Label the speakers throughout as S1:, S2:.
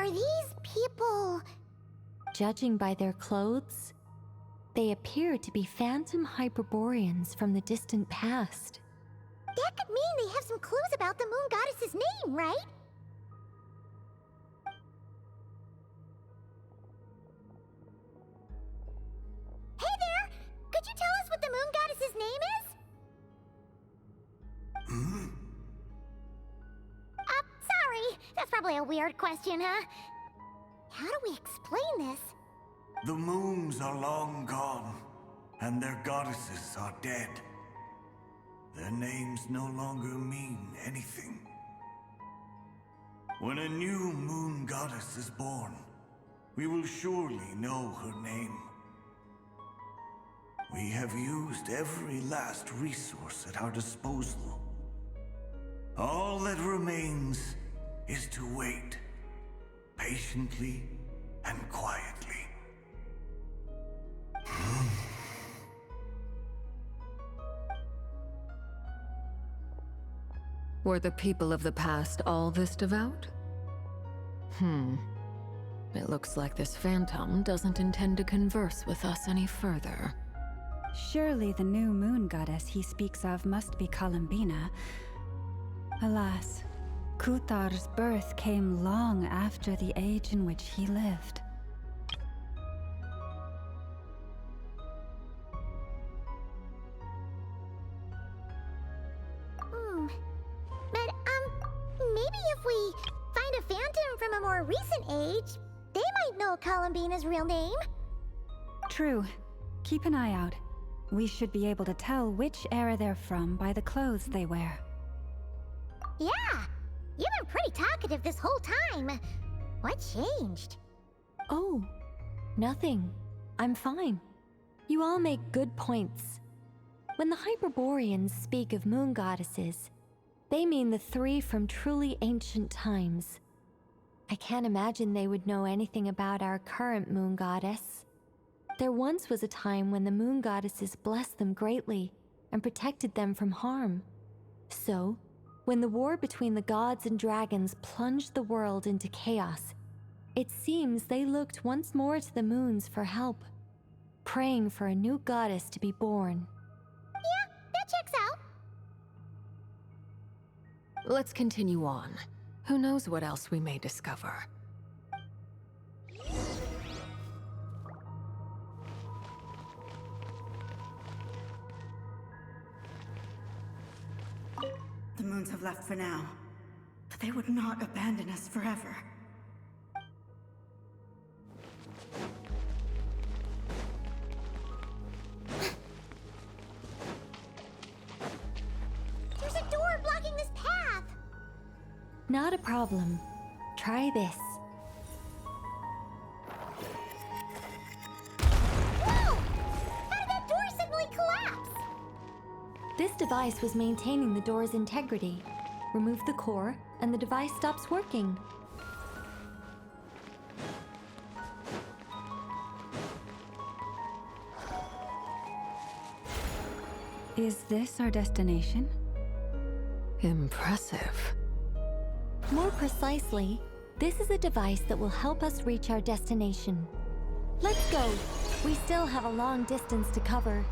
S1: Are these people...
S2: Judging by their clothes, they appear to be phantom Hyperboreans from the distant past.
S1: That could mean they have some clues about the moon goddess's name, right? Hey there! Could you tell us what the moon goddess's name is? Sorry. That's probably a weird question, huh? How do we explain this?
S3: The moons are long gone, and their goddesses are dead. Their names no longer mean anything. When a new moon goddess is born, we will surely know her name. We have used every last resource at our disposal. All that remains is to wait, patiently and quietly.
S4: Were the people of the past all this devout? It looks like this phantom doesn't intend to converse with us any further.
S5: Surely the new moon goddess he speaks of must be Columbina. Alas, Kuthar's birth came long after the age in which he lived.
S1: But, maybe if we find a phantom from a more recent age, they might know Columbina's real name.
S5: True. Keep an eye out. We should be able to tell which era they're from by the clothes they wear.
S1: Yeah, you've been pretty talkative this whole time. What changed?
S2: Oh, nothing. I'm fine. You all make good points. When the Hyperboreans speak of moon goddesses, they mean the three from truly ancient times. I can't imagine they would know anything about our current moon goddess. There once was a time when the moon goddesses blessed them greatly and protected them from harm. So, when the war between the gods and dragons plunged the world into chaos, it seems they looked once more to the moons for help, praying for a new goddess to be born.
S1: Yeah, that checks out.
S4: Let's continue on. Who knows what else we may discover?
S6: The moons have left for now, but they would not abandon us forever.
S1: There's a door blocking this path.
S2: Not a problem. Try this.
S1: Whoa! How did that door suddenly collapse?
S2: This device was maintaining the door's integrity. Remove the core, and the device stops working.
S5: Is this our destination?
S4: Impressive.
S2: More precisely, this is a device that will help us reach our destination. Let's go! We still have a long distance to cover.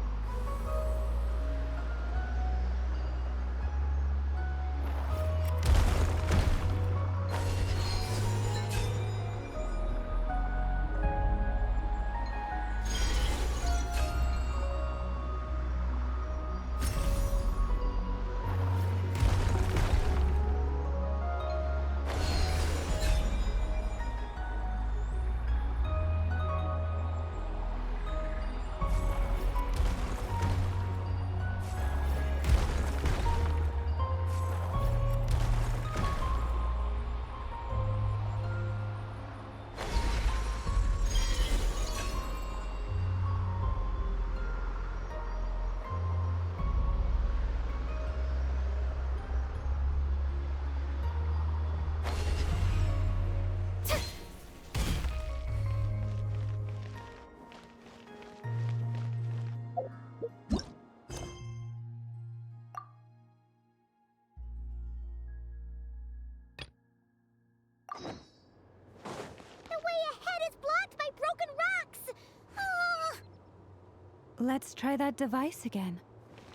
S5: Let's try that device again.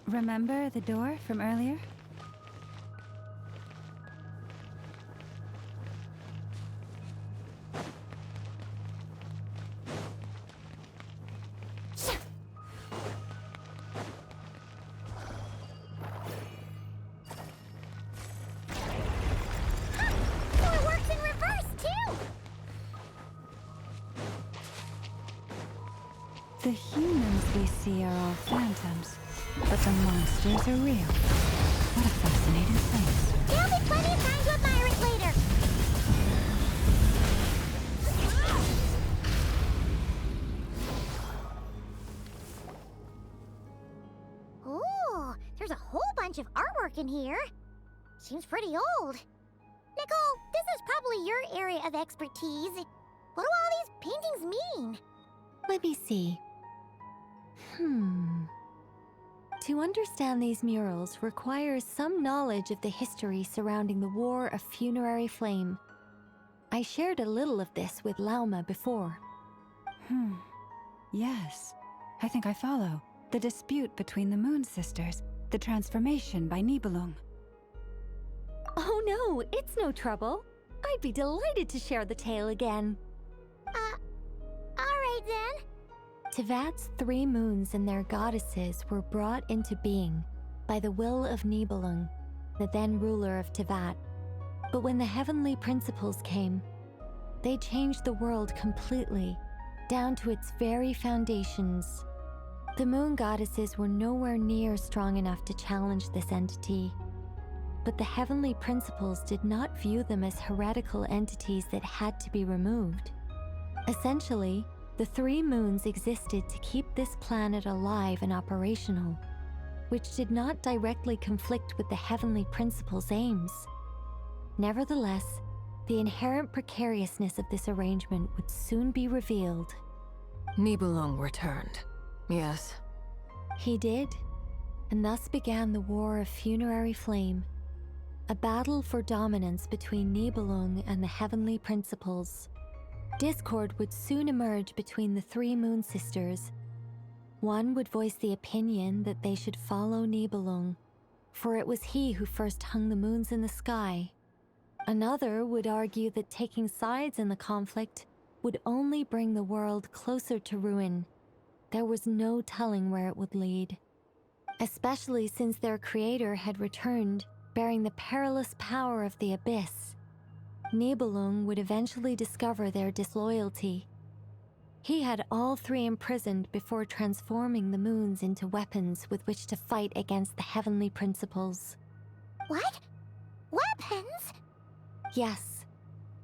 S5: Remember the door from earlier?
S1: Door works in reverse, too!
S5: The humans we see are all phantoms, but the monsters are real. What a fascinating place.
S1: There'll be plenty of time to admire it later. Ooh, there's a whole bunch of artwork in here. Seems pretty old. Nicole, this is probably your area of expertise. What do all these paintings mean?
S2: Let me see. To understand these murals requires some knowledge of the history surrounding the War of Funerary Flame. I shared a little of this with Lauma before.
S5: Yes, I think I follow. The dispute between the Moon Sisters, the transformation by Nibelung.
S2: Oh no, it's no trouble. I'd be delighted to share the tale again.
S1: Alright then.
S2: Tevat's 3 moons and their goddesses were brought into being by the will of Nibelung, the then ruler of Tevat. But when the heavenly principles came, they changed the world completely, down to its very foundations. The moon goddesses were nowhere near strong enough to challenge this entity. But the heavenly principles did not view them as heretical entities that had to be removed. Essentially, the 3 moons existed to keep this planet alive and operational, which did not directly conflict with the heavenly principles' aims. Nevertheless, the inherent precariousness of this arrangement would soon be revealed.
S4: Nibelung returned. Yes.
S2: He did, and thus began the War of Funerary Flame, a battle for dominance between Nibelung and the heavenly principles. Discord would soon emerge between the 3 Moon Sisters. One would voice the opinion that they should follow Nibelung, for it was he who first hung the moons in the sky. Another would argue that taking sides in the conflict would only bring the world closer to ruin. There was no telling where it would lead, especially since their creator had returned, bearing the perilous power of the abyss. Nibelung would eventually discover their disloyalty. He had all 3 imprisoned before transforming the moons into weapons with which to fight against the heavenly principles.
S1: What? Weapons?
S2: Yes,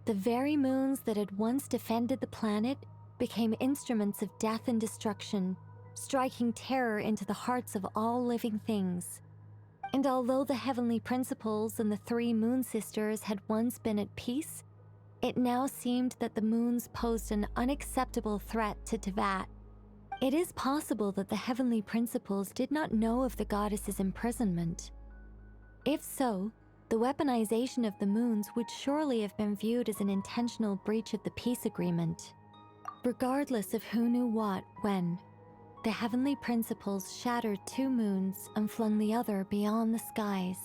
S2: the very moons that had once defended the planet became instruments of death and destruction, striking terror into the hearts of all living things. And although the heavenly principles and the 3 Moon Sisters had once been at peace, it now seemed that the moons posed an unacceptable threat to Tevat. It is possible that the heavenly principles did not know of the goddess's imprisonment. If so, the weaponization of the moons would surely have been viewed as an intentional breach of the peace agreement. Regardless of who knew what, when, the heavenly principles shattered 2 moons and flung the other beyond the skies.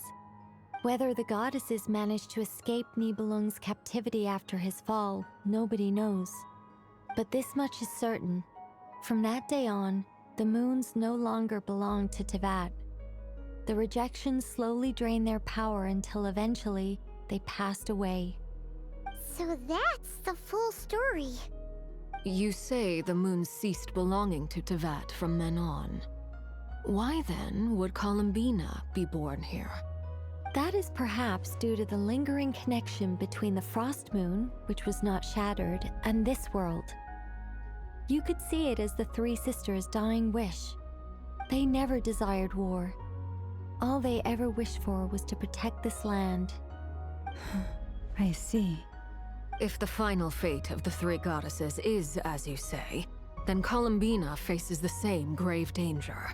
S2: Whether the goddesses managed to escape Nibelung's captivity after his fall, nobody knows. But this much is certain. From that day on, the moons no longer belonged to Tevat. The rejection slowly drained their power until eventually they passed away.
S1: So that's the full story.
S4: You say the moon ceased belonging to Tevat from then on. Why then would Columbina be born here?
S2: That is perhaps due to the lingering connection between the Frost Moon, which was not shattered, and this world. You could see it as the 3 sisters' dying wish. They never desired war. All they ever wished for was to protect this land.
S5: I see.
S4: If the final fate of the 3 goddesses is as you say, then Columbina faces the same grave danger.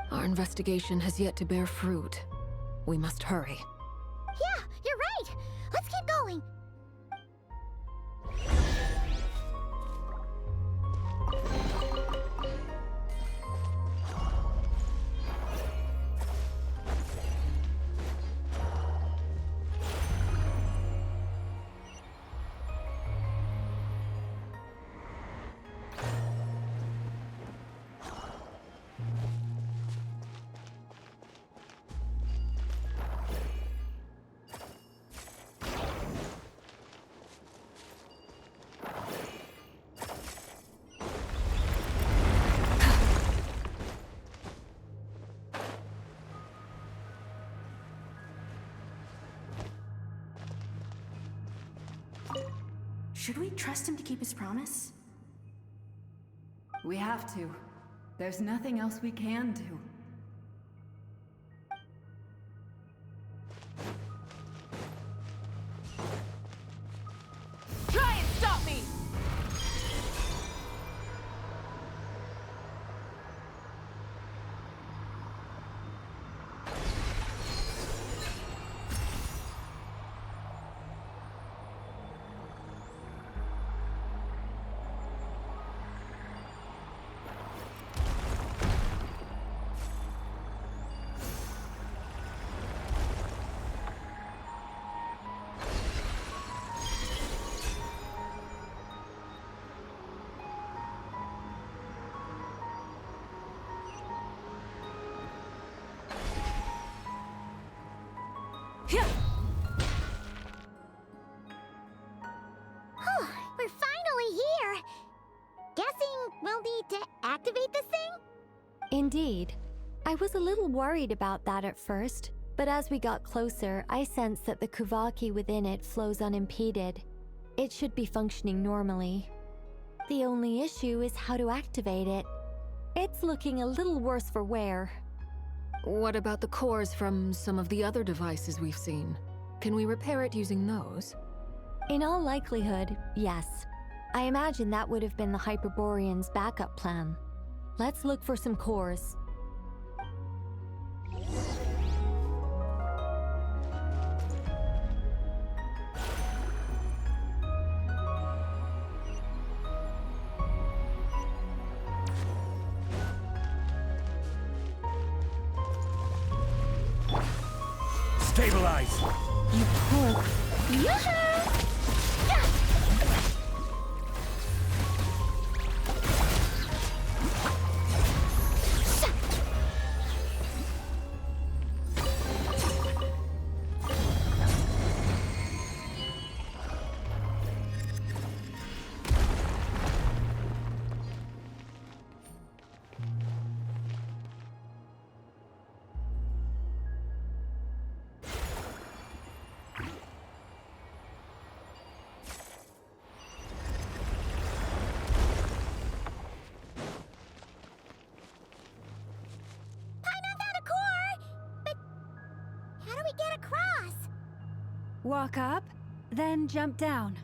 S4: Our investigation has yet to bear fruit. We must hurry.
S1: Yeah, you're right. Let's keep going.
S6: Should we trust him to keep his promise?
S5: We have to. There's nothing else we can do.
S4: Try and stop me!
S1: We're finally here. Guessing we'll need to activate this thing?
S2: Indeed. I was a little worried about that at first, but as we got closer, I sensed that the Kuvaki within it flows unimpeded. It should be functioning normally. The only issue is how to activate it. It's looking a little worse for wear.
S4: What about the cores from some of the other devices we've seen? Can we repair it using those?
S2: In all likelihood, yes. I imagine that would have been the Hyperborean's backup plan. Let's look for some cores.
S3: Stabilize!
S2: You poor...
S1: Get across!
S5: Walk up, then jump down.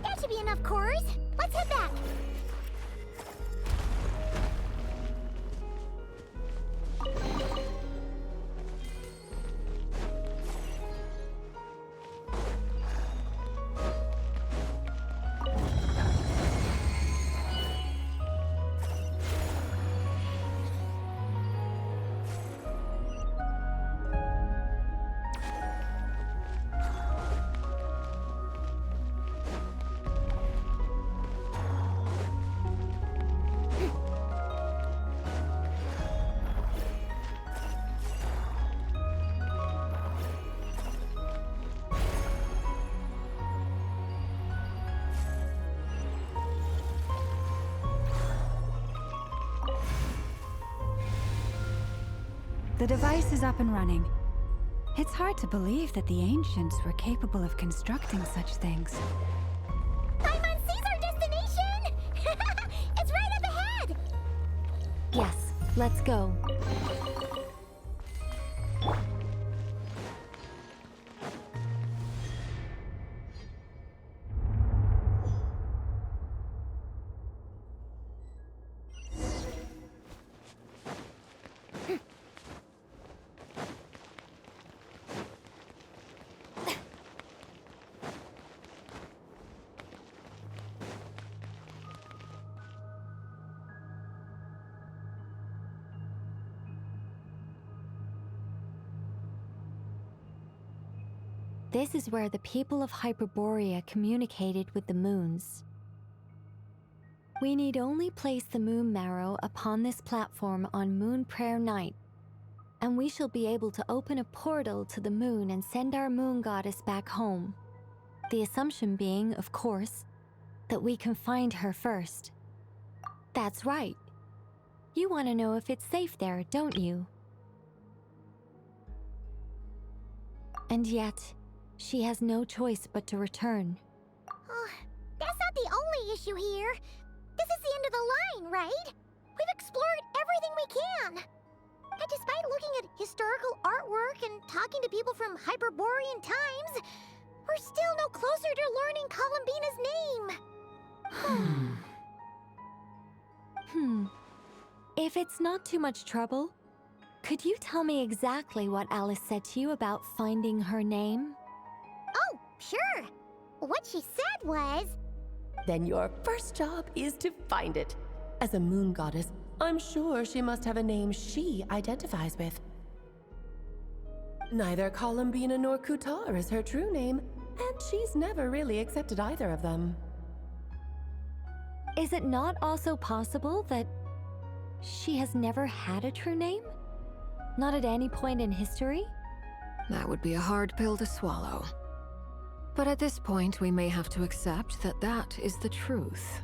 S1: That should be enough cores. Let's head back.
S5: The device is up and running. It's hard to believe that the ancients were capable of constructing such things.
S1: Paimon sees our destination! It's right up ahead!
S2: Yes, let's go. This is where the people of Hyperborea communicated with the moons. We need only place the moon marrow upon this platform on Moon Prayer Night, and we shall be able to open a portal to the moon and send our moon goddess back home. The assumption being, of course, that we can find her first. That's right. You want to know if it's safe there, don't you? And yet, she has no choice but to return.
S1: That's not the only issue here. This is the end of the line, right? We've explored everything we can. And despite looking at historical artwork and talking to people from Hyperborean times, we're still no closer to learning Columbina's name.
S2: If it's not too much trouble, could you tell me exactly what Alice said to you about finding her name?
S1: Oh, sure. What she said was...
S7: Then your first job is to find it. As a moon goddess, I'm sure she must have a name she identifies with. Neither Columbina nor Kutar is her true name, and she's never really accepted either of them.
S2: Is it not also possible that she has never had a true name? Not at any point in history?
S4: That would be a hard pill to swallow. But at this point, we may have to accept that that is the truth.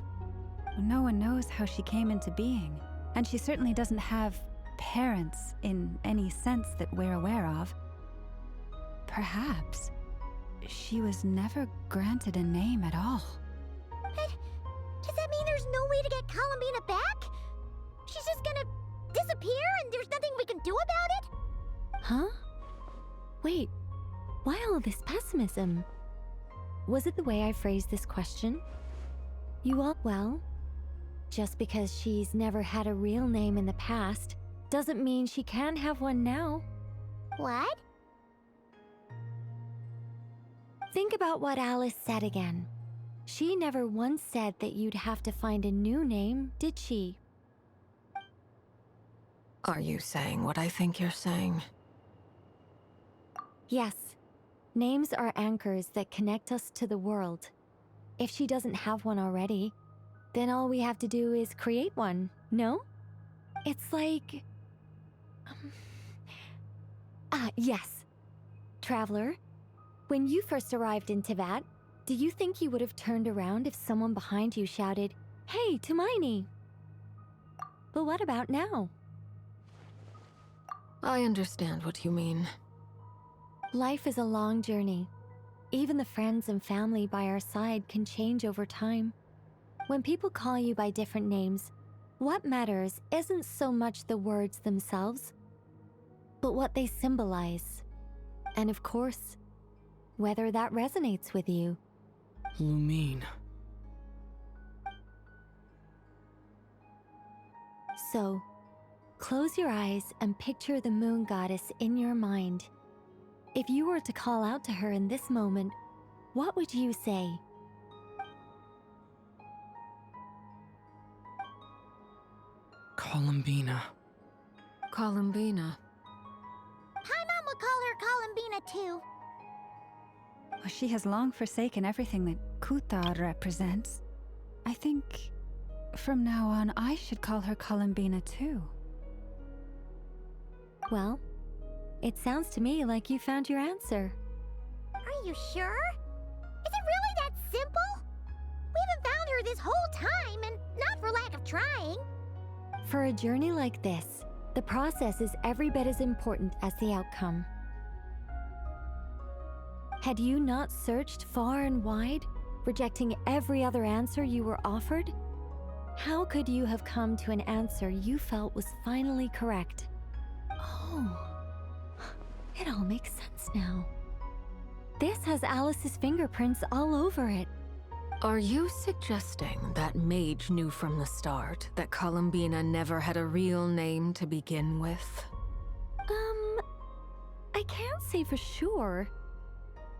S5: No one knows how she came into being, and she certainly doesn't have parents in any sense that we're aware of. Perhaps she was never granted a name at all.
S1: But does that mean there's no way to get Columbina back? She's just gonna disappear and there's nothing we can do about it?
S2: Huh? Wait, why all this pessimism? Was it the way I phrased this question? You all well? Just because she's never had a real name in the past doesn't mean she can't have one now.
S1: What?
S2: Think about what Alice said again. She never once said that you'd have to find a new name, did she?
S4: Are you saying what I think you're saying?
S2: Yes. Names are anchors that connect us to the world. If she doesn't have one already, then all we have to do is create one, no? It's like... yes. Traveler, when you first arrived in Teyvat, do you think you would have turned around if someone behind you shouted, "Hey, Tumaini"? But what about now?
S4: I understand what you mean.
S2: Life is a long journey. Even the friends and family by our side can change over time. When people call you by different names, what matters isn't so much the words themselves, but what they symbolize. And of course, whether that resonates with you.
S8: Lumine.
S2: So, close your eyes and picture the moon goddess in your mind. If you were to call out to her in this moment, what would you say?
S8: Columbina.
S4: Columbina.
S1: Paimon would call her Columbina too.
S5: Well, she has long forsaken everything that Kutar represents. I think from now on I should call her Columbina too.
S2: Well, it sounds to me like you found your answer.
S1: Are you sure? Is it really that simple? We haven't found her this whole time, and not for lack of trying.
S2: For a journey like this, the process is every bit as important as the outcome. Had you not searched far and wide, rejecting every other answer you were offered, how could you have come to an answer you felt was finally correct? Oh, it all makes sense now. This has Alice's fingerprints all over it.
S4: Are you suggesting that Mage knew from the start that Columbina never had a real name to begin with?
S2: I can't say for sure.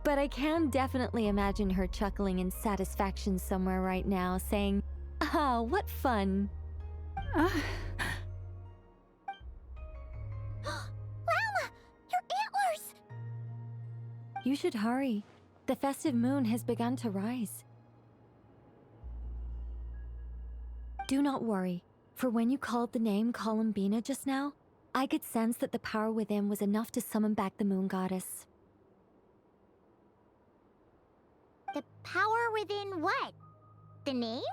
S2: But I can definitely imagine her chuckling in satisfaction somewhere right now, saying, "Ah, what fun."
S1: Llama, your antlers!
S2: You You should hurry. The festive moon has begun to rise. Do not worry, for when you called the name Columbina just now, I could sense that the power within was enough to summon back the moon goddess.
S1: The power within what? The name?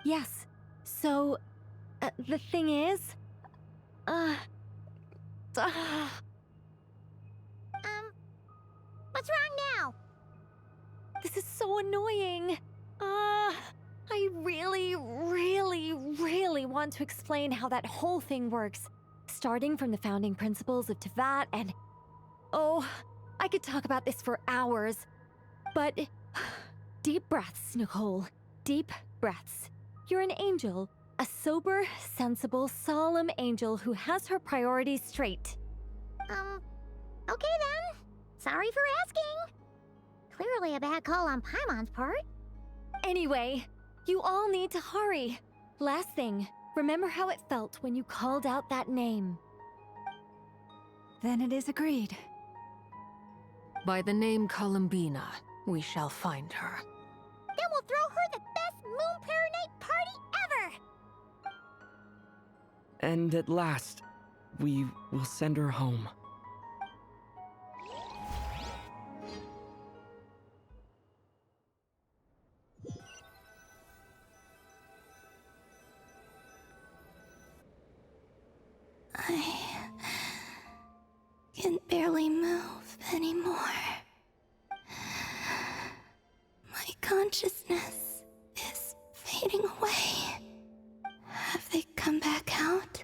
S2: Yes. So, the thing is...
S1: What's wrong now?
S2: This is so annoying. I really want to explain how that whole thing works. Starting from the founding principles of Tevat and... Oh, I could talk about this for hours. But... Deep breaths, Nicole. Deep breaths. You're an angel. A sober, sensible, solemn angel who has her priorities straight.
S1: Okay then. Sorry for asking. Clearly a bad call on Paimon's part.
S2: Anyway, you all need to hurry. Last thing, remember how it felt when you called out that name.
S5: Then it is agreed.
S4: By the name Columbina, we shall find her.
S1: Then we'll throw her the best Moon Pair Night party ever!
S8: And at last, we will send her home.
S9: I can barely move anymore. My consciousness is fading away. Have they come back out?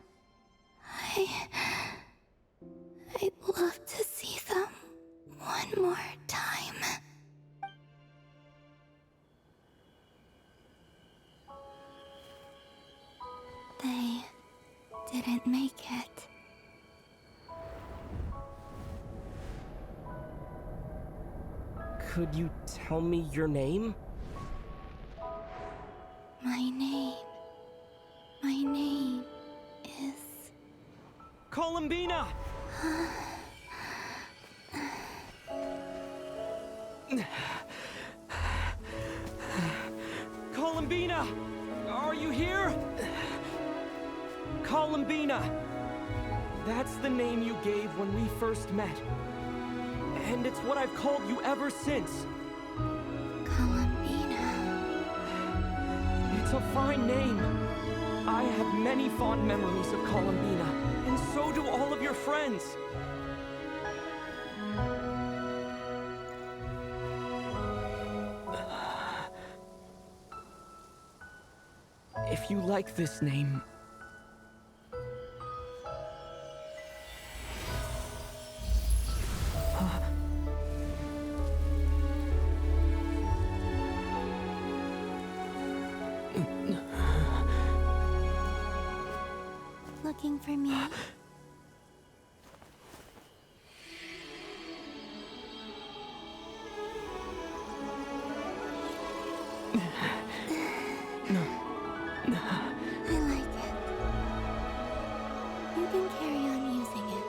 S9: I'd love to see them one more time. They didn't make it.
S8: Could you tell me your name?
S9: My name is...
S8: Columbina! Columbina! Are you here? Columbina! That's the name you gave when we first met. And it's what I've called you ever since.
S9: Columbina.
S8: It's a fine name. I have many fond memories of Columbina, and so do all of your friends. If you like this name...
S9: Looking for me? I like it. You can carry on using it.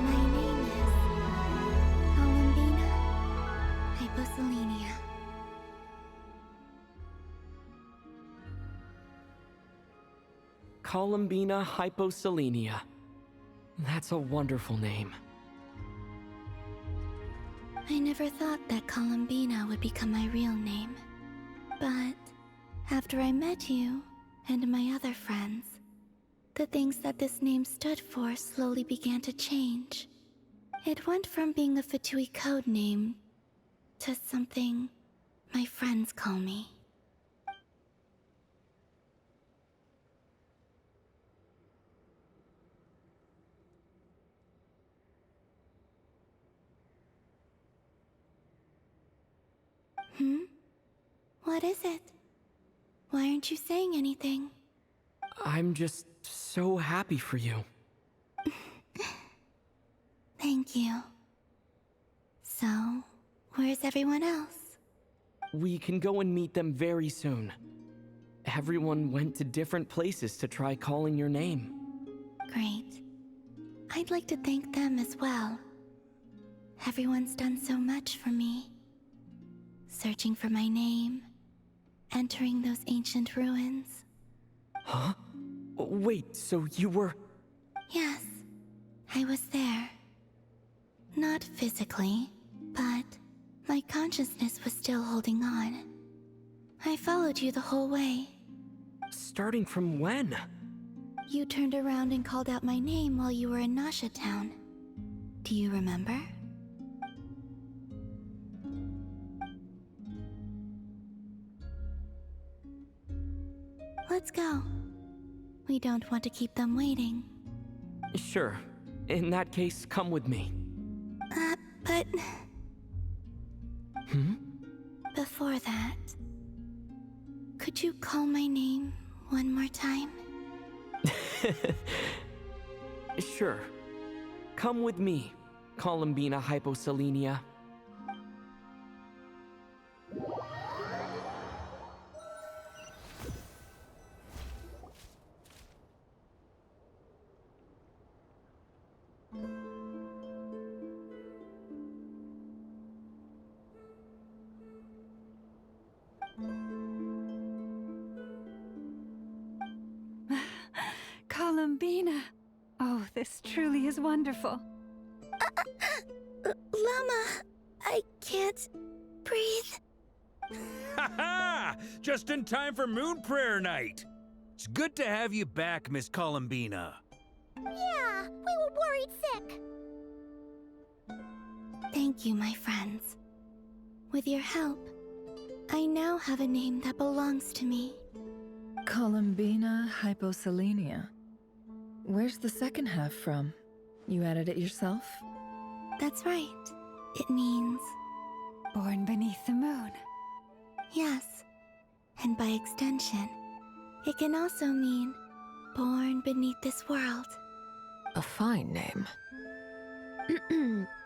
S9: My name is Columbina Hyposelenia.
S8: Columbina Hyposelenia. That's a wonderful name.
S9: I never thought that Columbina would become my real name. But after I met you and my other friends, the things that this name stood for slowly began to change. It went from being a Fatui code name to something my friends call me. What is it? Why aren't you saying anything?
S8: I'm just so happy for you.
S9: Thank you. So, where's everyone else?
S8: We can go and meet them very soon. Everyone went to different places to try calling your name.
S9: Great. I'd like to thank them as well. Everyone's done so much for me. Searching for my name, entering those ancient ruins.
S8: Huh? Wait, so you were...
S9: Yes, I was there. Not physically, but my consciousness was still holding on. I followed you the whole way.
S8: Starting from when?
S9: You turned around and called out my name while you were in Nasha Town. Do you remember? Let's go. We don't want to keep them waiting.
S8: Sure. In that case, come with me.
S9: But...
S8: Hmm?
S9: Before that... Could you call my name one more time?
S8: Sure. Come with me, Columbina Hyposelenia.
S5: Columbina! Oh, this truly is wonderful.
S9: Llama, I can't breathe.
S10: Ha ha! Just in time for Moon Prayer Night. It's good to have you back, Miss Columbina.
S1: Yeah, we were worried sick.
S9: Thank you, my friends. With your help, I now have a name that belongs to me.
S11: Columbina Hyposelenia. Where's the second half from? You added it yourself?
S9: That's right. It means...
S5: Born beneath the moon.
S9: Yes. And by extension, it can also mean born beneath this world.
S4: A fine name.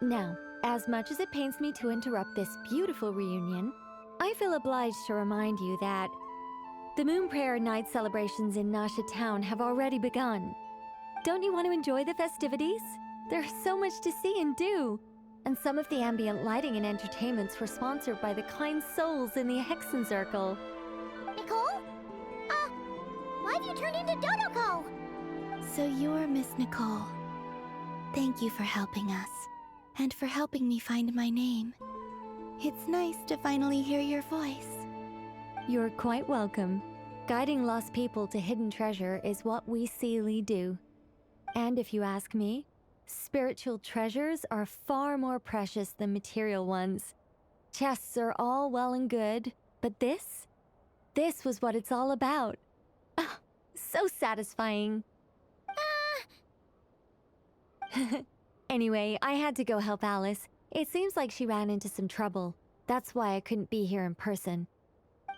S2: Now, as much as it pains me to interrupt this beautiful reunion, I feel obliged to remind you that the Moon Prayer Night celebrations in Nasha Town have already begun. Don't you want to enjoy the festivities? There's so much to see and do. And some of the ambient lighting and entertainments were sponsored by the kind souls in the Hexencircle.
S1: Nicole? Why have you turned into Dodoko?
S9: So you're Miss Nicole. Thank you for helping us, and for helping me find my name. It's nice to finally hear your voice.
S2: You're quite welcome. Guiding lost people to hidden treasure is what we Seelie do. And if you ask me, spiritual treasures are far more precious than material ones. Chests are all well and good, but this was what it's all about. Ah, so satisfying. Anyway, I had to go help Alice. It seems like she ran into some trouble. That's why I couldn't be here in person.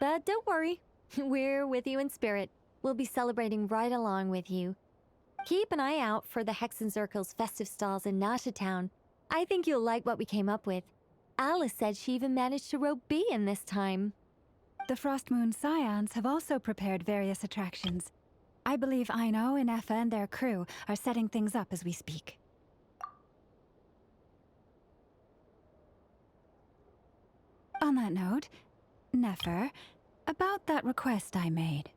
S2: But don't worry, we're with you in spirit. We'll be celebrating right along with you. Keep an eye out for the Hexencircle's festive stalls in Nasha Town. I think you'll like what we came up with. Alice said she even managed to rope B in this time.
S5: The Frost Moon Scions have also prepared various attractions. I believe Aino, Inefa, and their crew are setting things up as we speak. On that note, Nefer, about that request I made.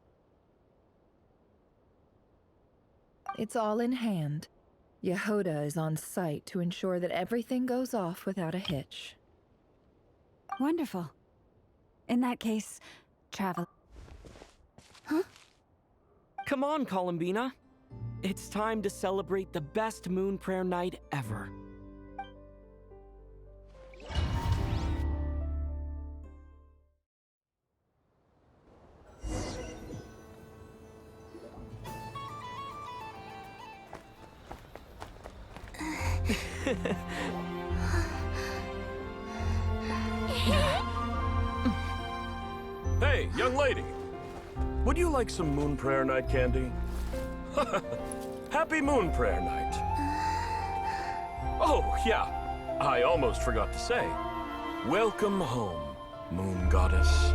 S11: It's all in hand. Yehoda is on site to ensure that everything goes off without a hitch.
S5: Wonderful. In that case, travel.
S9: Huh?
S8: Come on, Columbina. It's time to celebrate the best Moon Prayer Night ever.
S12: Hey, young lady. Would you like some Moon Prayer Night candy? Happy Moon Prayer Night. Oh, yeah. I almost forgot to say. Welcome home, Moon Goddess.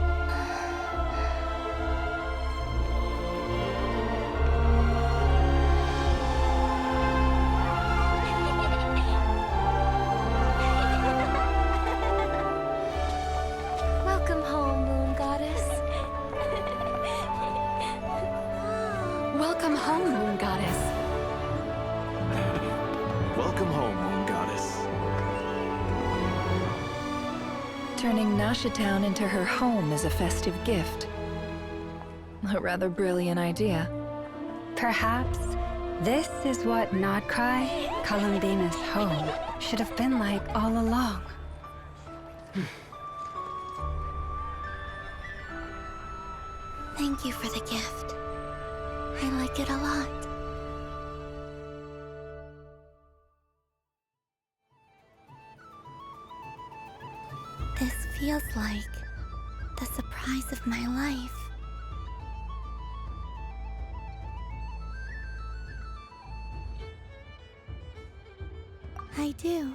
S11: Turning Nashitown into her home is a festive gift. A rather brilliant idea.
S5: Perhaps this is what Nod-Krai, Columbina's home, should have been like all along.
S9: Thank you for the gift. I like it a lot. This feels like the surprise of my life. I do.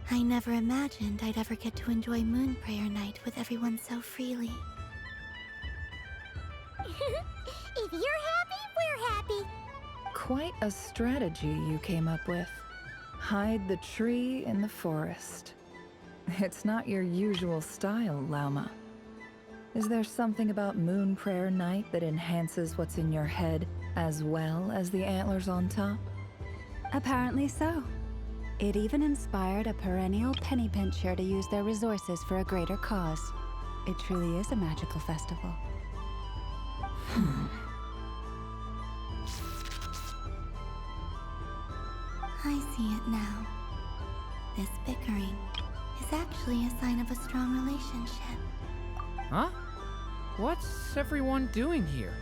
S9: I never imagined I'd ever get to enjoy Moon Prayer Night with everyone so freely.
S1: If you're happy, we're happy.
S11: Quite a strategy you came up with. Hide the tree in the forest. It's not your usual style, Lauma. Is there something about Moon Prayer Night that enhances what's in your head as well as the antlers on top?
S5: Apparently so. It even inspired a perennial penny pincher to use their resources for a greater cause. It truly is a magical festival.
S9: I see it now. This bickering is actually a sign of a strong relationship.
S8: Huh? What's everyone doing here?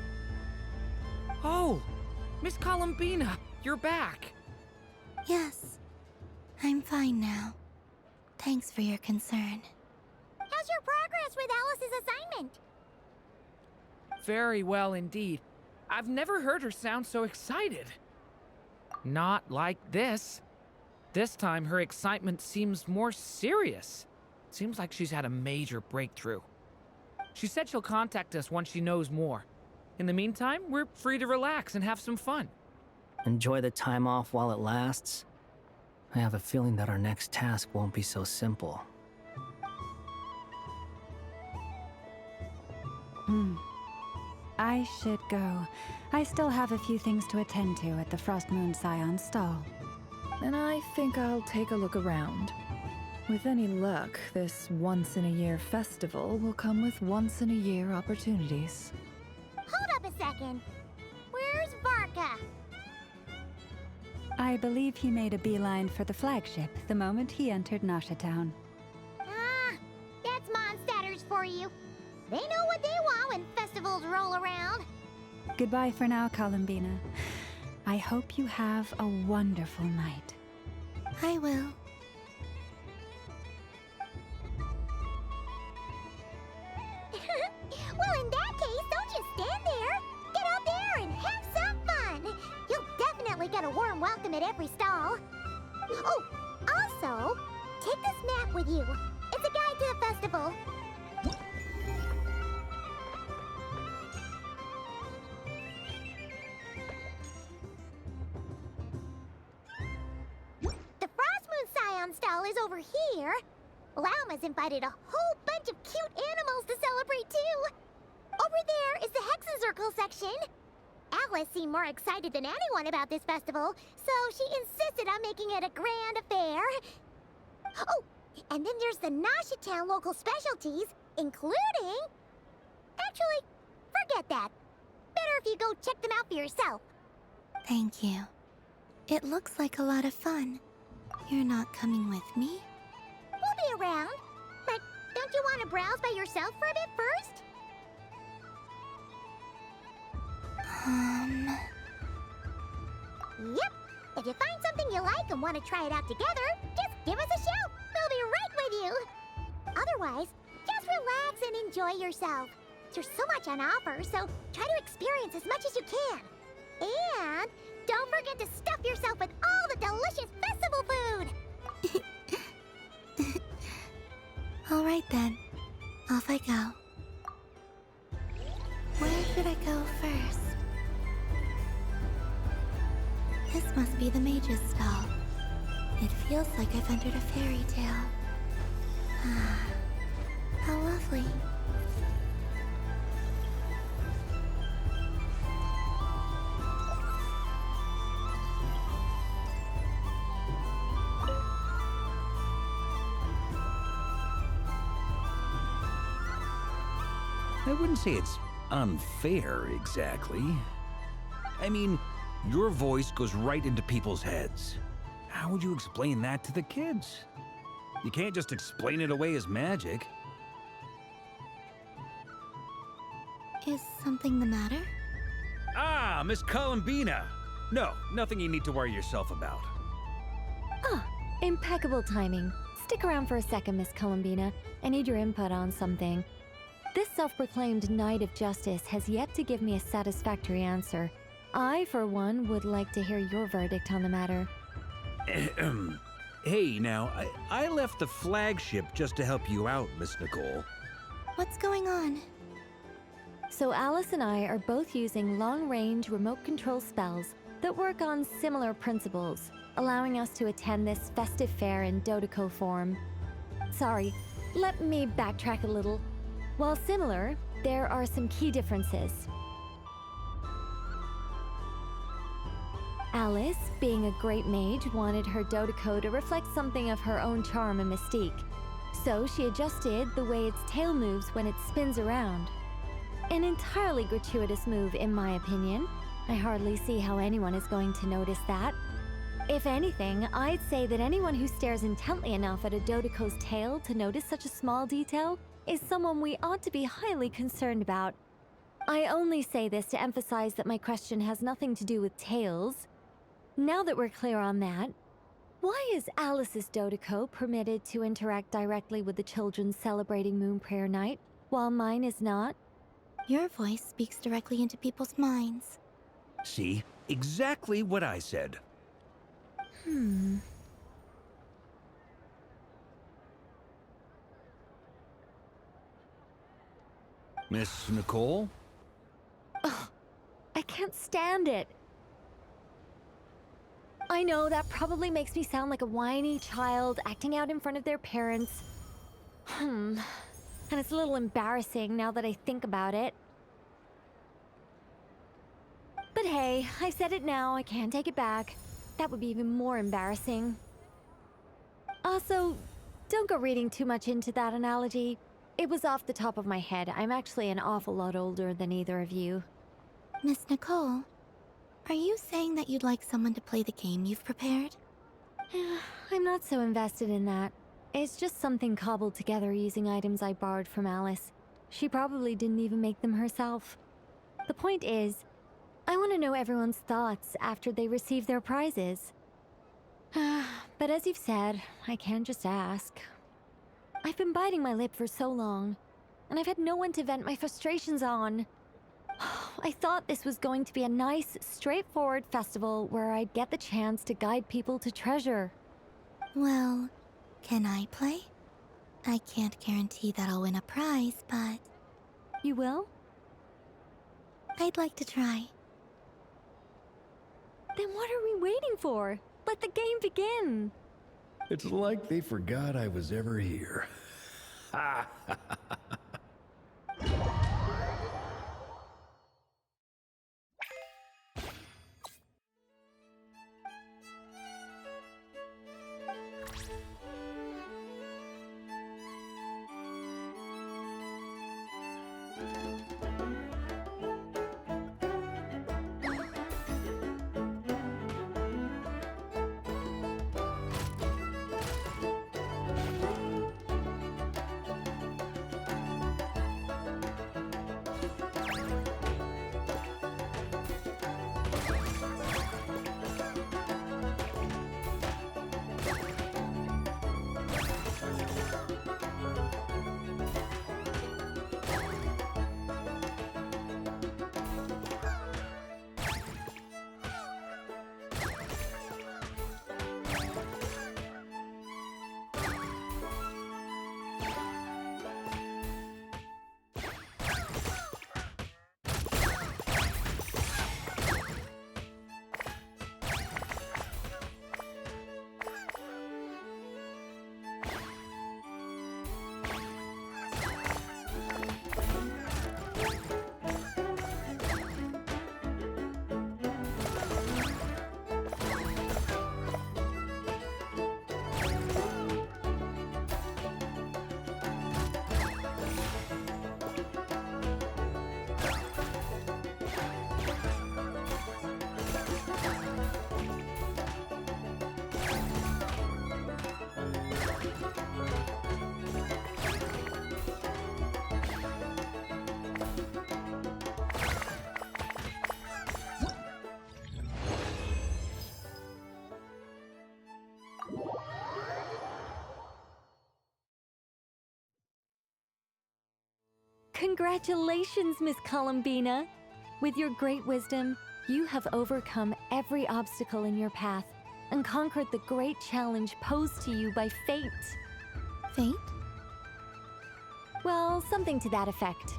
S8: Oh! Miss Columbina, you're back!
S9: Yes, I'm fine now. Thanks for your concern.
S1: How's your progress with Alice's assignment?
S8: Very well indeed. I've never heard her sound so excited. Not like this. This time her excitement seems more serious. Seems like she's had a major breakthrough. She said she'll contact us once she knows more. In the meantime, we're free to relax and have some fun.
S13: Enjoy the time off while it lasts. I have a feeling that our next task won't be so simple.
S5: I should go. I still have a few things to attend to at the Frost Moon Scion's stall.
S11: And I think I'll take a look around. With any luck, this once-in-a-year festival will come with once-in-a-year opportunities.
S1: Hold up a second. Where's Varka?
S5: I believe he made a beeline for the flagship the moment he entered Nashitown.
S1: Ah, that's Mondstadters for you. They know what they want when festivals roll around.
S5: Goodbye for now, Columbina. I hope you have a wonderful night.
S9: I will.
S1: Well, in that case, don't just stand there. Get out there and have some fun. You'll definitely get a warm welcome at every stall. Oh, also, take this map with you. It's a guide to the festival. The Frost Moon Scion stall is over here. Lauma's invited a whole bunch of cute animals to celebrate too. Over there is the Hexacircle section. Alice seemed more excited than anyone about this festival, so she insisted on making it a grand affair. Oh, and then there's the Nashitown local specialties, including... Actually, forget that. Better if you go check them out for yourself.
S9: Thank you. It looks like a lot of fun. You're not coming with me?
S1: We'll be around. But don't you want to browse by yourself for a bit first? Yep. If you find something you like and want to try it out together, just give us a shout. We'll be right with you. Otherwise, just relax and enjoy yourself. There's so much on offer, so try to experience as much as you can. And don't forget to stuff yourself with all the delicious festival food.
S9: All right then. Off I go. Where should I go first? This must be the mage's stall. It feels like I've entered a fairy tale. Ah, how lovely.
S10: I wouldn't say it's unfair, exactly. I mean, your voice goes right into people's heads. How would you explain that to the kids? You can't just explain it away as magic.
S9: Is something the matter?
S10: Ah, Miss Columbina! No, nothing you need to worry yourself about.
S2: Ah, impeccable timing. Stick around for a second, Miss Columbina. I need your input on something. This self-proclaimed Knight of Justice has yet to give me a satisfactory answer. I, for one, would like to hear your verdict on the matter.
S10: Hey, now, I left the flagship just to help you out, Miss Nicole.
S9: What's going on?
S2: So Alice and I are both using long-range remote control spells that work on similar principles, allowing us to attend this festive fair in Dodeco form. Sorry, let me backtrack a little. While similar, there are some key differences. Alice, being a great mage, wanted her Dodeco to reflect something of her own charm and mystique. So she adjusted the way its tail moves when it spins around. An entirely gratuitous move, in my opinion. I hardly see how anyone is going to notice that. If anything, I'd say that anyone who stares intently enough at a Dodeco's tail to notice such a small detail is someone we ought to be highly concerned about. I only say this to emphasize that my question has nothing to do with tails. Now that we're clear on that, why is Alice's Dodeco permitted to interact directly with the children celebrating Moon Prayer Night, while mine is not?
S9: Your voice speaks directly into people's minds.
S10: See? Exactly what I said. Miss Nicole?
S2: Ugh, I can't stand it. I know that probably makes me sound like a whiny child acting out in front of their parents. And it's a little embarrassing now that I think about it. But hey, I said it now, I can't take it back. That would be even more embarrassing. Also, don't go reading too much into that analogy. It was off the top of my head. I'm actually an awful lot older than either of you.
S9: Miss Nicole, are you saying that you'd like someone to play the game you've prepared?
S2: I'm not so invested in that. It's just something cobbled together using items I borrowed from Alice. She probably didn't even make them herself. The point is, I want to know everyone's thoughts after they receive their prizes. But as you've said, I can't just ask. I've been biting my lip for so long, and I've had no one to vent my frustrations on. I thought this was going to be a nice, straightforward festival where I'd get the chance to guide people to treasure.
S9: Well, can I play? I can't guarantee that I'll win a prize, but...
S2: You will?
S9: I'd like to try.
S2: Then what are we waiting for? Let the game begin!
S14: It's like they forgot I was ever here.
S2: Congratulations, Miss Columbina! With your great wisdom, you have overcome every obstacle in your path and conquered the great challenge posed to you by fate.
S9: Fate?
S2: Well, something to that effect.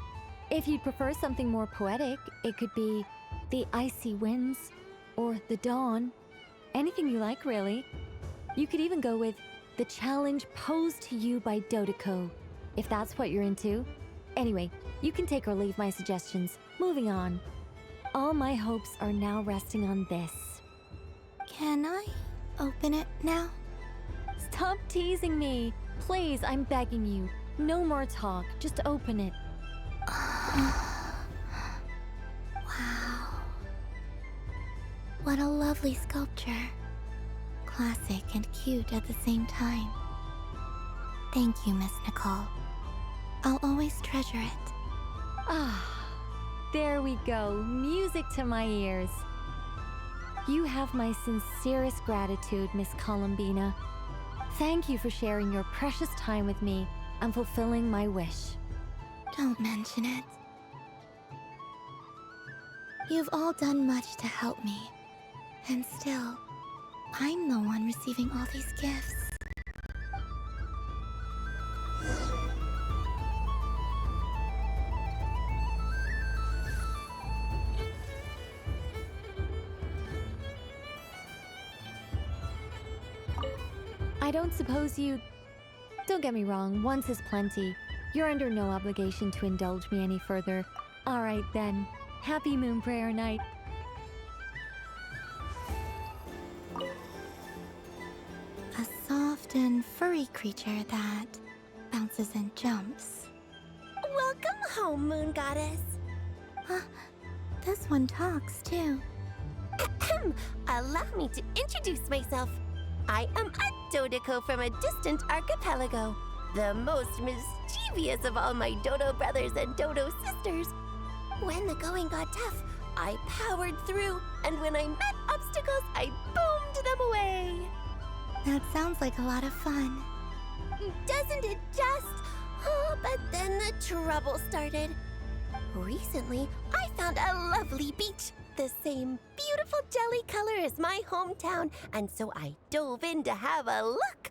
S2: If you'd prefer something more poetic, it could be the icy winds or the dawn. Anything you like, really. You could even go with the challenge posed to you by Dodoko, if that's what you're into. Anyway, you can take or leave my suggestions. Moving on. All my hopes are now resting on this.
S9: Can I open it now?
S2: Stop teasing me. Please, I'm begging you. No more talk. Just open it.
S9: Wow. What a lovely sculpture. Classic and cute at the same time. Thank you, Miss Nicole. I'll always treasure it.
S2: Ah, there we go. Music to my ears. You have my sincerest gratitude, Miss Columbina. Thank you for sharing your precious time with me and fulfilling my wish.
S9: Don't mention it. You've all done much to help me. And still, I'm the one receiving all these gifts.
S2: I don't suppose you... Don't get me wrong, once is plenty. You're under no obligation to indulge me any further. All right then. Happy Moon Prayer Night.
S9: A soft and furry creature that bounces and jumps.
S15: Welcome home, Moon Goddess.
S9: This one talks too.
S15: Allow me to introduce myself. I am a Dodoko from a distant archipelago, the most mischievous of all my Dodo brothers and Dodo sisters. When the going got tough, I powered through, and when I met obstacles, I boomed them away.
S9: That sounds like a lot of fun.
S15: Doesn't it just? Oh, but then the trouble started. Recently, I found a lovely beach, the same beautiful jelly color as my hometown, and so I dove in to have a look.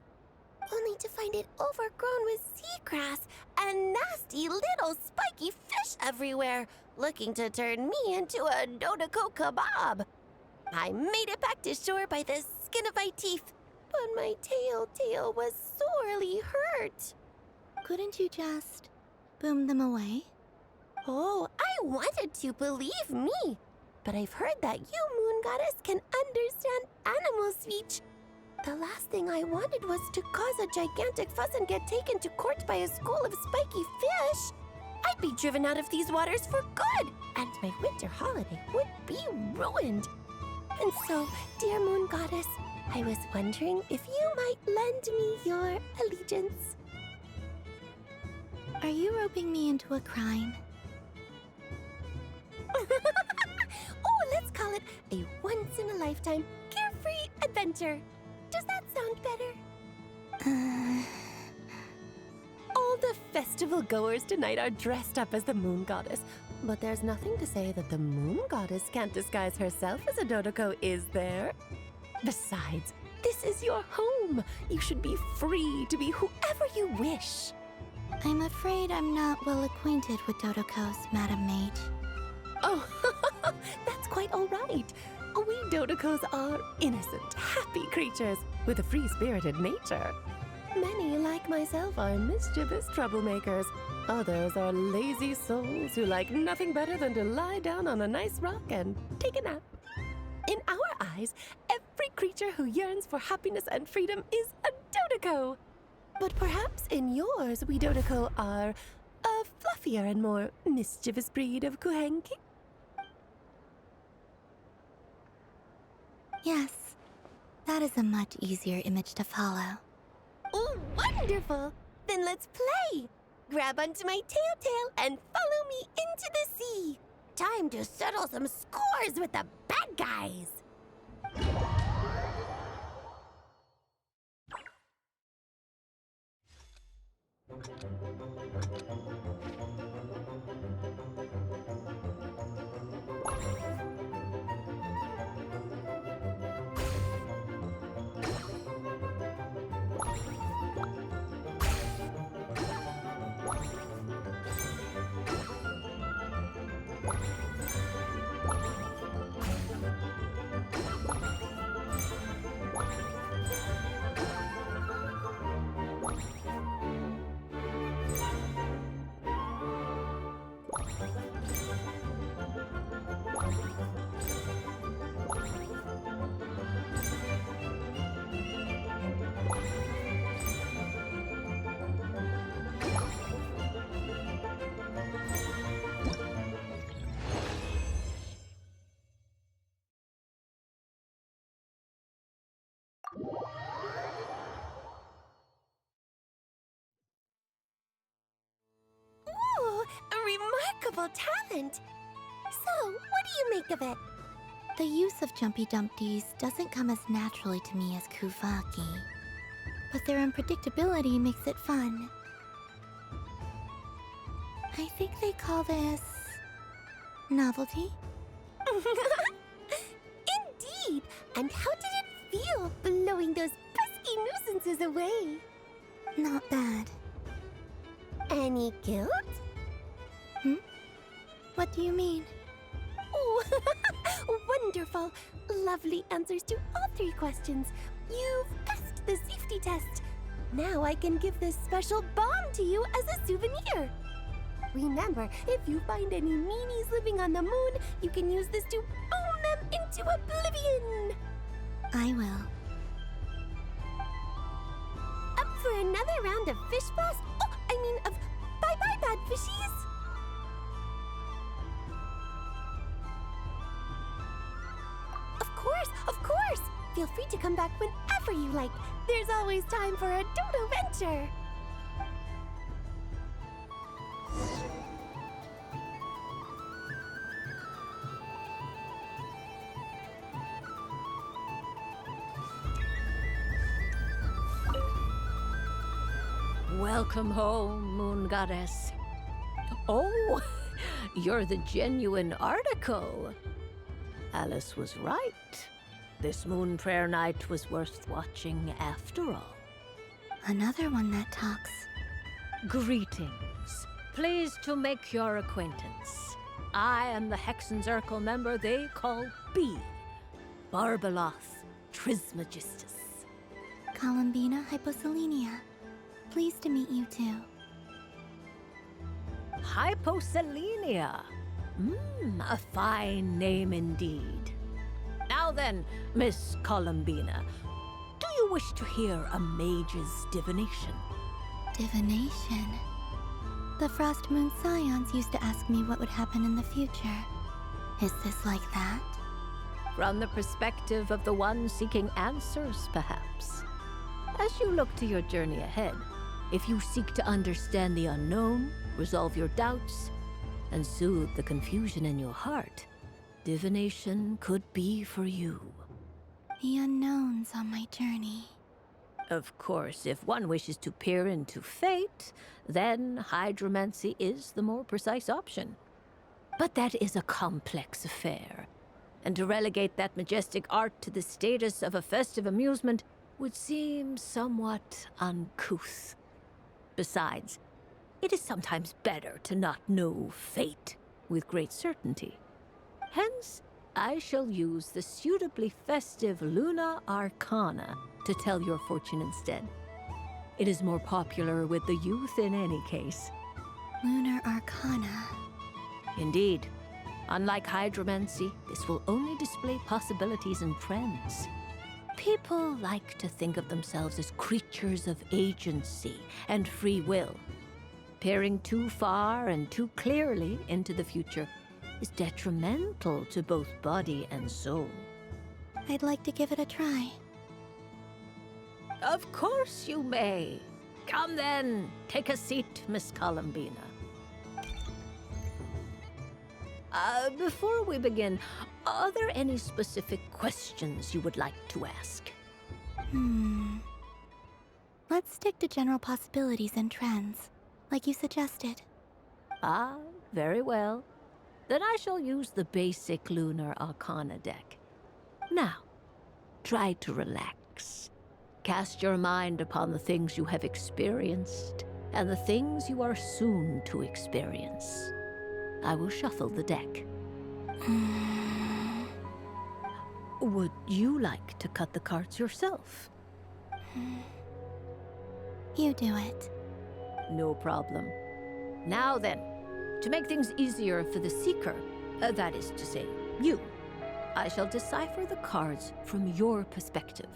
S15: Only to find it overgrown with seagrass and nasty little spiky fish everywhere, looking to turn me into a Dodoko kebab. I made it back to shore by the skin of my teeth, but my tail was sorely hurt.
S9: Couldn't you just boom them away?
S15: Oh, I wanted to, believe me. But I've heard that you, Moon Goddess, can understand animal speech. The last thing I wanted was to cause a gigantic fuss and get taken to court by a school of spiky fish. I'd be driven out of these waters for good, and my winter holiday would be ruined. And so, dear Moon Goddess, I was wondering if you might lend me your allegiance.
S9: Are you roping me into a crime?
S15: Oh, let's call it a once-in-a-lifetime carefree adventure. Does that sound better? All the festival goers tonight are dressed up as the Moon Goddess, but there's nothing to say that the Moon Goddess can't disguise herself as a Dodoko, is there? Besides, this is your home. You should be free to be whoever you wish.
S9: I'm afraid I'm not well acquainted with Dodokos, Madam Mage.
S15: Oh, that's quite all right. We Dodokos are innocent, happy creatures with a free-spirited nature. Many, like myself, are mischievous troublemakers. Others are lazy souls who like nothing better than to lie down on a nice rock and take a nap. In our eyes, every creature who yearns for happiness and freedom is a Dodoko. But perhaps in yours, we Dodoko are a fluffier and more mischievous breed of Kuhenki.
S9: Yes, that is a much easier image to follow.
S15: Oh, wonderful! Then let's play! Grab onto my tail and follow me into the sea! Time to settle some scores with the bad guys! remarkable talent. So, what do you make of it?
S9: The use of Jumpy Dumpties doesn't come as naturally to me as Kuvaki, but their unpredictability makes it fun. I think they call this novelty.
S15: Indeed! And how did it feel blowing those pesky nuisances away?
S9: Not bad.
S15: Any guilt?
S9: What do you mean?
S15: Oh, wonderful! Lovely answers to all 3 questions. You've passed the safety test. Now I can give this special bomb to you as a souvenir. Remember, if you find any meanies living on the moon, you can use this to boom them into oblivion.
S9: I will.
S15: Up for another round of fish blast? Oh, I mean of bye-bye, bad fishies. Of course! Feel free to come back whenever you like. There's always time for a dodo venture.
S16: Welcome home, Moon Goddess. Oh, you're the genuine article. Alice was right. This moon prayer night was worth watching after all.
S9: Another one that talks.
S16: Greetings. Pleased to make your acquaintance. I am the Hexenzirkel member they call B. Barbeloth Trismegistus.
S9: Columbina Hyposelenia. Pleased to meet you too.
S16: Hyposelenia. A fine name indeed. Now then, Miss Columbina, do you wish to hear a mage's divination?
S9: Divination? The Frost Moon Scions used to ask me what would happen in the future. Is this like that?
S16: From the perspective of the one seeking answers, perhaps. As you look to your journey ahead, if you seek to understand the unknown, resolve your doubts, and soothe the confusion in your heart, divination could be for you.
S9: The unknowns on my journey.
S16: Of course, if one wishes to peer into fate, then hydromancy is the more precise option. But that is a complex affair, and to relegate that majestic art to the status of a festive amusement would seem somewhat uncouth. Besides, it is sometimes better to not know fate with great certainty. Hence, I shall use the suitably festive Luna Arcana to tell your fortune instead. It is more popular with the youth in any case.
S9: Lunar Arcana.
S16: Indeed. Unlike hydromancy, this will only display possibilities and trends. People like to think of themselves as creatures of agency and free will. Peering too far and too clearly into the future is detrimental to both body and soul.
S9: I'd like to give it a try.
S16: Of course you may. Come then, take a seat, Miss Columbina. Before we begin, are there any specific questions you would like to ask?
S9: Let's stick to general possibilities and trends, like you suggested.
S16: Ah, very well. Then I shall use the basic Lunar Arcana deck. Now, try to relax. Cast your mind upon the things you have experienced and the things you are soon to experience. I will shuffle the deck. Would you like to cut the cards yourself?
S9: You do it.
S16: No problem. Now then, to make things easier for the seeker, that is to say, you, I shall decipher the cards from your perspective.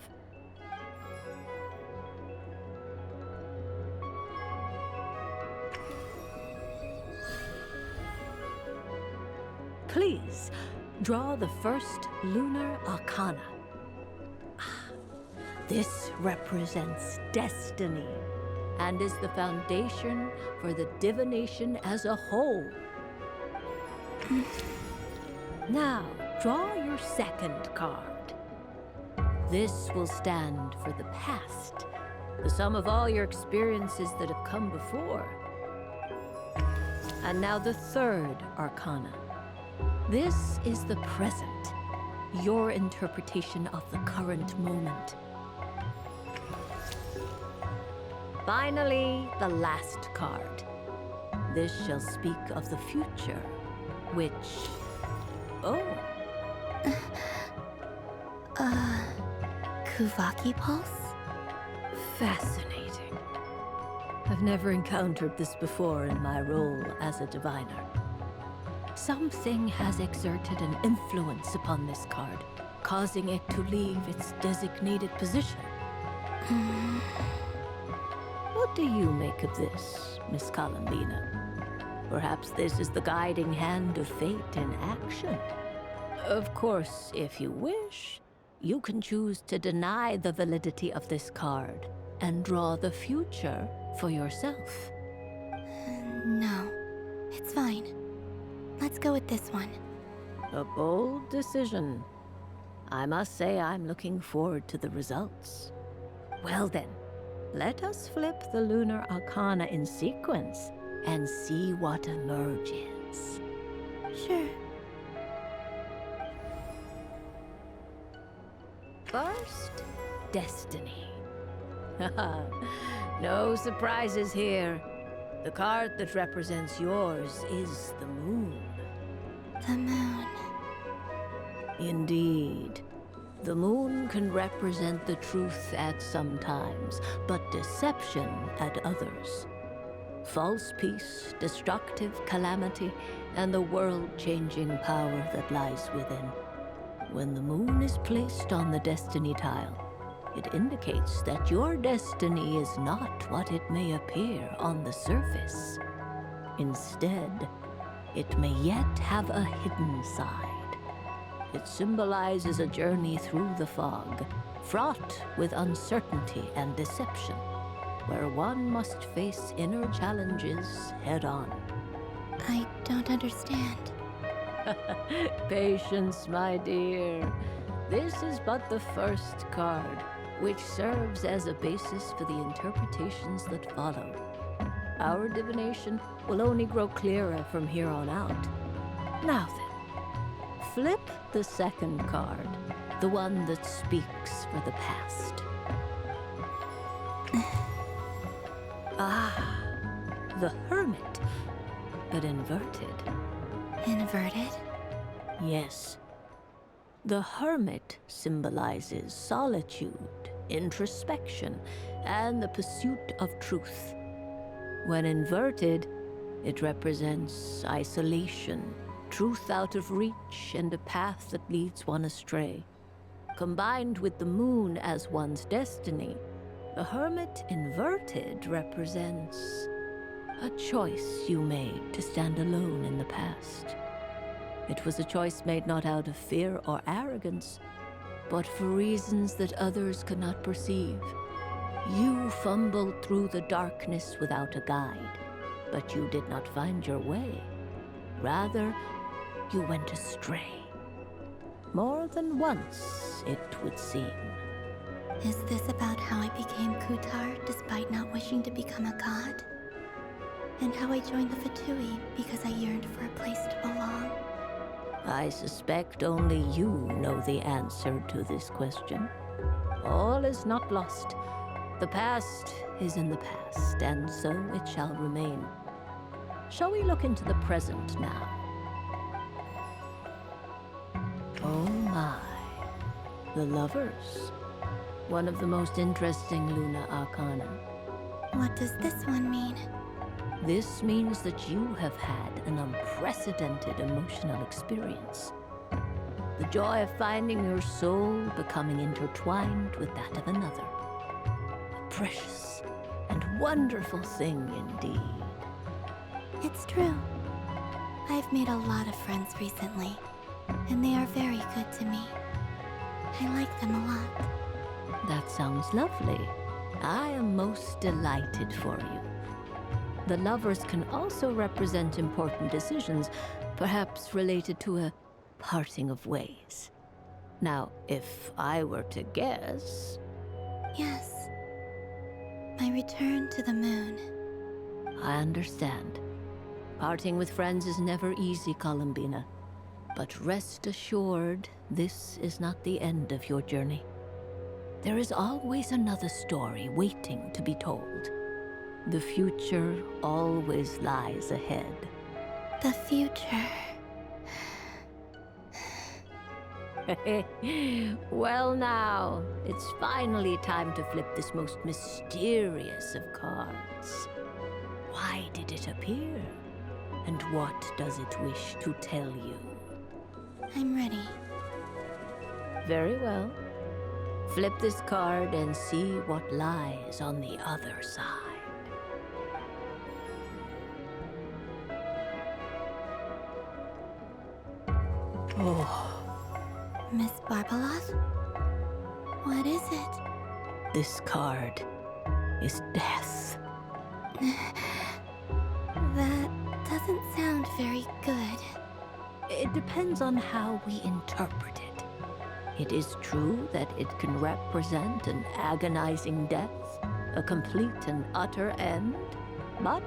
S16: Please, draw the first Lunar Arcana. This represents destiny. and is the foundation for the divination as a whole. Now, draw your second card. This will stand for the past, the sum of all your experiences that have come before. And now the third arcana. This is the present, your interpretation of the current moment. Finally, the last card. This shall speak of the future, which... Oh.
S9: Kuvaki Pulse?
S16: Fascinating. I've never encountered this before in my role as a diviner. Something has exerted an influence upon this card, causing it to leave its designated position. What do you make of this, Miss Columbina? Perhaps this is the guiding hand of fate in action. Of course, if you wish, you can choose to deny the validity of this card and draw the future for yourself.
S9: No, it's fine. Let's go with this one.
S16: A bold decision. I must say I'm looking forward to the results. Well then, let us flip the Lunar Arcana in sequence and see what emerges.
S9: Sure.
S16: First, Destiny. No surprises here. The card that represents yours is the moon.
S9: The moon.
S16: Indeed. The moon can represent the truth at some times, but deception at others. False peace, destructive calamity, and the world-changing power that lies within. When the moon is placed on the destiny tile, it indicates that your destiny is not what it may appear on the surface. Instead, it may yet have a hidden side. It symbolizes a journey through the fog, fraught with uncertainty and deception, where one must face inner challenges head-on.
S9: I don't understand.
S16: Patience, my dear. This is but the first card, which serves as a basis for the interpretations that follow. Our divination will only grow clearer from here on out. Now then, flip the second card, the one that speaks for the past. The Hermit, but inverted.
S9: Inverted?
S16: Yes. The Hermit symbolizes solitude, introspection, and the pursuit of truth. When inverted, it represents isolation, truth out of reach, and a path that leads one astray. Combined with the moon as one's destiny, the Hermit inverted represents a choice you made to stand alone in the past. It was a choice made not out of fear or arrogance, but for reasons that others could not perceive. You fumbled through the darkness without a guide, but you did not find your way. Rather, you went astray. More than once, it would seem.
S9: Is this about how I became Kutar despite not wishing to become a god? And how I joined the Fatui because I yearned for a place to belong?
S16: I suspect only you know the answer to this question. All is not lost. The past is in the past, and so it shall remain. Shall we look into the present now? Oh my. The Lovers. One of the most interesting Luna Arcana.
S9: What does this one mean?
S16: This means that you have had an unprecedented emotional experience. The joy of finding your soul becoming intertwined with that of another. A precious and wonderful thing indeed.
S9: It's true. I've made a lot of friends recently, and they are very good to me. I like them a lot.
S16: That sounds lovely. I am most delighted for you. The lovers can also represent important decisions, perhaps related to a parting of ways. Now, if I were to guess...
S9: Yes. My return to the moon.
S16: I understand. Parting with friends is never easy, Columbina. But rest assured, this is not the end of your journey. There is always another story waiting to be told. The future always lies ahead.
S9: The future.
S16: Well now, it's finally time to flip this most mysterious of cards. Why did it appear? And what does it wish to tell you?
S9: I'm ready.
S16: Very well. Flip this card and see what lies on the other side. Oh.
S9: Miss Barbeloth? What is it?
S16: This card is death.
S9: That doesn't sound very good.
S16: It depends on how we interpret it. It is true that it can represent an agonizing death, a complete and utter end, but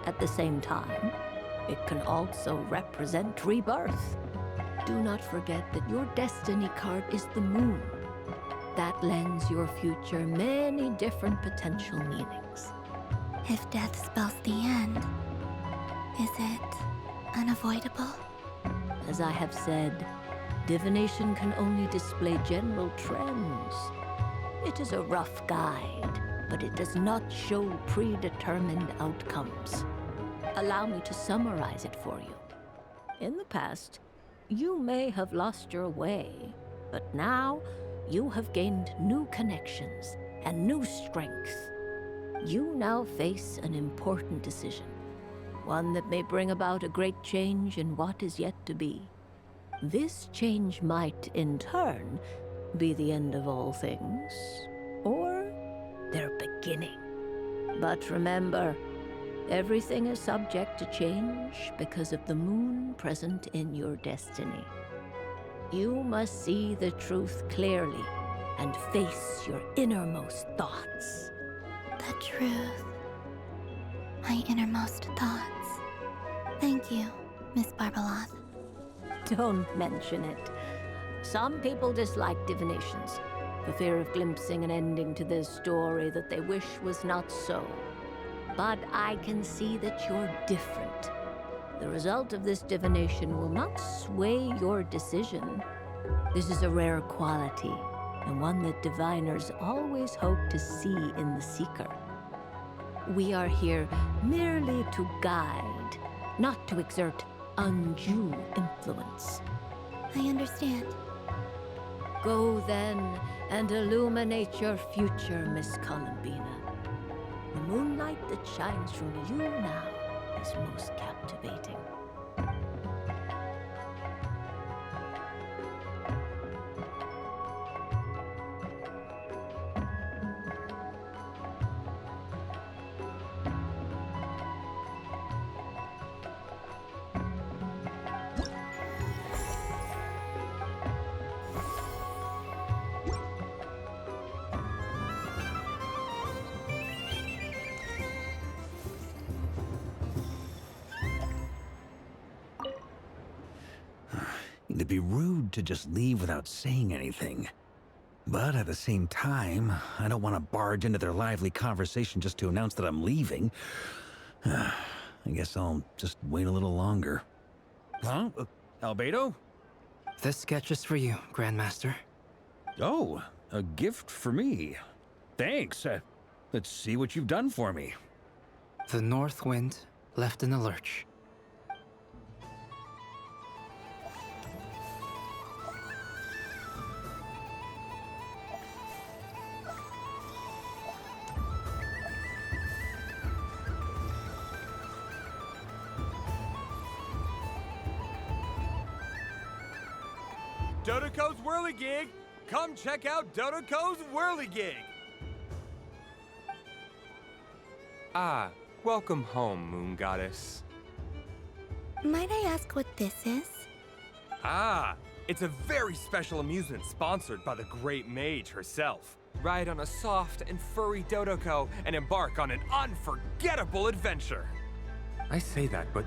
S16: at the same time, it can also represent rebirth. Do not forget that your destiny card is the moon. That lends your future many different potential meanings.
S9: If death spells the end, is it unavoidable?
S16: As I have said, divination can only display general trends. It is a rough guide, but it does not show predetermined outcomes. Allow me to summarize it for you. In the past, you may have lost your way, but now you have gained new connections and new strength. You now face an important decision, one that may bring about a great change in what is yet to be. This change might, in turn, be the end of all things, or their beginning. But remember, everything is subject to change because of the moon present in your destiny. You must see the truth clearly and face your innermost thoughts.
S9: The truth. My innermost thoughts. Thank you, Miss Barbeloth.
S16: Don't mention it. Some people dislike divinations, for fear of glimpsing an ending to their story that they wish was not so. But I can see that you're different. The result of this divination will not sway your decision. This is a rare quality, and one that diviners always hope to see in the seeker. We are here merely to guide, not to exert undue influence.
S9: I understand.
S16: Go then and illuminate your future, Miss Columbina. The moonlight that shines from you now is most captivating.
S10: It'd be rude to just leave without saying anything. But at the same time, I don't want to barge into their lively conversation just to announce that I'm leaving. I guess I'll just wait a little longer. Huh? Albedo?
S17: This sketch is for you, Grandmaster.
S10: Oh, a gift for me. Thanks. Let's see what you've done for me.
S17: The North Wind left in a lurch.
S18: Dodoco's Whirligig! Come check out Dodoco's Whirligig! Ah, welcome home, Moon Goddess.
S9: Might I ask what this is?
S18: Ah, it's a very special amusement sponsored by the great mage herself. Ride on a soft and furry Dodoko and embark on an unforgettable adventure. I say that, but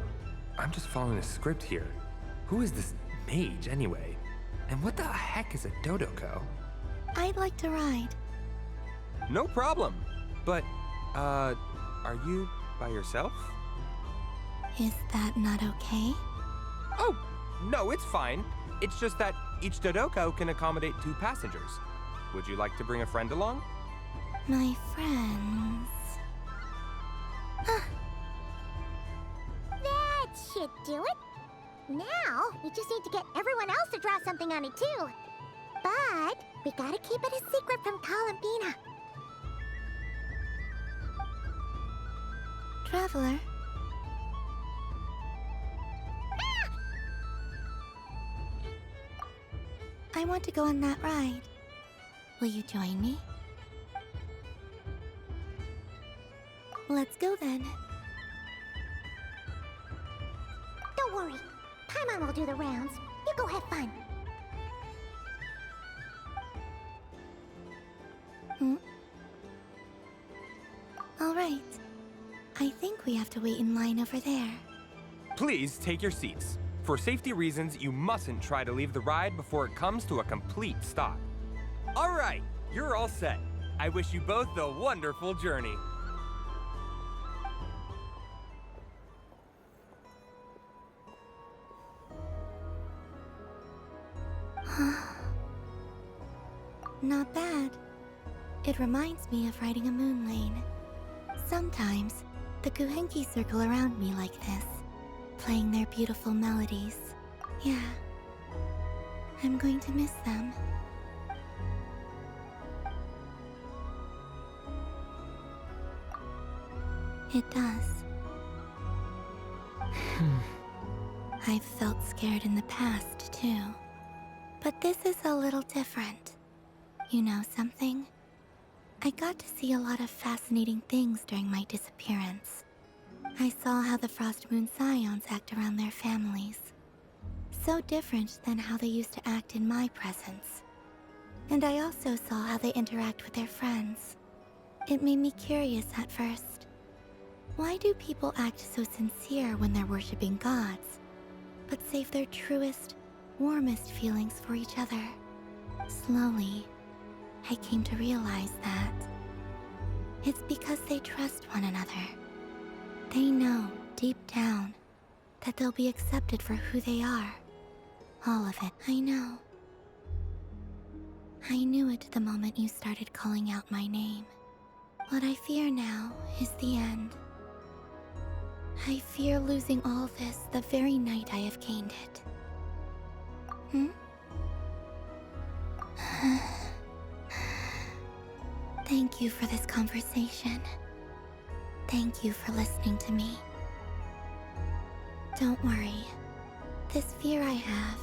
S18: I'm just following a script here. Who is this mage, anyway? And what the heck is a Dodoko?
S9: I'd like to ride.
S18: No problem. But, are you by yourself?
S9: Is that not okay?
S18: Oh, no, it's fine. It's just that each Dodoko can accommodate 2 passengers. Would you like to bring a friend along?
S9: My friends...
S1: That should do it. Now, we just need to get everyone else to draw something on it too. But we gotta keep it a secret from Columbina.
S9: Traveler. I want to go on that ride. Will you join me? Let's go then.
S1: Don't worry. Paimon will do the rounds. You go have fun.
S9: All right. I think we have to wait in line over there.
S18: Please take your seats. For safety reasons, you mustn't try to leave the ride before it comes to a complete stop. All right, you're all set. I wish you both a wonderful journey.
S9: Not bad. It reminds me of riding a moon lane. Sometimes, the Kuhenki circle around me like this, playing their beautiful melodies. Yeah, I'm going to miss them. It does. I've felt scared in the past, too. But this is a little different. You know something? I got to see a lot of fascinating things during my disappearance. I saw how the Frost Moon Scions act around their families. So different than how they used to act in my presence. And I also saw how they interact with their friends. It made me curious at first. Why do people act so sincere when they're worshipping gods, but save their truest, warmest feelings for each other? Slowly, I came to realize that it's because they trust one another. They know, deep down, that they'll be accepted for who they are. All of it, I know. I knew it the moment you started calling out my name. What I fear now is the end. I fear losing all this the very night I have gained it. Thank you for this conversation. Thank you for listening to me. Don't worry. This fear I have,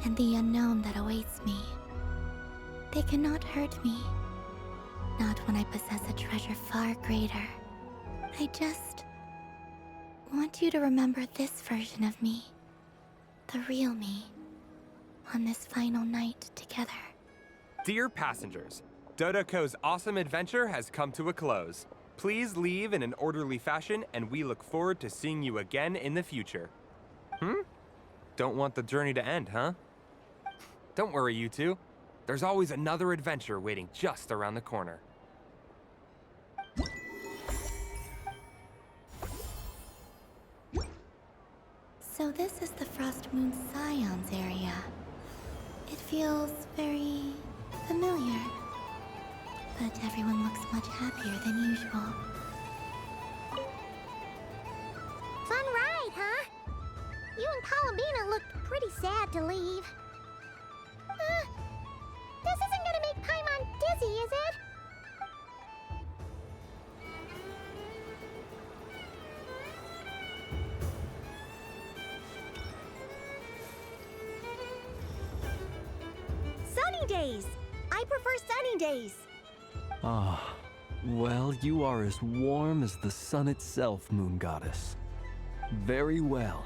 S9: and the unknown that awaits me, they cannot hurt me. Not when I possess a treasure far greater. I just want you to remember this version of me. The real me. On this final night together.
S18: Dear passengers, Dodoko's awesome adventure has come to a close. Please leave in an orderly fashion, and we look forward to seeing you again in the future. Don't want the journey to end, huh? Don't worry, you two. There's always another adventure waiting just around the corner.
S9: So this is the Frost Moon Scions area. It feels very familiar. But everyone looks much happier than usual.
S1: Fun ride, huh? You and Columbina looked pretty sad to leave. This isn't gonna make Paimon dizzy, is it?
S19: Sunny days! I prefer sunny days.
S10: Ah,
S19: Well, you are as warm as the sun itself, Moon Goddess. Very well.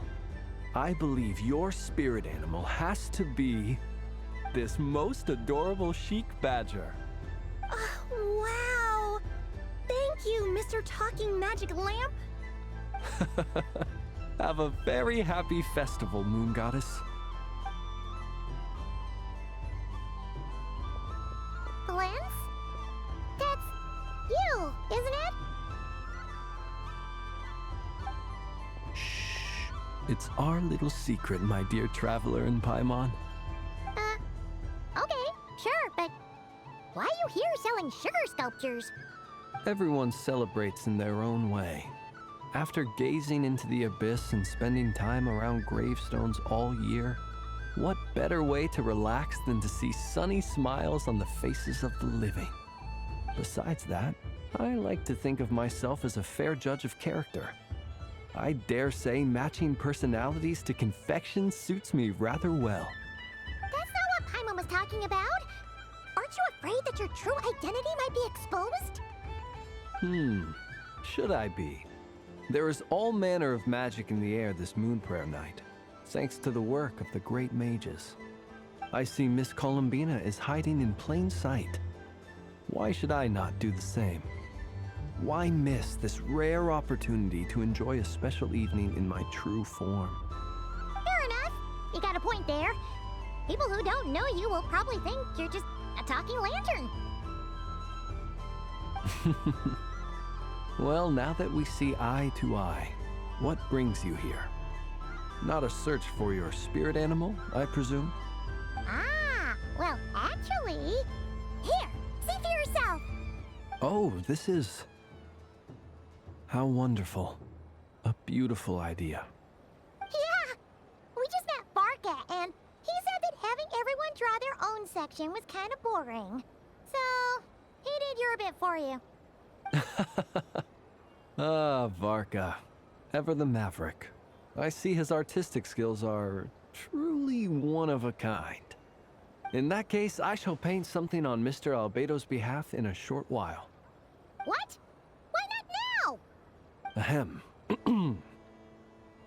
S19: I believe your spirit animal has to be this most adorable chic badger.
S15: Wow! Thank you, Mr. Talking Magic Lamp.
S19: Have a very happy festival, Moon Goddess.
S1: Lance? That's you, isn't it?
S19: It's our little secret, my dear traveler in Paimon.
S1: Okay, sure, but why are you here selling sugar sculptures?
S19: Everyone celebrates in their own way. After gazing into the abyss and spending time around gravestones all year, what better way to relax than to see sunny smiles on the faces of the living? Besides that, I like to think of myself as a fair judge of character. I dare say matching personalities to confection suits me rather well.
S1: That's not what Paimon was talking about. Aren't you afraid that your true identity might be exposed?
S19: Should I be? There is all manner of magic in the air this moon prayer night, thanks to the work of the great mages. I see Miss Columbina is hiding in plain sight. Why should I not do the same? Why miss this rare opportunity to enjoy a special evening in my true form?
S1: Fair enough. You got a point there. People who don't know you will probably think you're just a talking lantern.
S19: Well, now that we see eye to eye, what brings you here? Not a search for your spirit animal, I presume?
S1: Ah, well, actually... Here, see for yourself.
S19: Oh, this is... How wonderful. A beautiful idea.
S1: Yeah! We just met Barca, and he said that having everyone draw their own section was kind of boring. So, he did your bit for you.
S19: Ah, Varka. Ever the maverick. I see his artistic skills are truly one of a kind. In that case, I shall paint something on Mr. Albedo's behalf in a short while.
S1: What? Why not now?
S19: Ahem.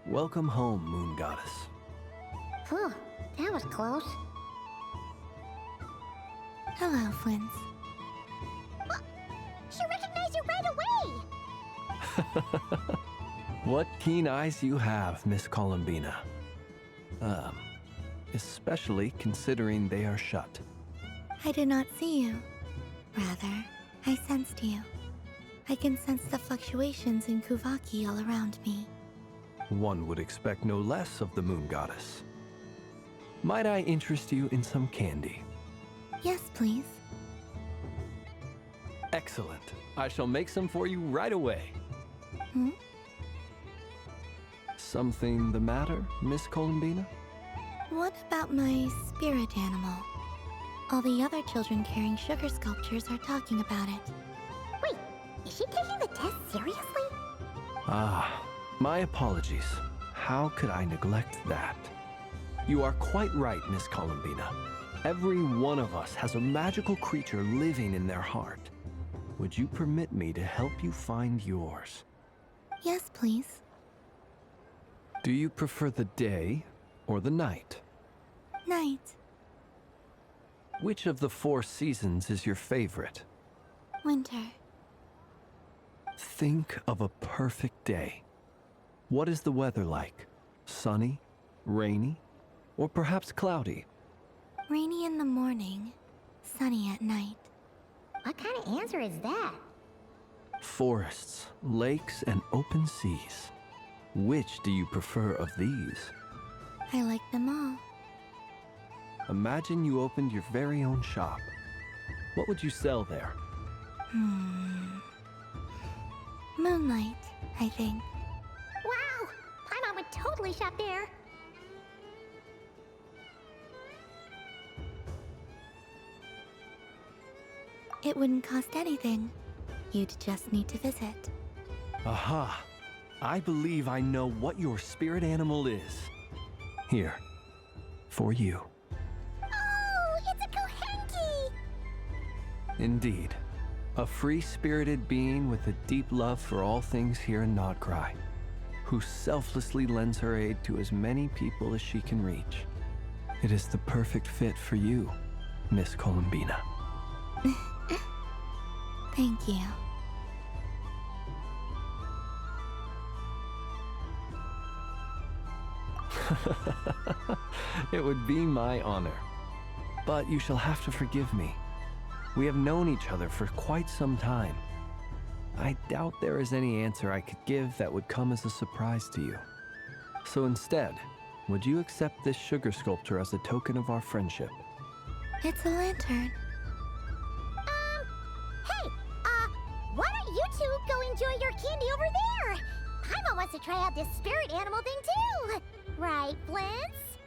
S19: Welcome home, Moon Goddess.
S1: Phew, that was close.
S9: Hello, Flint.
S1: She recognized you right away!
S19: What keen eyes you have, Miss Columbina. Especially considering they are shut.
S9: I did not see you. Rather, I sensed you. I can sense the fluctuations in Kuvaki all around me.
S19: One would expect no less of the Moon Goddess. Might I interest you in some candy?
S9: Yes, please.
S19: Excellent. I shall make some for you right away. Something the matter, Miss Columbina?
S9: What about my spirit animal? All the other children carrying sugar sculptures are talking about it.
S1: Wait, is she taking the test seriously?
S19: Ah, my apologies. How could I neglect that? You are quite right, Miss Columbina. Every one of us has a magical creature living in their heart. Would you permit me to help you find yours?
S9: Yes, please.
S19: Do you prefer the day or the night?
S9: Night.
S19: Which of the 4 seasons is your favorite?
S9: Winter.
S19: Think of a perfect day. What is the weather like? Sunny, rainy, or perhaps cloudy?
S9: Rainy in the morning, sunny at night.
S1: What kind of answer is that?
S19: Forests, lakes, and open seas. Which do you prefer of these?
S9: I like them all.
S19: Imagine you opened your very own shop. What would you sell there?
S9: Moonlight, I think.
S1: Wow! Paimon would totally shop there.
S9: It wouldn't cost anything. You'd just need to visit.
S19: Aha! I believe I know what your spirit animal is. Here. For you.
S1: Oh, it's a Kohenki!
S19: Indeed. A free-spirited being with a deep love for all things here in Nod-Krai, who selflessly lends her aid to as many people as she can reach. It is the perfect fit for you, Miss Columbina.
S9: Thank you.
S19: It would be my honor. But you shall have to forgive me. We have known each other for quite some time. I doubt there is any answer I could give that would come as a surprise to you. So instead, would you accept this sugar sculpture as a token of our friendship?
S9: It's a lantern.
S1: Hey, why don't you two go enjoy your candy over there? Paimon wants to try out this spirit animal thing too. Right, Blintz?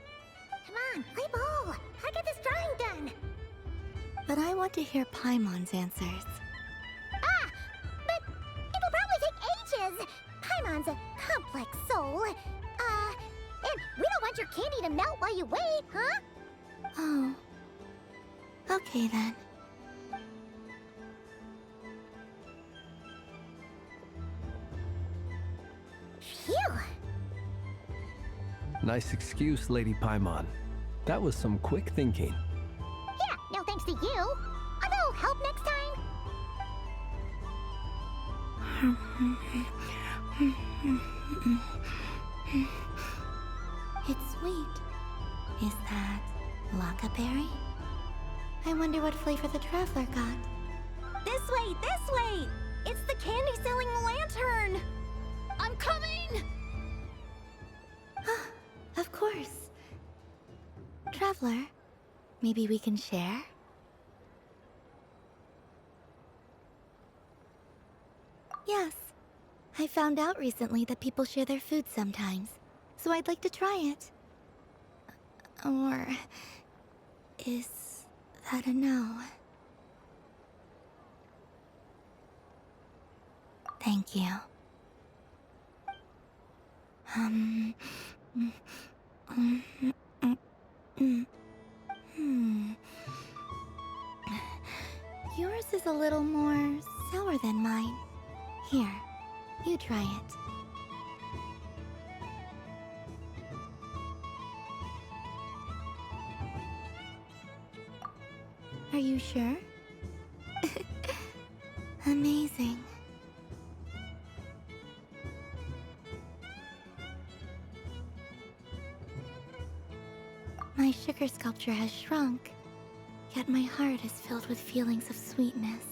S1: Come on, play ball. I get this drawing done.
S9: But I want to hear Paimon's answers.
S1: But it'll probably take ages. Paimon's a complex soul. And we don't want your candy to melt while you wait, huh?
S9: Oh. Okay then.
S1: Phew.
S19: Nice excuse, Lady Paimon. That was some quick thinking.
S1: Yeah, no thanks to you. A little help next time.
S9: It's sweet. Is that Laka-berry? I wonder what flavor the traveler got.
S15: This way, this way! It's the candy-selling lantern! I'm coming!
S9: Of course. Traveler, maybe we can share? Yes. I found out recently that people share their food sometimes, so I'd like to try it. Or... is that a no? Thank you. Yours is a little more sour than mine. Here, you try it. Are you sure? Amazing. My sugar sculpture has shrunk, yet my heart is filled with feelings of sweetness.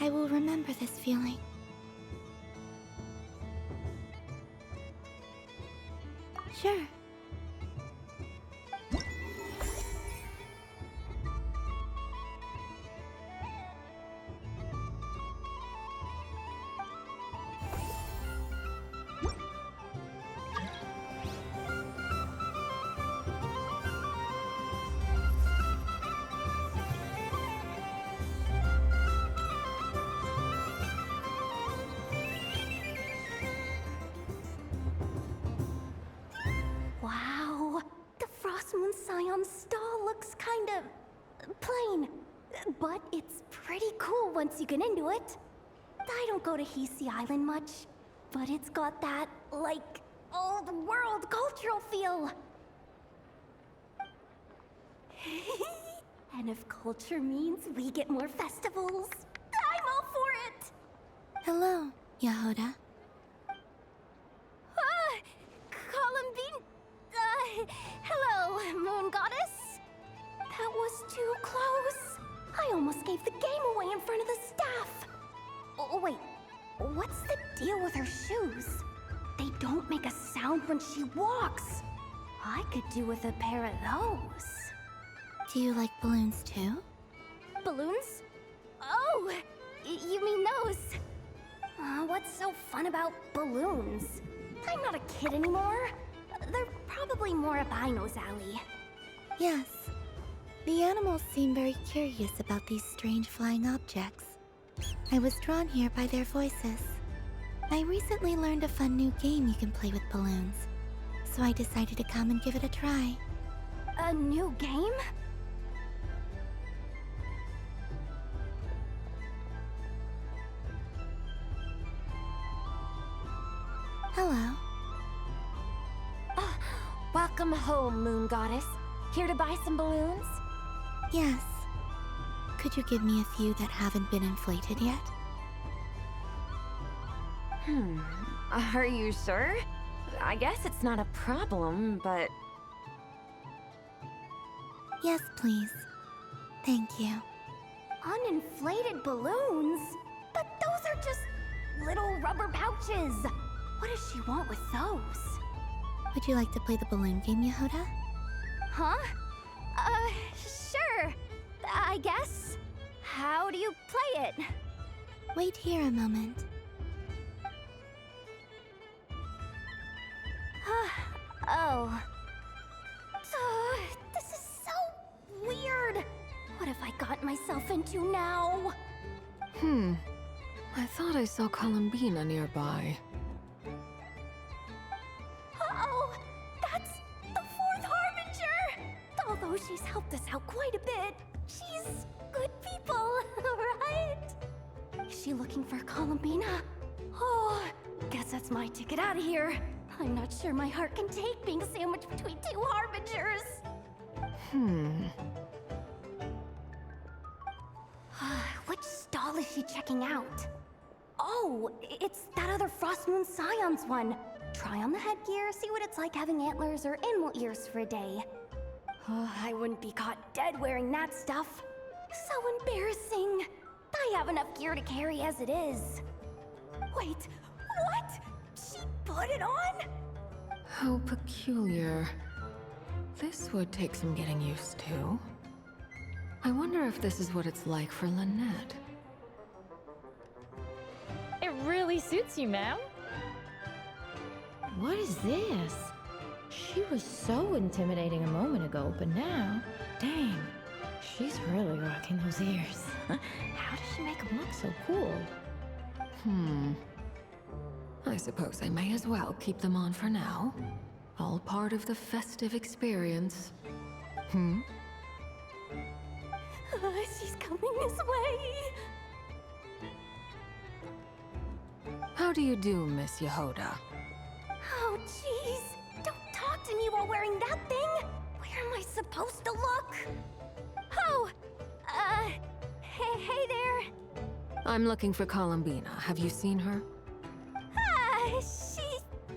S9: I will remember this feeling. Sure.
S15: Wow, the Frost Moon Scion stall looks kind of plain, but it's pretty cool once you get into it. I don't go to Hisi Island much, but it's got that, like, old world cultural feel. And if culture means we get more festivals, I'm all for it!
S9: Hello, Yahoda.
S15: Columbine... hello, Moon Goddess. That was too close. I almost gave the game away in front of the staff. Oh, wait. What's the deal with her shoes? They don't make a sound when she walks. I could do with a pair of those.
S9: Do you like balloons too?
S15: Balloons? Oh, you mean those? What's so fun about balloons? I'm not a kid anymore. They're probably more up Aino's alley.
S9: Yes. The animals seem very curious about these strange flying objects. I was drawn here by their voices. I recently learned a fun new game you can play with balloons, so I decided to come and give it a try.
S15: A new game?
S9: Hello.
S2: Welcome home, Moon Goddess. Here to buy some balloons?
S9: Yes. Could you give me a few that haven't been inflated yet?
S2: Are you sure? I guess it's not a problem, but...
S9: Yes, please. Thank you.
S1: Uninflated balloons? But those are just little rubber pouches. What does she want with those?
S9: Would you like to play the balloon game, Yehuda?
S1: Huh? Sure. I guess. How do you play it?
S9: Wait here a moment.
S1: Oh. This is so weird. What have I got myself into now?
S4: I thought I saw Columbina nearby.
S1: Uh-oh! That's the Fourth Harbinger! Although she's helped us out quite a bit, she's good people, right? Is she looking for Columbina? Oh, guess that's my ticket out of here. I'm not sure my heart can take being sandwiched between two Harbingers. Which stall is she checking out? Oh, it's that other Frost Moon Scion's one. Try on the headgear, see what it's like having antlers or animal ears for a day. Oh, I wouldn't be caught dead wearing that stuff. So embarrassing. I have enough gear to carry as it is. Wait, what? She put it on?
S4: How peculiar. This would take some getting used to. I wonder if this is what it's like for Lynette.
S20: It really suits you, ma'am. What is this? She was so intimidating a moment ago, but now, dang, she's really rocking those ears. How does she make them look so cool?
S4: I suppose I may as well keep them on for now. All part of the festive experience.
S1: She's coming this way.
S4: How do you do, Miss Yehuda?
S1: Oh, jeez. Don't talk to me while wearing that thing. Where am I supposed to look? Oh, hey there.
S4: I'm looking for Columbina. Have you seen her?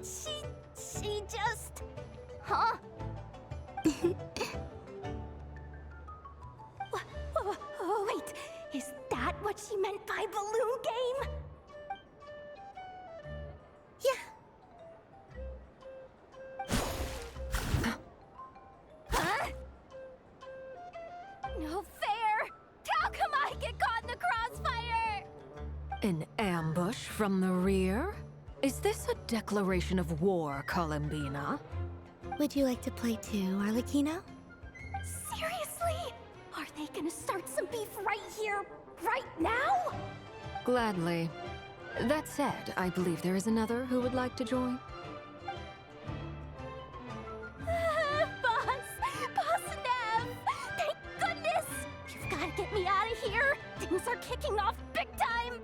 S1: She just... Huh? Wait, is that what she meant by balloon game? Huh? No fair! How come I get caught in the crossfire?
S4: An ambush from the rear? Is this a declaration of war, Columbina?
S9: Would you like to play too, Arlecchino?
S1: Seriously? Are they gonna start some beef right here, right now?
S4: Gladly. That said, I believe there is another who would like to join.
S1: Boss Nev! Thank goodness! You've gotta get me out of here! Things are kicking off big time!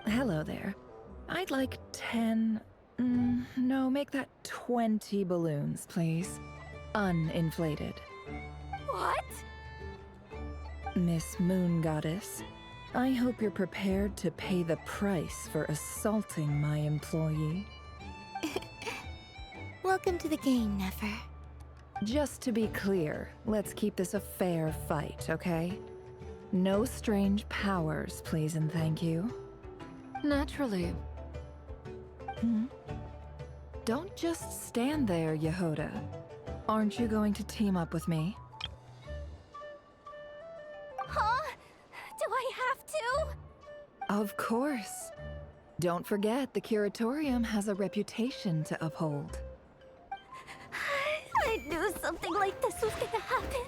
S11: Hello there. I'd like 10... no, make that 20 balloons, please. Uninflated.
S1: What?
S11: Miss Moon Goddess, I hope you're prepared to pay the price for assaulting my employee.
S9: Welcome to the game, Nefer.
S11: Just to be clear, let's keep this a fair fight, okay? No strange powers, please and thank you.
S4: Naturally.
S11: Don't just stand there, Yehuda. Aren't you going to team up with me?
S1: Huh? Do I have to?
S11: Of course. Don't forget, the Curatorium has a reputation to uphold.
S1: I knew something like this was gonna happen.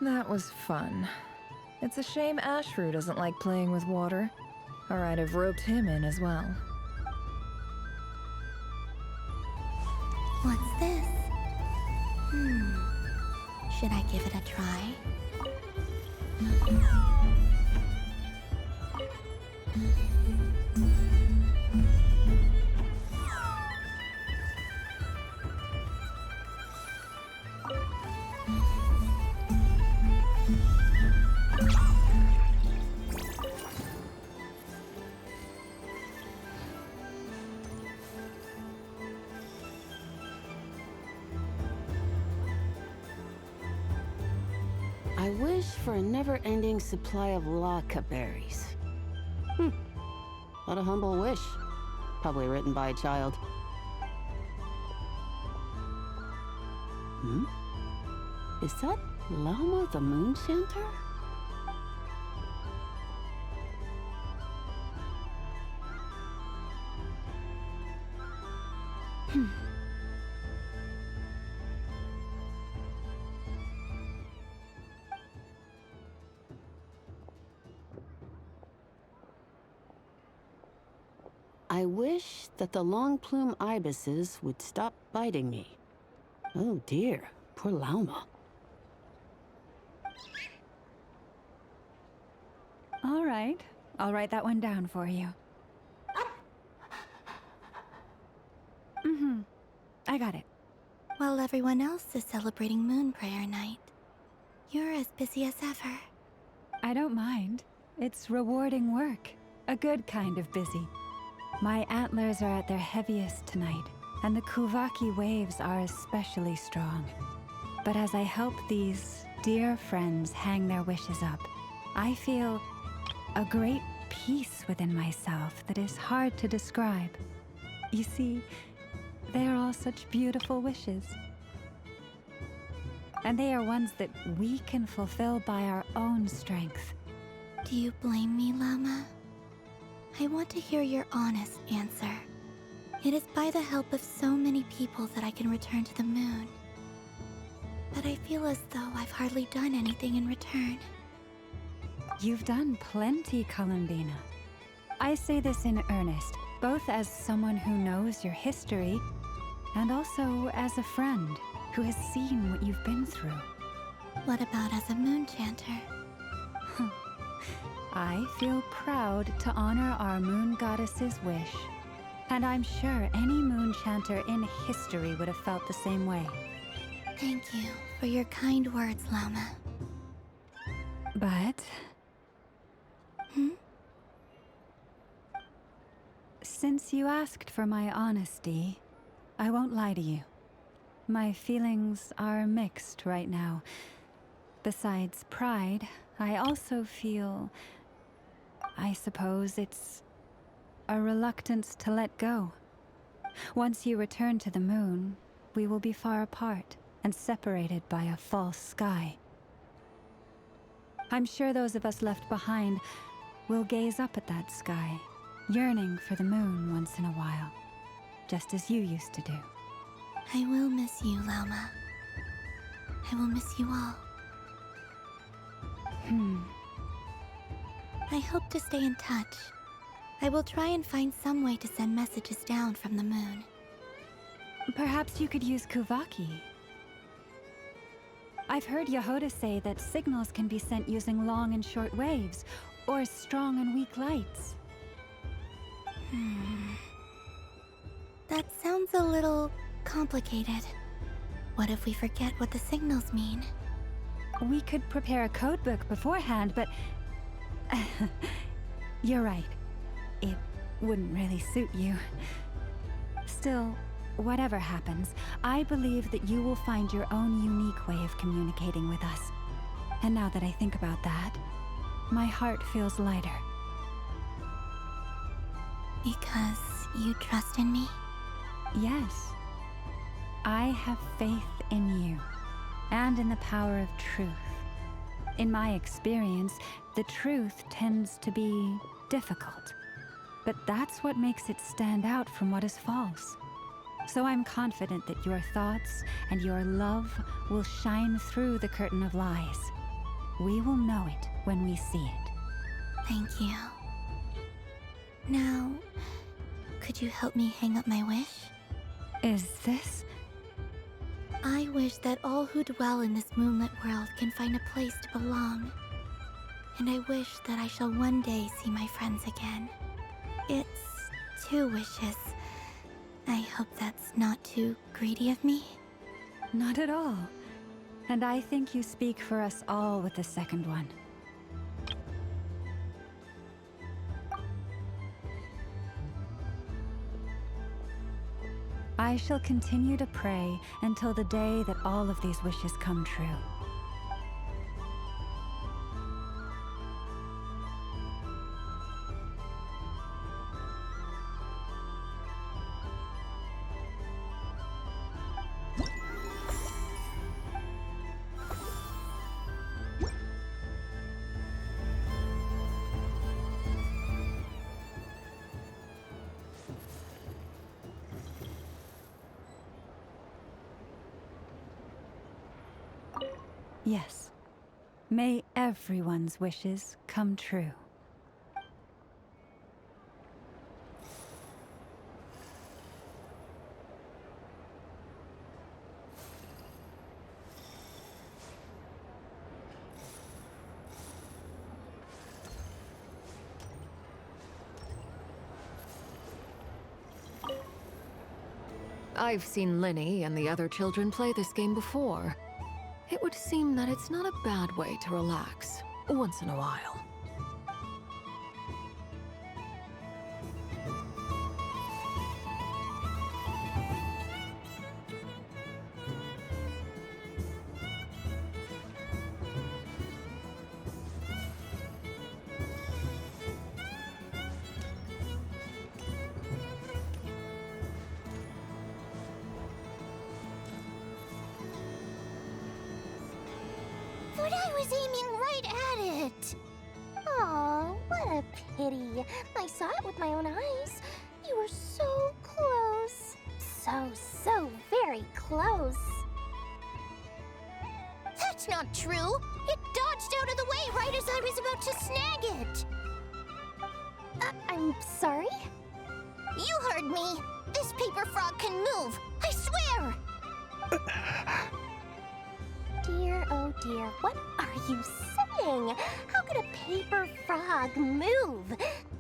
S11: That was fun. It's a shame Ashru doesn't like playing with water, or I'd have roped him in as well.
S9: What's this? Should I give it a try?
S21: I wish for a never-ending supply of laka berries. What a humble wish. Probably written by a child. Is that Lauma the Moon Chanter? I wish that the long plume ibises would stop biting me. Oh dear, poor Lauma.
S5: All right, I'll write that one down for you. I got it.
S9: While everyone else is celebrating Moon Prayer Night, you're as busy as ever.
S5: I don't mind. It's rewarding work. A good kind of busy. My antlers are at their heaviest tonight, and the Kuvaki waves are especially strong. But as I help these dear friends hang their wishes up, I feel a great peace within myself that is hard to describe. You see, they are all such beautiful wishes. And they are ones that we can fulfill by our own strength.
S9: Do you blame me, Lauma? I want to hear your honest answer. It is by the help of so many people that I can return to the moon. But I feel as though I've hardly done anything in return.
S5: You've done plenty, Columbina. I say this in earnest, both as someone who knows your history, and also as a friend who has seen what you've been through.
S9: What about as a moon chanter?
S5: I feel proud to honor our moon goddess's wish, and I'm sure any moon chanter in history would have felt the same way.
S9: Thank you for your kind words, Lauma.
S5: But... Since you asked for my honesty, I won't lie to you. My feelings are mixed right now. Besides pride, I also feel... I suppose it's a reluctance to let go. Once you return to the moon, we will be far apart and separated by a false sky. I'm sure those of us left behind will gaze up at that sky, yearning for the moon once in a while, just as you used to do.
S9: I will miss you, Lauma. I will miss you all. I hope to stay in touch. I will try and find some way to send messages down from the moon.
S5: Perhaps you could use Kuvaki. I've heard Yehoda say that signals can be sent using long and short waves, or strong and weak lights.
S9: That sounds a little complicated. What if we forget what the signals mean?
S5: We could prepare a codebook beforehand, but... You're right. It wouldn't really suit you. Still, whatever happens, I believe that you will find your own unique way of communicating with us. And now that I think about that, my heart feels lighter.
S9: Because you trust in me?
S5: Yes. I have faith in you, and in the power of truth. In my experience, the truth tends to be difficult. But that's what makes it stand out from what is false. So I'm confident that your thoughts and your love will shine through the curtain of lies, We will know it when we see it.
S9: Thank you. Now, could you help me hang up my wish?
S5: Is this?
S9: I wish that all who dwell in this moonlit world can find a place to belong. And I wish that I shall one day see my friends again. It's 2 wishes. I hope that's not too greedy of me.
S5: Not at all. And I think you speak for us all with the second one. I shall continue to pray until the day that all of these wishes come true. Yes. May everyone's wishes come true.
S4: I've seen Linny and the other children play this game before. It would seem that it's not a bad way to relax, once in a while.
S1: But I was aiming right at it! Aw, what a pity. I saw it with my own eyes. You were so close. So very close. That's not true! It dodged out of the way right as I was about to snag it! I'm sorry? You heard me! This paper frog can move! I swear! Dear, oh dear, what are you saying? How could a paper frog move?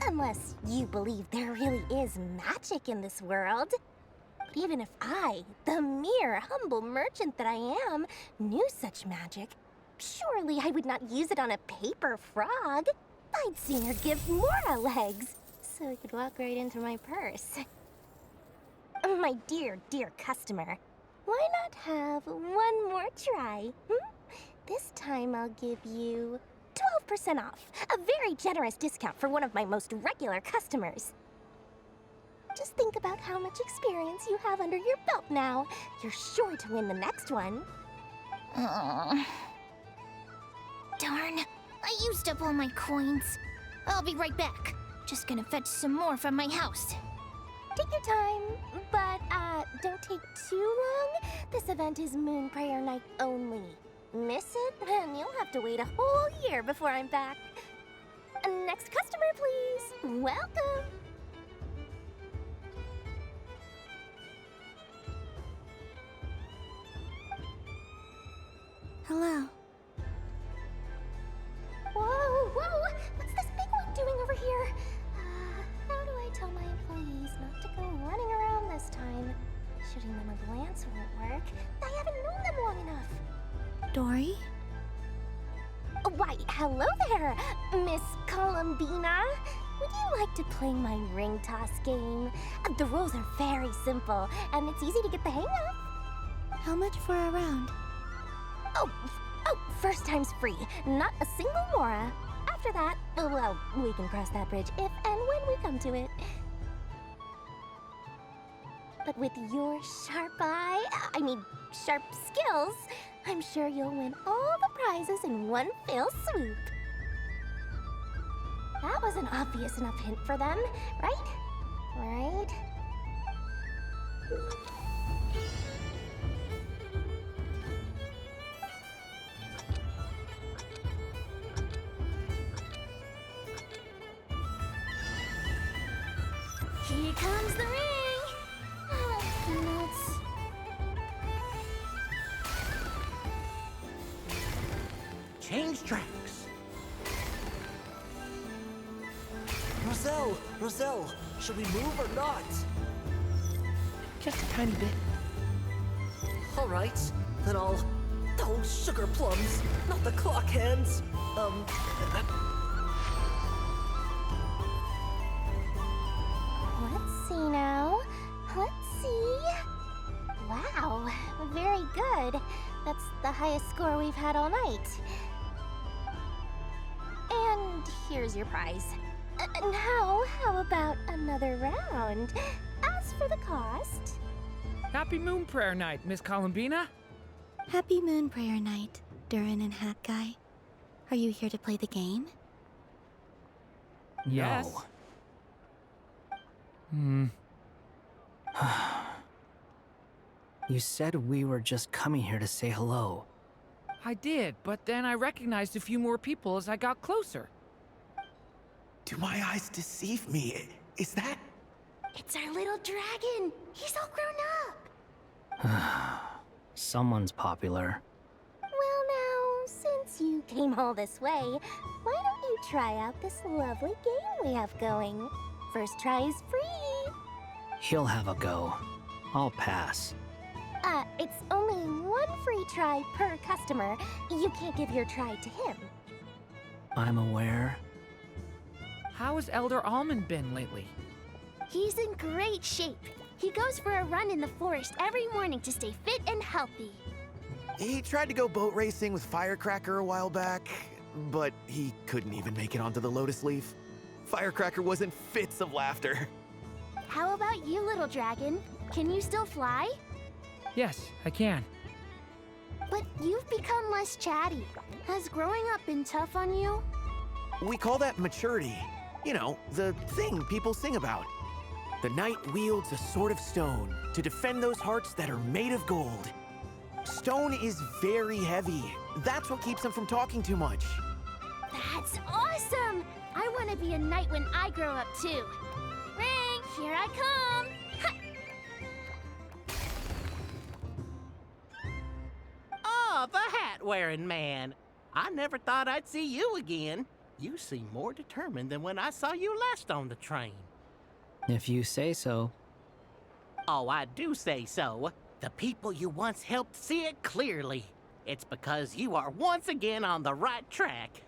S1: Unless you believe there really is magic in this world. But even if I, the mere humble merchant that I am, knew such magic, surely I would not use it on a paper frog. I'd sooner give Mora legs, so I could walk right into my purse. My dear, dear customer, why not have one more try? This time I'll give you 12% off. A very generous discount for one of my most regular customers. Just think about how much experience you have under your belt now. You're sure to win the next one. Darn. I used up all my coins. I'll be right back. Just gonna fetch some more from my house. Take your time, but don't take too long. This event is Moon Prayer Night only. Miss it, and you'll have to wait a whole year before I'm back. Next customer, please. Welcome.
S9: Hello.
S1: Whoa! What's this big one doing over here? How do I tell my employees not to go running around this time? Shooting them a glance won't work. I haven't known them long enough.
S9: Dory?
S1: Why, hello there, Miss Columbina. Would you like to play my ring toss game? The rules are very simple, and it's easy to get the hang of.
S9: How much for a round?
S1: Oh, first time's free. Not a single Mora. After that, well, we can cross that bridge if and when we come to it. But with your sharp sharp skills, I'm sure you'll win all the prizes in one fell swoop. That was an obvious enough hint for them, right? Right? Here comes the ring! Oh, nuts.
S6: Change tracks. Roselle, should we move or not?
S8: Just a tiny bit.
S6: All right, then I'll... Oh, sugar plums, not the clock hands.
S1: Let's see now. Let's see. Wow, very good. That's the highest score we've had all night. And here's your prize. Now, how about another round? As for the cost...
S8: Happy Moon Prayer Night, Miss Columbina.
S9: Happy Moon Prayer Night, Durin and Hat Guy. Are you here to play the game?
S8: Yes.
S13: No. You said we were just coming here to say hello.
S8: I did, but then I recognized a few more people as I got closer.
S6: Do my eyes deceive me? Is that...
S1: It's our little dragon! He's all grown up!
S13: Someone's popular.
S1: Well now, since you came all this way, why don't you try out this lovely game we have going? First try is free!
S13: He'll have a go. I'll pass.
S1: It's only one free try per customer. You can't give your try to him.
S13: I'm aware.
S8: How has Elder Almond been lately?
S1: He's in great shape. He goes for a run in the forest every morning to stay fit and healthy.
S6: He tried to go boat racing with Firecracker a while back, but he couldn't even make it onto the Lotus Leaf. Firecracker was in fits of laughter.
S1: How about you, little dragon? Can you still fly?
S8: Yes, I can.
S1: But you've become less chatty. Has growing up been tough on you?
S6: We call that maturity. You know, the thing people sing about. The knight wields a sword of stone to defend those hearts that are made of gold. Stone is very heavy. That's what keeps him from talking too much.
S1: That's awesome! I want to be a knight when I grow up too. Ring, here I come! Ha!
S22: Oh, the hat-wearing man. I never thought I'd see you again. You seem more determined than when I saw you last on the train.
S13: If you say so.
S22: Oh, I do say so. The people you once helped see it clearly. It's because you are once again on the right track.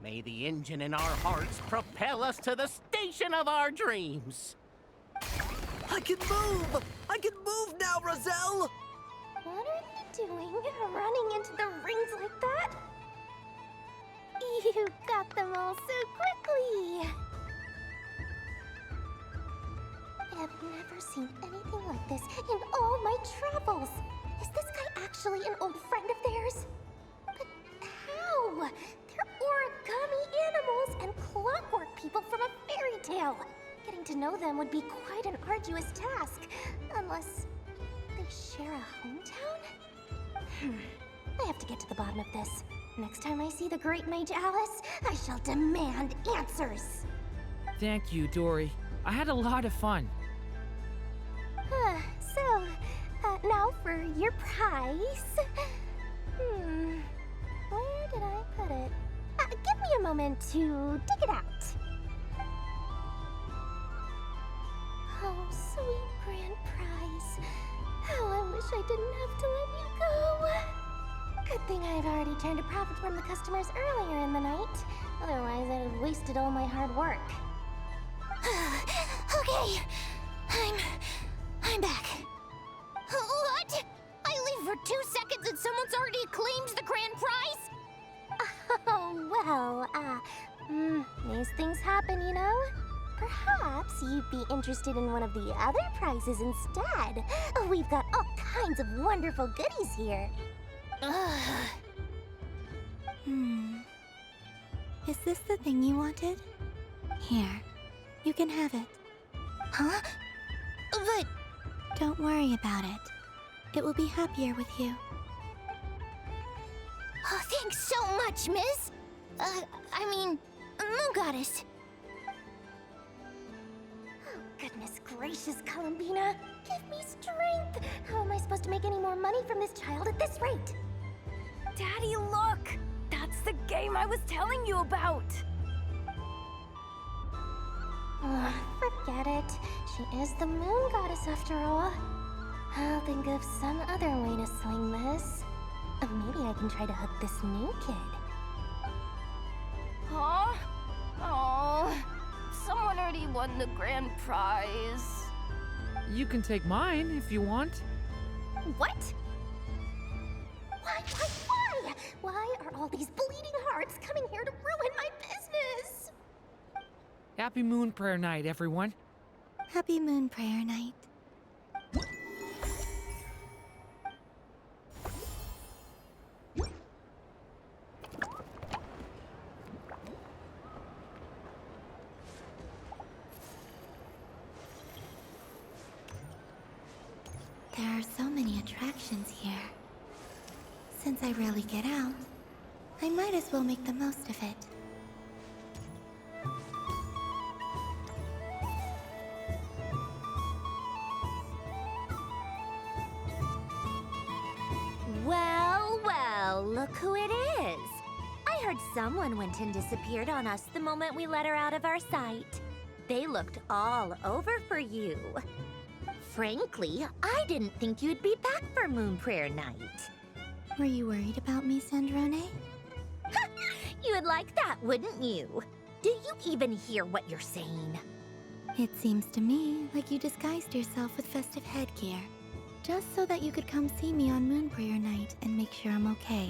S22: May the engine in our hearts propel us to the station of our dreams.
S6: I can move! I can move now, Roselle!
S1: What are you doing, running into the rings like that? You got them all so quickly! I have never seen anything like this in all my travels. Is this guy actually an old friend of theirs? But how? They're origami animals and clockwork people from a fairy tale. Getting to know them would be quite an arduous task, unless they share a hometown? I have to get to the bottom of this. Next time I see the Great Mage Alice, I shall demand answers.
S8: Thank you, Dory. I had a lot of fun.
S1: Now for your prize. Where did I put it? Give me a moment to dig it out. Oh, sweet grand prize. How I wish I didn't have to let you go. Good thing I've already turned a profit from the customers earlier in the night. Otherwise, I'd have wasted all my hard work. Okay, I'm back. What? I leave for 2 seconds and someone's already claimed the grand prize? Oh, well, these things happen, you know? Perhaps you'd be interested in one of the other prizes instead. We've got all kinds of wonderful goodies here.
S9: Is this the thing you wanted? Here, you can have it.
S1: Huh? But...
S9: Don't worry about it. It will be happier with you.
S1: Oh, thanks so much, miss. I mean, Moon Goddess. Oh, goodness gracious, Columbina. Give me strength. How am I supposed to make any more money from this child at this rate?
S3: Daddy, look! That's the game I was telling you about!
S1: Forget it. She is the Moon Goddess after all. I'll think of some other way to swing this. Maybe I can try to hook this new kid.
S3: Huh? Oh, someone already won the grand prize.
S8: You can take mine if you want.
S1: What? Why? Why are all these bleeding hearts coming here to ruin my business?
S8: Happy Moon Prayer Night, everyone.
S9: Happy Moon Prayer Night. There are so many attractions here. Since I rarely get out, I might as well make the most of it.
S1: Well, look who it is. I heard someone went and disappeared on us the moment we let her out of our sight. They looked all over for you. Frankly, I didn't think you'd be back for Moon Prayer Night.
S9: Were you worried about me, Sandrone?
S1: You would like that, wouldn't you? Do you even hear what you're saying?
S9: It seems to me like you disguised yourself with festive headgear, just so that you could come see me on Moon Prayer Night and make sure I'm okay.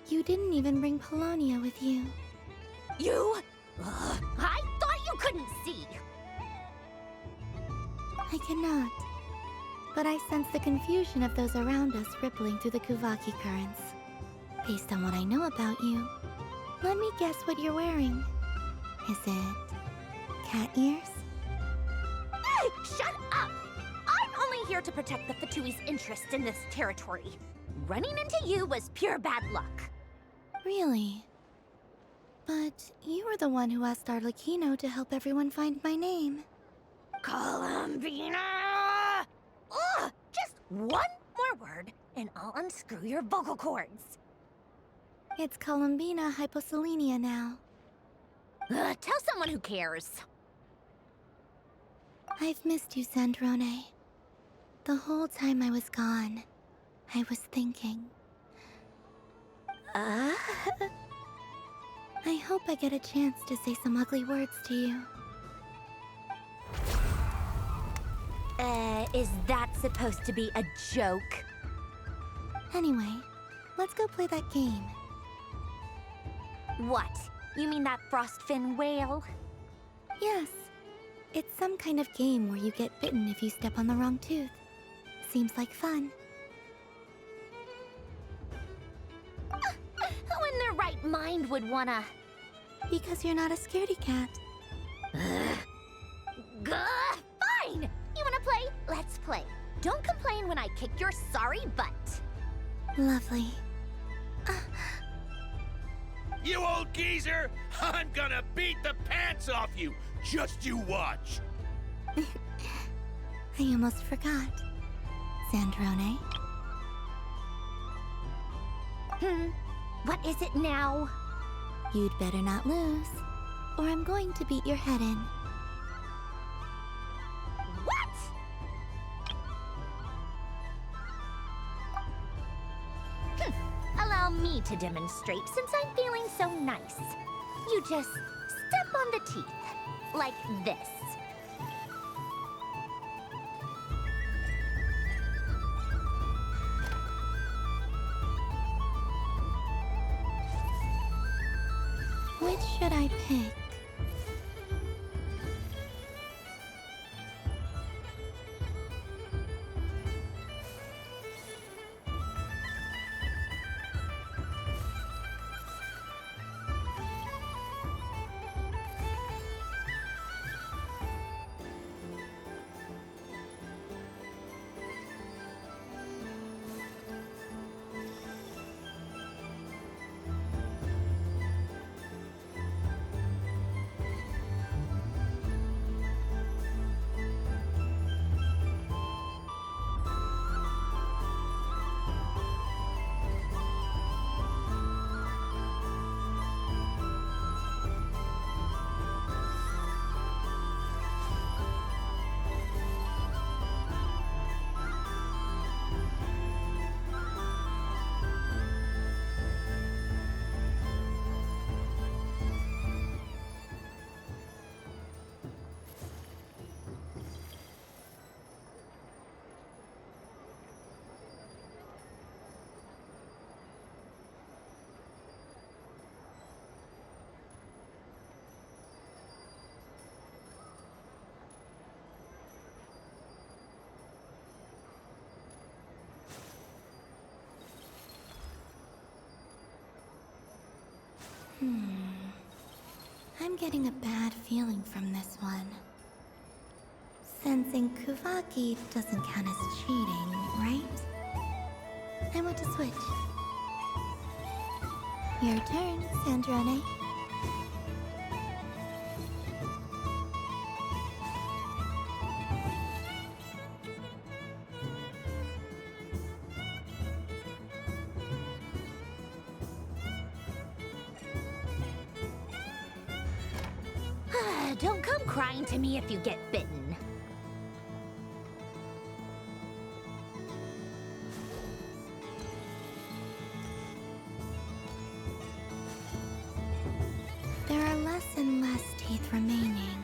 S9: You didn't even bring Polonia with you.
S1: You? I thought you couldn't see!
S9: I cannot. But I sense the confusion of those around us rippling through the Kuvaki currents. Based on what I know about you, let me guess what you're wearing. Is it cat ears?
S1: Hey, shut up! I'm only here to protect the Fatui's interest in this territory. Running into you was pure bad luck.
S9: Really? But you were the one who asked Arlecchino to help everyone find my name.
S1: Columbina! Ugh! Just one more word, and I'll unscrew your vocal cords.
S9: It's Columbina Hyposelenia now.
S1: Tell someone who cares.
S9: I've missed you, Sandrone. The whole time I was gone, I was thinking. I hope I get a chance to say some ugly words to you.
S1: Is that supposed to be a joke?
S9: Anyway, let's go play that game.
S1: What? You mean that frostfin whale?
S9: Yes. It's some kind of game where you get bitten if you step on the wrong tooth. Seems like fun.
S1: Who in their right mind would wanna...
S9: Because you're not a scaredy cat.
S1: Fine! You wanna play? Let's play. Don't complain when I kick your sorry butt.
S9: Lovely.
S7: You old geezer! I'm gonna beat the pants off you! Just you watch!
S9: I almost forgot. Sandrone?
S1: What is it now?
S9: You'd better not lose, or I'm going to beat your head in.
S1: What? Allow me to demonstrate since I'm feeling so nice. You just step on the teeth, like this.
S9: Which should I pick? I'm getting a bad feeling from this one. Sensing Kuvaki doesn't count as cheating, right? I want to switch. Your turn, Sandrone.
S1: Don't come crying to me if you get bitten.
S9: There are less and less teeth remaining.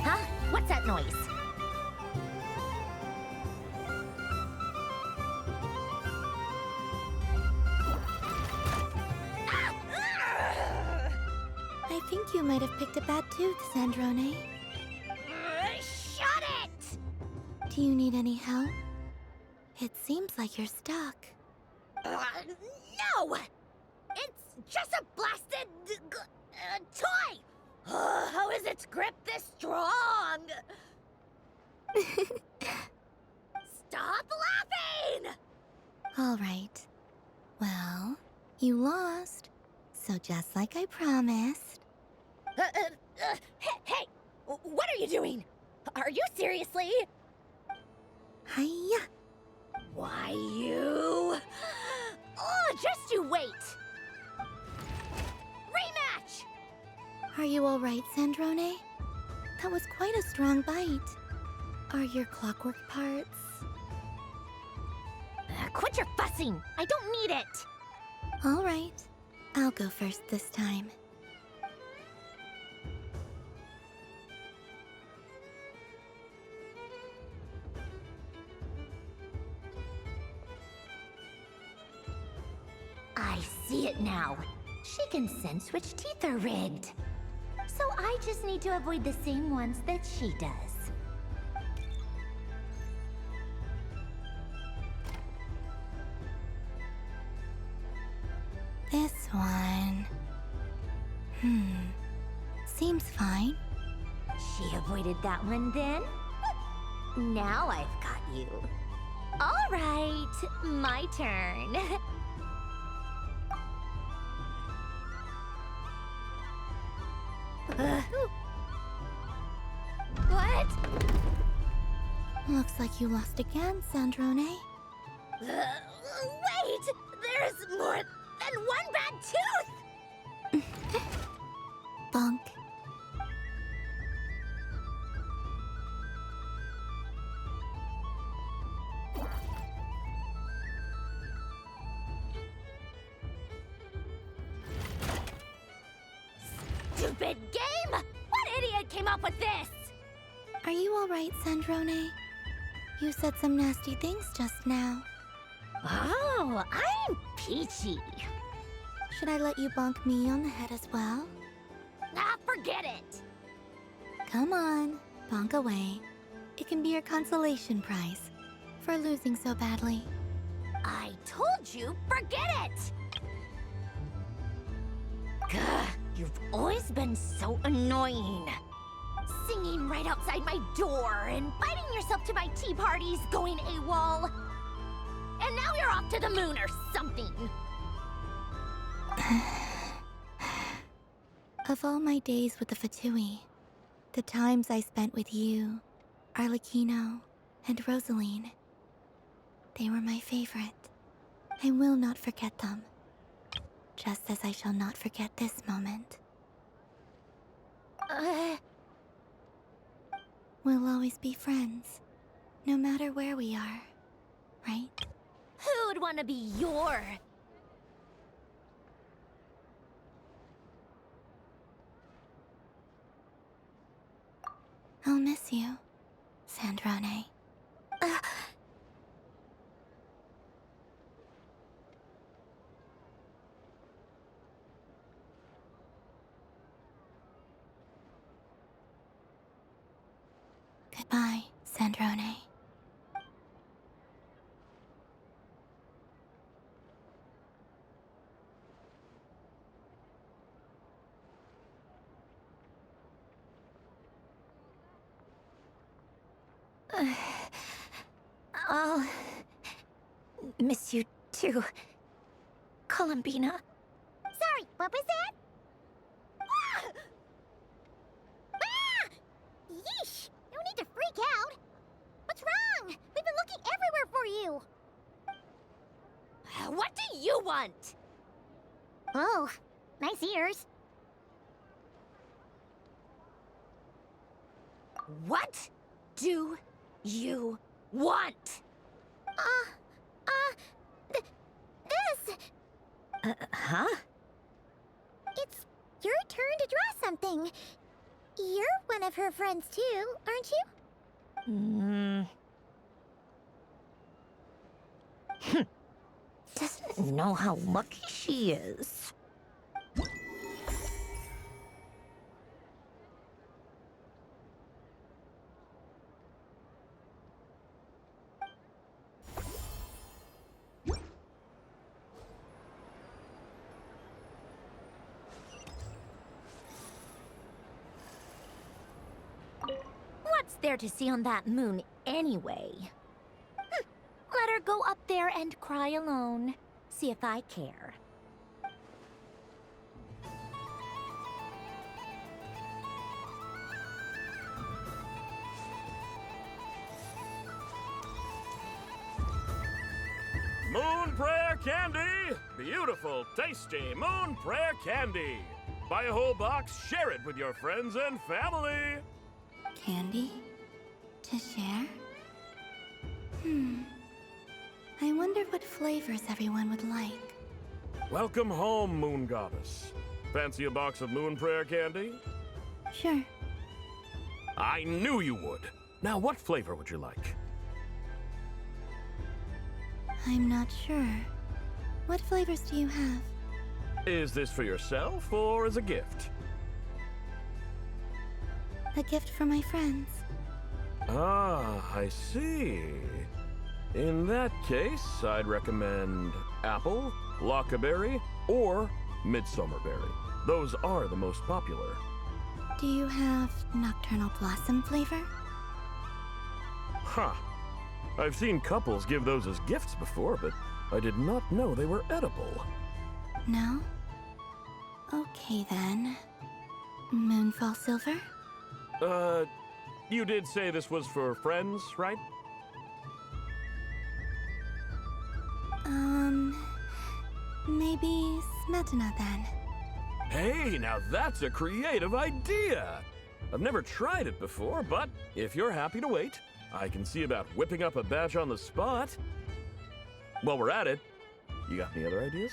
S1: Huh? What's that noise?
S9: I think you might have picked a bad tooth, Sandrone.
S1: Shut it!
S9: Do you need any help? It seems like you're stuck.
S1: No! It's just a blasted toy! How is its grip this strong? Stop laughing!
S9: All right. Well, you lost. So just like I promised.
S1: Hey! What are you doing? Are you seriously?
S9: Hiya!
S1: Why you? Oh, just you wait! Rematch!
S9: Are you all right, Sandrone? That was quite a strong bite. Are your clockwork parts?
S1: Quit your fussing! I don't need it!
S9: All right. I'll go first this time.
S1: I see it now. She can sense which teeth are rigged. So I just need to avoid the same ones that she does.
S9: This one... Seems fine.
S1: She avoided that one then? Now I've got you. All right, my turn. What?
S9: Looks like you lost again, Sandrone.
S1: Wait! There's more than one bad tooth!
S9: Bonk.
S1: Stupid game! What idiot came up with this?
S9: Are you all right, Sandrone? You said some nasty things just now.
S1: Oh, I'm peachy.
S9: Should I let you bonk me on the head as well?
S1: Ah, forget it!
S9: Come on, bonk away. It can be your consolation prize for losing so badly.
S1: I told you, forget it! Gah, you've always been so annoying. Singing right outside my door, inviting yourself to my tea parties, going AWOL. And now you're off to the moon or something.
S9: Of all my days with the Fatui, the times I spent with you, Arlecchino, and Rosaline, they were my favorite. I will not forget them. Just as I shall not forget this moment. We'll always be friends, no matter where we are, right?
S1: Who would want to be your...
S9: I'll miss you, Sandrone. Goodbye, Sandrone.
S1: I'll miss you too, Columbina. Sorry, what was that? Ah! Ah! Yeesh! No need to freak out. What's wrong? We've been looking everywhere for you.
S15: What do you want?
S1: Oh, nice ears.
S15: What do you want?
S1: This.
S15: Huh?
S1: It's your turn to draw something. You're one of her friends too, aren't you?
S16: Doesn't know how lucky she is.
S1: What's there to see on that moon anyway? Let her go up there and cry alone. See if I care.
S12: Moon Prayer Candy! Beautiful, tasty Moon Prayer Candy! Buy a whole box, share it with your friends and family!
S9: Candy? To share? I wonder what flavors everyone would like.
S12: Welcome home, Moon Goddess. Fancy a box of Moon Prayer Candy?
S9: Sure.
S12: I knew you would. Now, what flavor would you like?
S9: I'm not sure. What flavors do you have?
S12: Is this for yourself or as a gift?
S9: A gift for my friends.
S12: Ah, I see. In that case, I'd recommend apple, lockaberry, or midsummerberry. Those are the most popular.
S9: Do you have nocturnal blossom flavor?
S12: Huh. I've seen couples give those as gifts before, but I did not know they were edible.
S9: No? Okay then. Moonfall silver?
S12: You did say this was for friends, right?
S9: Maybe smetana then.
S12: Hey, now that's a creative idea! I've never tried it before, but if you're happy to wait, I can see about whipping up a batch on the spot. While we're at it, you got any other ideas?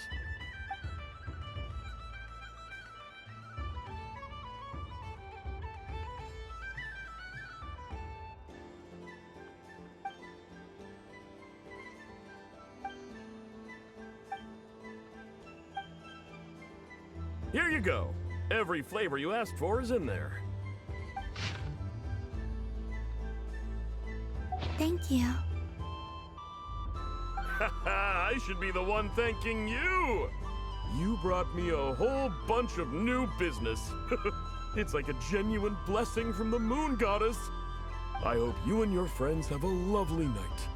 S12: Here you go. Every flavor you asked for is in there.
S9: Thank you.
S12: I should be the one thanking you! You brought me a whole bunch of new business. It's like a genuine blessing from the Moon Goddess. I hope you and your friends have a lovely night.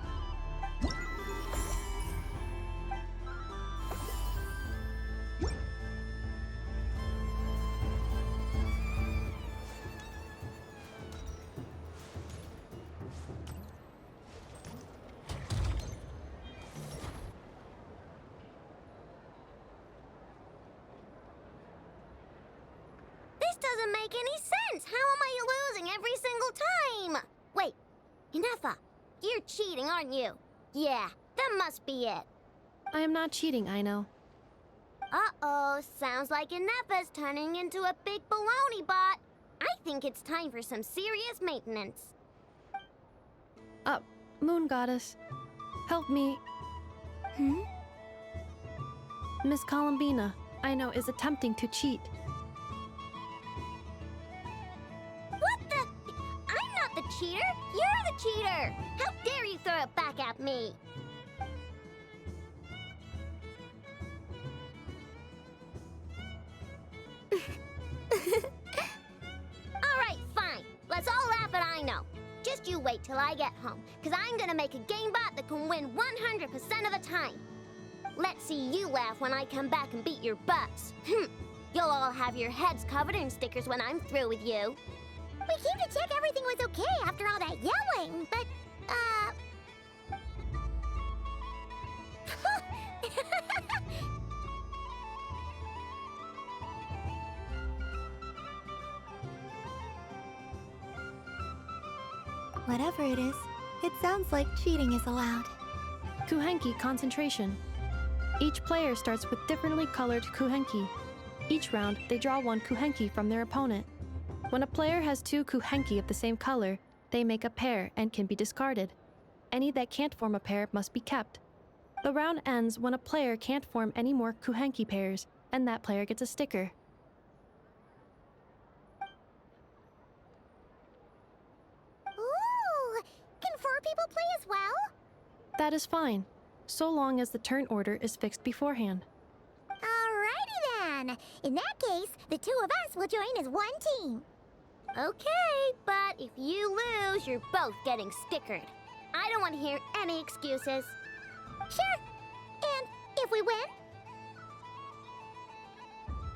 S1: This doesn't make any sense. How am I losing every single time? Wait, Inefa, you're cheating, aren't you? Yeah, that must be it.
S14: I am not cheating, Aino.
S1: Uh-oh, sounds like Inefa's turning into a big baloney bot. I think it's time for some serious maintenance.
S14: Moon Goddess, help me. Miss Columbina, Aino is attempting to cheat.
S1: What the? I'm not the cheater! You're the cheater! How dare you throw it back at me! Alright, fine. Let's all laugh at I know. Just you wait till I get home, because I'm gonna make a game bot that can win 100% of the time. Let's see you laugh when I come back and beat your butts. You'll all have your heads covered in stickers when I'm through with you. We came to check everything was okay after all that yelling, but,
S9: Whatever it is, it sounds like cheating is allowed.
S14: Kuhenki concentration. Each player starts with differently colored kuhenki. Each round, they draw one kuhenki from their opponent. When a player has two kuhenki of the same color, they make a pair and can be discarded. Any that can't form a pair must be kept. The round ends when a player can't form any more kuhenki pairs, and that player gets a sticker.
S1: ooh, can 4 people play as well?
S14: That is fine, so long as the turn order is fixed beforehand.
S1: Alrighty then. In that case, the 2 of us will join as one team. Okay, but if you lose, you're both getting stickered. I don't want to hear any excuses. Sure. And if we win?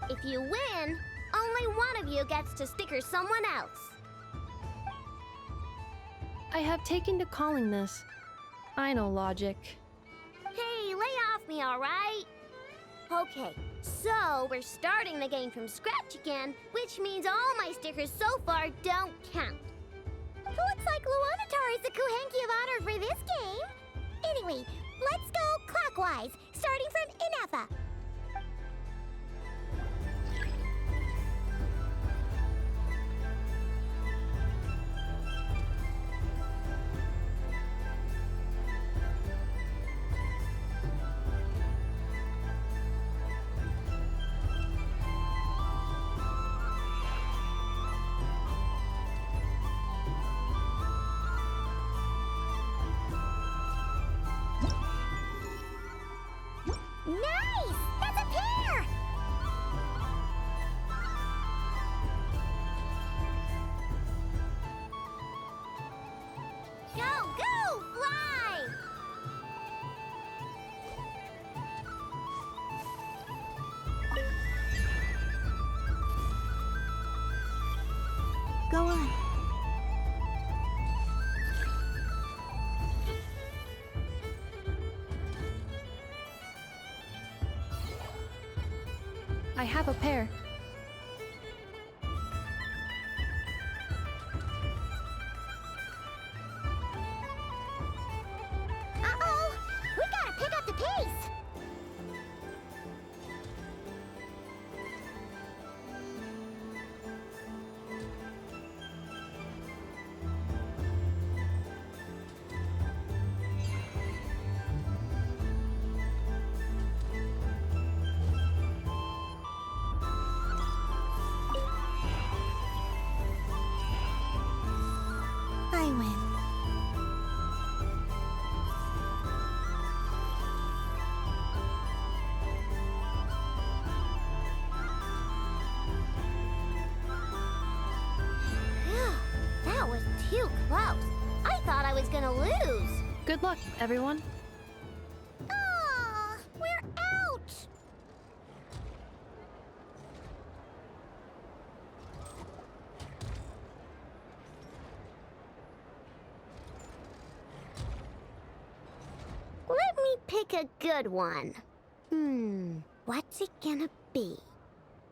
S1: If you win, only one of you gets to sticker someone else.
S14: I have taken to calling this. I know logic.
S1: Hey, lay off me, all right? Okay, so we're starting the game from scratch again, which means all my stickers so far don't count. Looks like Luonatar is the Kuhenki of honor for this game. Anyway, let's go clockwise, starting from Inefa. Nice! That's a pair! Go, go, fly!
S9: Go on.
S14: I have a pair.
S1: Uh-oh! We gotta pick up the pace!
S9: I win.
S1: That was too close. I thought I was gonna lose.
S14: Good luck, everyone.
S1: Aw, we're out! Let me pick a good one. What's it gonna be?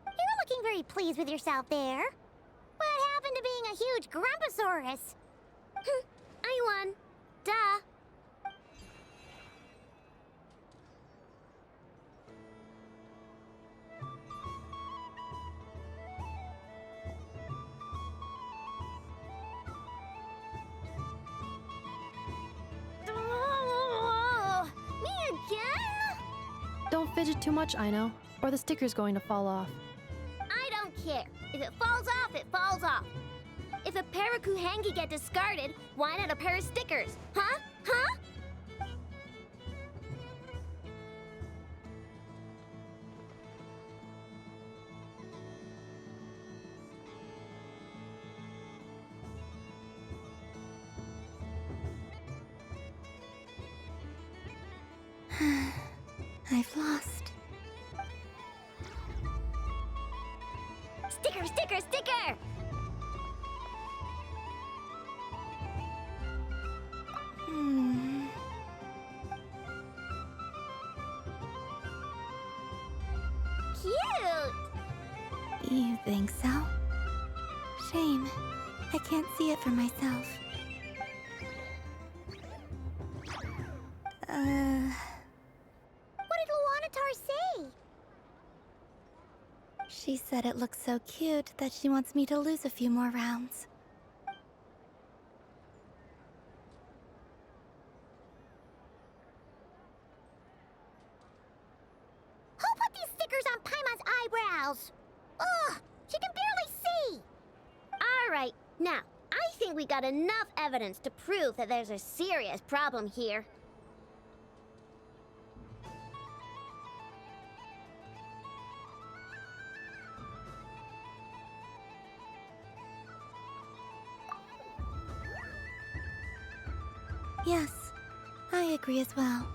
S1: You're looking very pleased with yourself there. What happened to being a huge Grumposaurus? I won. Duh. Me again?
S14: Don't fidget too much, I know, or the sticker's going to fall off.
S1: I don't care. If it falls off, it falls off.
S17: if a pair of Kuhenki get discarded, why not a pair of stickers? Huh? Huh?
S9: I've lost.
S17: Sticker, sticker, sticker! Cute!
S9: You think so? Shame. I can't see it for myself.
S17: What did Luanatar say?
S9: She said it looks so cute that she wants me to lose a few more rounds.
S1: Who put these stickers on Paimon's eyebrows? Ugh, she can barely see.
S17: All right, now, I think we got enough evidence to prove that there's a serious problem here.
S9: Yes, I agree as well.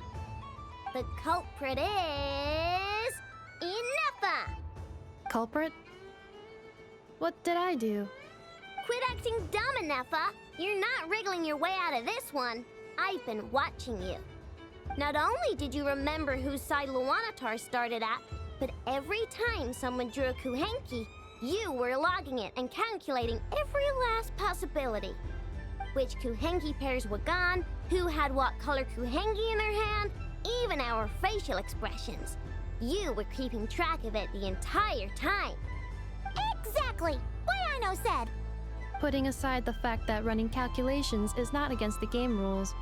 S17: The culprit is... Ineffa!
S14: Culprit? What did I do?
S17: Quit acting dumb, Ineffa! You're not wriggling your way out of this one. I've been watching you. Not only did you remember whose side Luanatar started at, but every time someone drew a Kuhenki, you were logging it and calculating every last possibility. Which Kuhenki pairs were gone, who had what color Kuhenki in their hand, even our facial expressions. You were keeping track of it the entire time.
S1: Exactly! Why I no said.
S14: Putting aside the fact that running calculations is not against the game rules,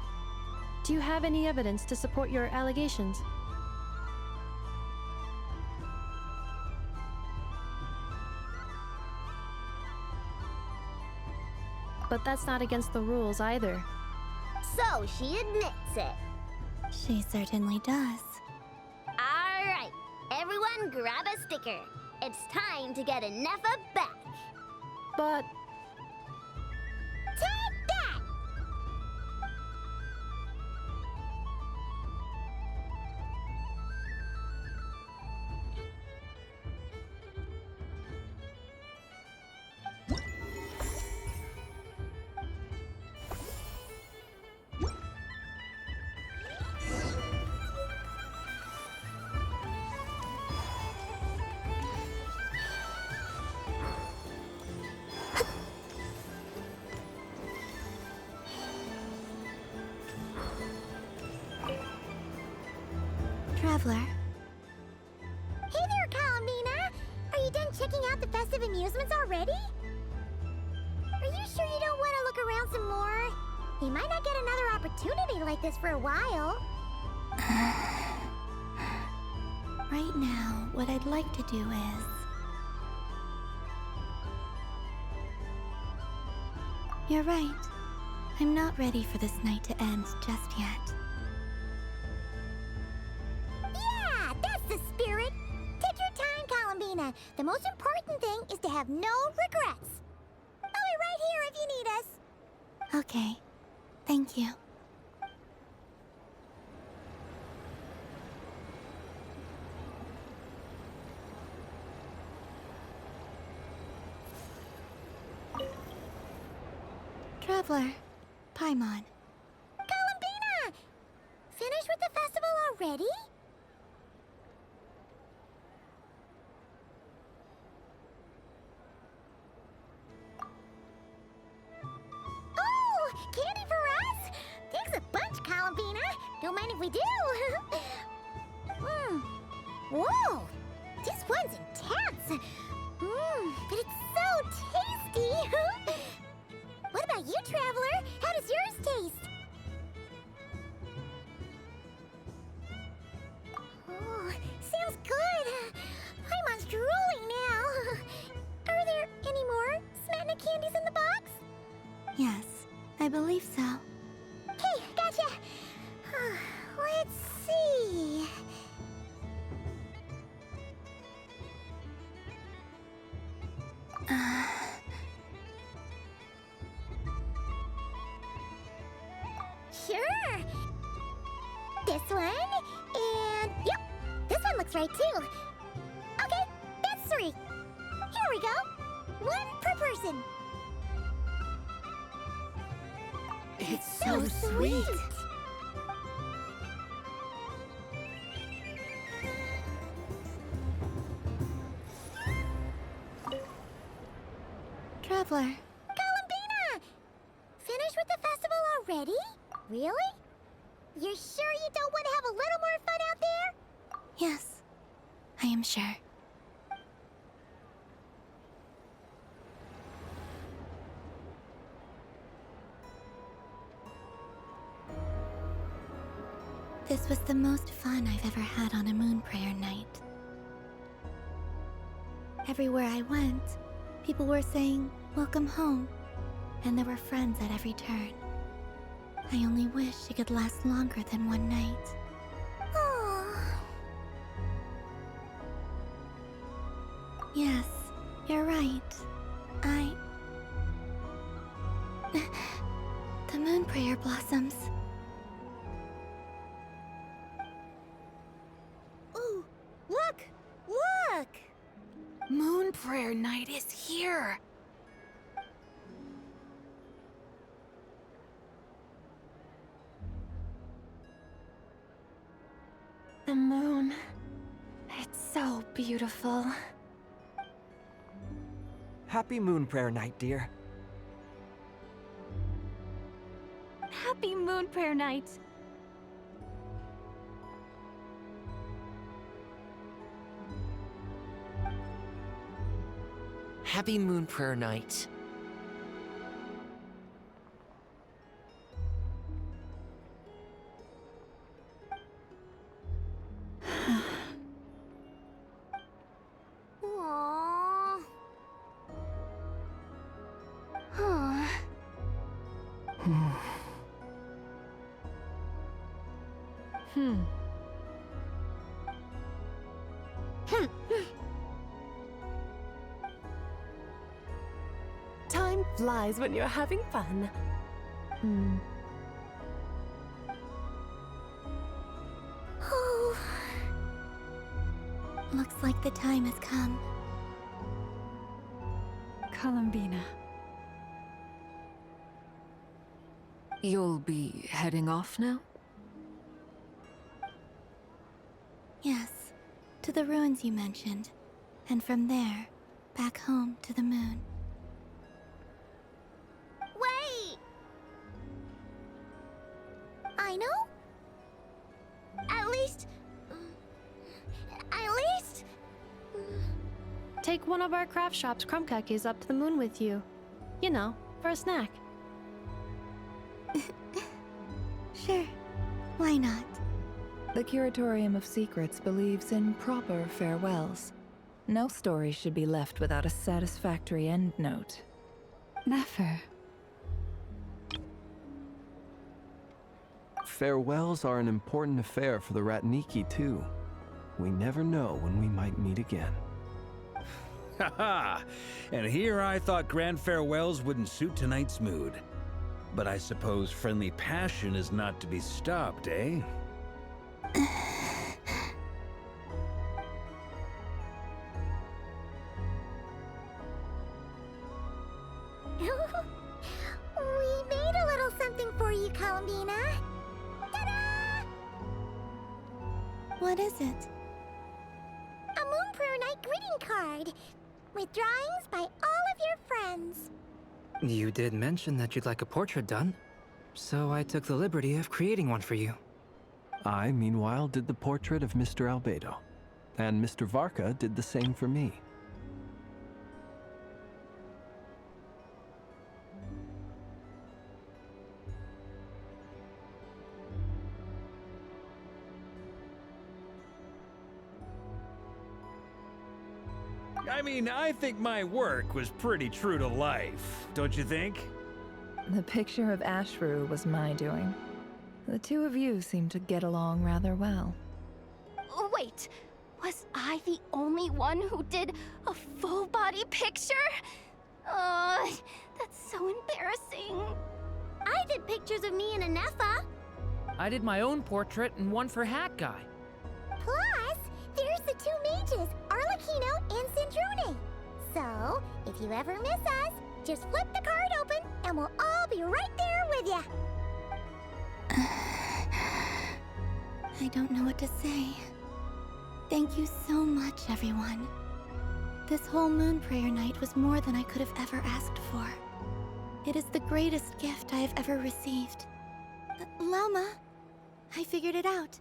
S14: do you have any evidence to support your allegations? But that's not against the rules either.
S17: So she admits it.
S9: She certainly does.
S17: All right, everyone grab a sticker. It's time to get Ineffa back.
S14: But...
S1: Take that!
S9: Traveler,
S1: Hey there, Columbina! Are you done checking out the festive amusements already? Are you sure you don't want to look around some more? You might not get another opportunity like this for a while.
S9: right now, what I'd like to do is... You're right. I'm not ready for this night to end just yet.
S1: Yeah, that's the spirit! Take your time, Columbina. The most important thing is to have no regrets. I'll be right here if you need us.
S9: Okay. Thank you. Traveler, Paimon.
S1: Columbina! Finished with the festival already? Oh, candy for us? Thanks a bunch, Columbina. Don't mind if we do. Whoa, this one's intense. But it's so tasty. What about you, Traveler? How does yours taste? Oh, sounds good. Paimon's drooling now. Are there any more Smatna candies in the box?
S9: believe so.
S1: Okay, gotcha. Let's see. Sure. This one, and yep, this one looks right too. Okay, that's 3. Here we go. 1 per person.
S21: It's so sweet.
S9: Traveler,
S1: Columbina! Finished with the festival already? Really? You're sure you don't want to have a little more fun out there?
S9: yes, I am sure. This was the most fun I've ever had on a moon prayer night. Everywhere I went, people were saying, "Welcome home," and there were friends at every turn. I only wish it could last longer than one night. Yes, you're right. The moon prayer blossoms.
S1: Ooh, look! Look!
S4: Moon prayer night is here.
S2: The moon. It's so beautiful.
S10: Happy Moon Prayer Night, dear.
S2: Happy Moon Prayer Night.
S10: Happy Moon Prayer Night.
S1: Aww. Huh.
S21: Time flies when you're having fun.
S9: Oh. Looks like the time has come.
S5: Columbina.
S4: You'll be heading off now?
S9: Yes, to the ruins you mentioned. And from there, back home to the moon.
S1: Wait! I know? At least...
S14: Take one of our craft shop's crumb cookies up to the moon with you. You know, for a snack.
S9: Sure, why not?
S11: The Curatorium of Secrets believes in proper farewells. No story should be left without a satisfactory endnote.
S5: Never.
S19: Farewells are an important affair for the Ratniki, too. We never know when we might meet again.
S7: Haha! And here I thought grand farewells wouldn't suit tonight's mood. But I suppose friendly passion is not to be stopped, eh?
S1: We made a little something for you, Columbina. Ta-da!
S9: What is it?
S1: A Moon Prayer Night greeting card with drawings by all of your friends.
S10: You did mention that you'd like a portrait done, so I took the liberty of creating one for you.
S19: I, meanwhile, did the portrait of Mr. Albedo, and Mr. Varka did the same for me.
S7: I mean, I think my work was pretty true to life, don't you think?
S11: The picture of Ashru was my doing. The two of you seem to get along rather well.
S3: Wait, was I the only one who did a full body picture? That's so embarrassing.
S1: I did pictures of me and Anefa.
S8: I did my own portrait and one for Hat Guy.
S1: Plus, there's the two mages, Arlecchino and Sindrune. So, if you ever miss us, just flip the card open and we'll all be right there with ya.
S9: I don't know what to say. Thank you so much, everyone. This whole moon prayer night was more than I could have ever asked for. It is the greatest gift I have ever received. Lauma, I figured it out.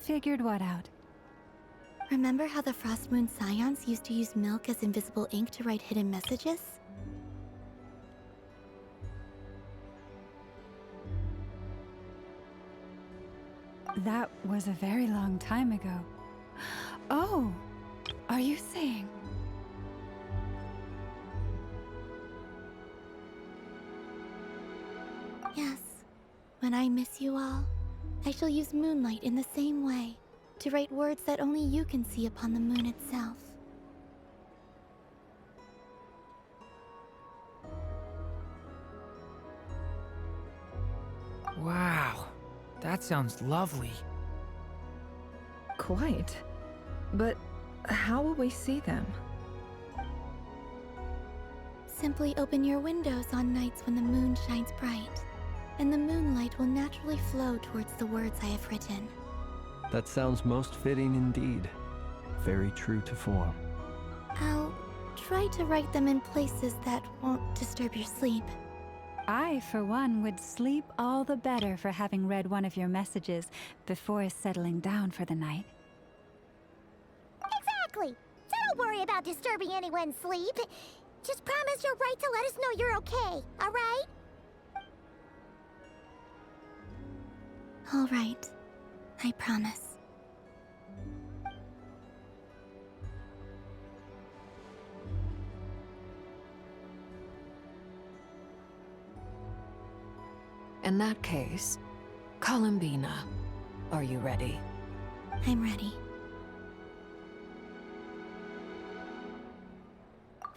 S5: Figured what out?
S9: Remember how the Frost Moon Scions used to use milk as invisible ink to write hidden messages?
S5: That was a very long time ago. Oh, are you saying?
S9: Yes. When I miss you all, I shall use moonlight in the same way, to write words that only you can see upon the moon itself.
S8: Wow, that sounds lovely.
S11: Quite. But how will we see them?
S9: Simply open your windows on nights when the moon shines bright, and the moonlight will naturally flow towards the words I have written.
S19: That sounds most fitting indeed. Very true to form.
S9: I'll try to write them in places that won't disturb your sleep.
S5: I, for one, would sleep all the better for having read one of your messages before settling down for the night.
S1: Exactly. So don't worry about disturbing anyone's sleep. Just promise you'll write to let us know you're okay, all right?
S9: All right. I promise.
S4: In that case, Columbina, are you ready?
S9: I'm ready.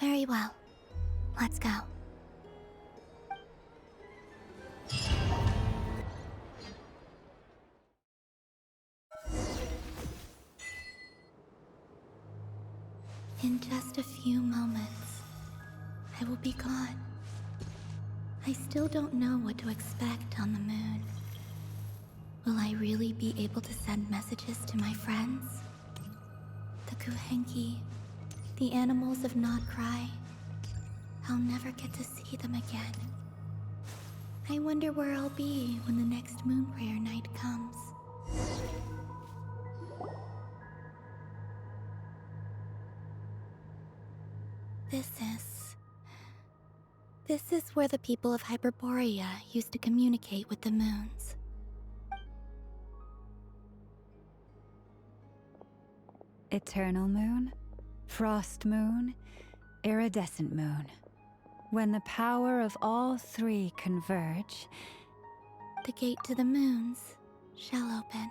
S9: Very well. Let's go. In just a few moments, I will be gone. I still don't know what to expect on the moon. Will I really be able to send messages to my friends? The Kuhenki, the animals of Nod-Krai. I'll never get to see them again. I wonder where I'll be when the next moon prayer night comes. This is where the people of Hyperborea used to communicate with the moons.
S5: Eternal moon, frost moon, iridescent moon. When the power of all three converge,
S9: the gate to the moons shall open.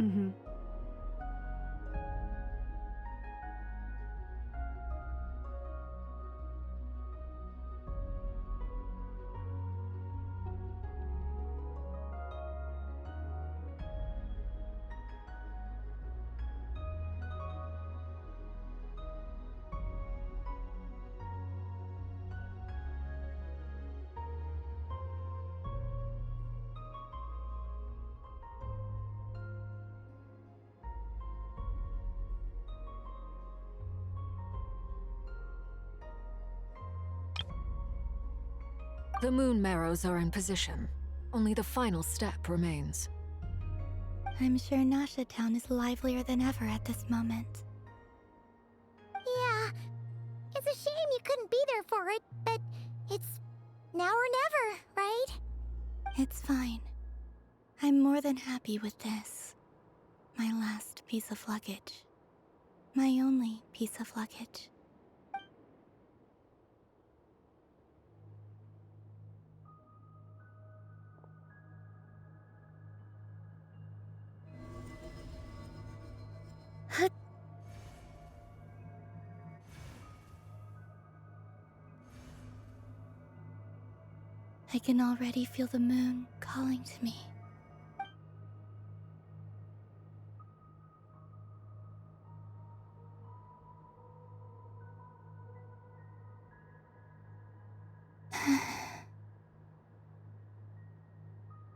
S5: Mm-hmm.
S4: The moon marrows are in position. Only the final step remains.
S9: I'm sure Nasha Town is livelier than ever at this moment.
S1: Yeah, it's a shame you couldn't be there for it, but it's now or never, right?
S9: It's fine. I'm more than happy with this. My last piece of luggage. My only piece of luggage. I can already feel the moon calling to me.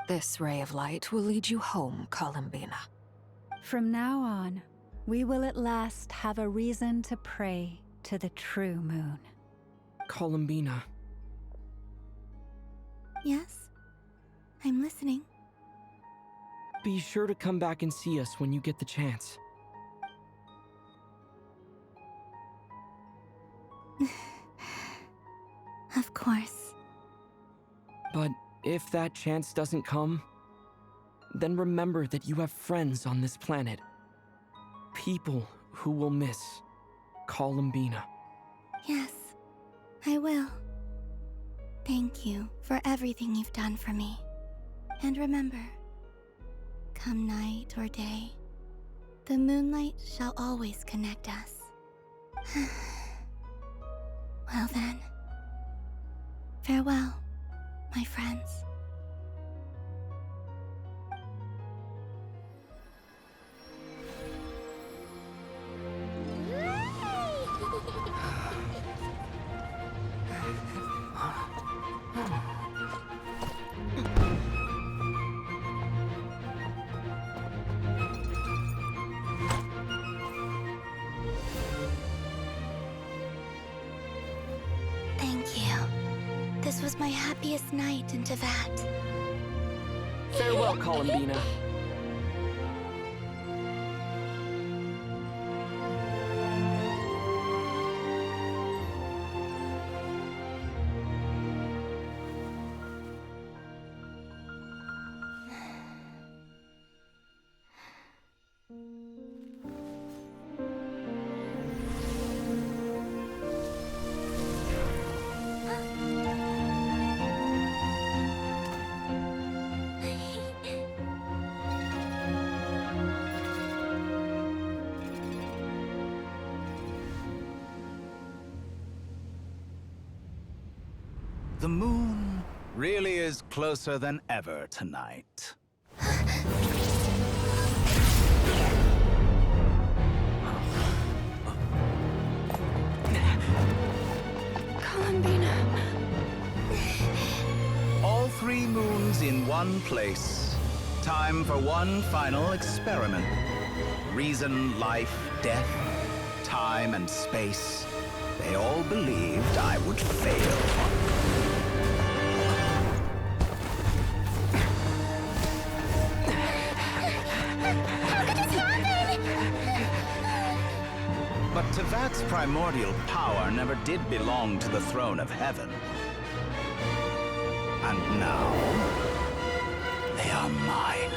S4: This ray of light will lead you home, Columbina.
S5: From now on, we will at last have a reason to pray to the true moon.
S18: Columbina.
S9: Yes? I'm listening.
S18: Be sure to come back and see us when you get the chance.
S9: Of course.
S18: But if that chance doesn't come, then remember that you have friends on this planet. People who will miss Columbina.
S9: Yes, I will. Thank you for everything you've done for me. And remember, come night or day, the moonlight shall always connect us. Well then, farewell, my friends. Thank you. This was my happiest night in Teyvat.
S18: Farewell, Columbina.
S20: The moon really is closer than ever tonight.
S11: Columbina.
S20: All three moons in one place. Time for one final experiment. Reason, life, death, time, and space. They all believed I would fail. But Teyvat's primordial power never did belong to the throne of heaven. And now, they are mine.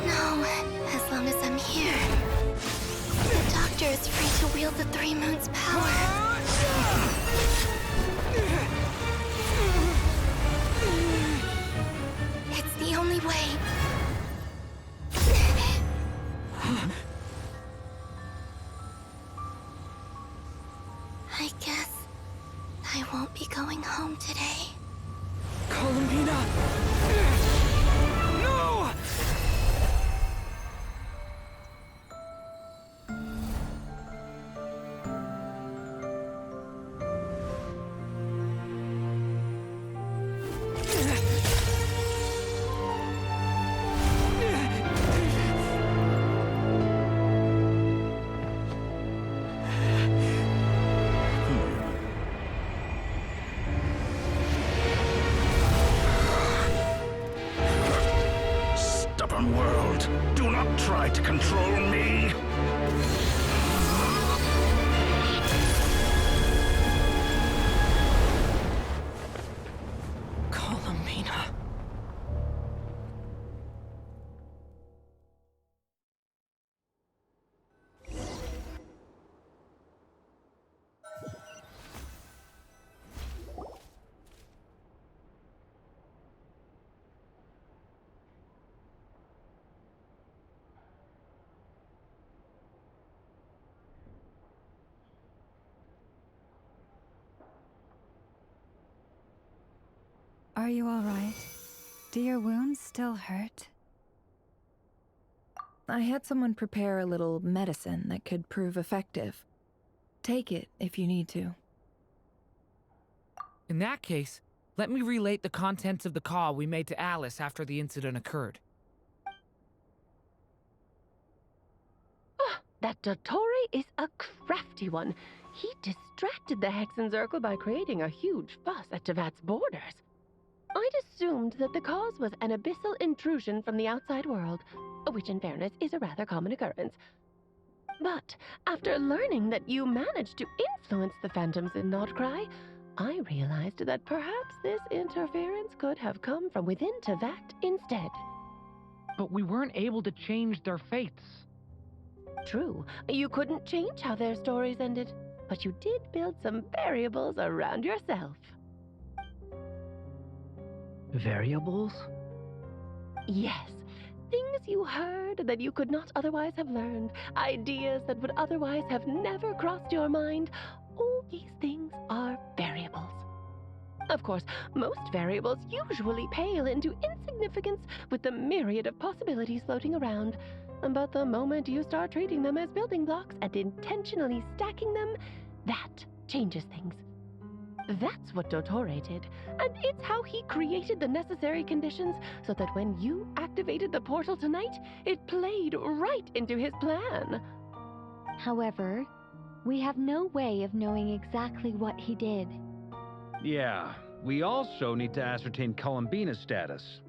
S9: No, as long as I'm here. The Doctor is free to wield the Three Moons' power. It's the only way. I guess I won't be going home today.
S18: Columbina!
S20: Pokemon world. Do not try to control me.
S18: Columbina.
S5: Are you all right? Do your wounds still hurt?
S11: I had someone prepare a little medicine that could prove effective. Take it if you need to.
S8: In that case, let me relate the contents of the call we made to Alice after the incident occurred.
S13: That Dottore is a crafty one. He distracted the Hexen Circle by creating a huge fuss at Tevat's borders. I'd assumed that the cause was an abyssal intrusion from the outside world, which in fairness is a rather common occurrence. But after learning that you managed to influence the phantoms in Nod-Krai, I realized that perhaps this interference could have come from within Tevat instead.
S8: But we weren't able to change their fates.
S13: True, you couldn't change how their stories ended, but you did build some variables around yourself.
S22: Variables?
S13: Yes. Things you heard that you could not otherwise have learned. Ideas that would otherwise have never crossed your mind. All these things are variables. Of course, most variables usually pale into insignificance with the myriad of possibilities floating around. But the moment you start treating them as building blocks and intentionally stacking them, that changes things. That's what Dottore did, and it's how he created the necessary conditions so that when you activated the portal tonight, it played right into his plan.
S2: However, we have no way of knowing exactly what he did.
S7: Yeah, we also need to ascertain Columbina's status.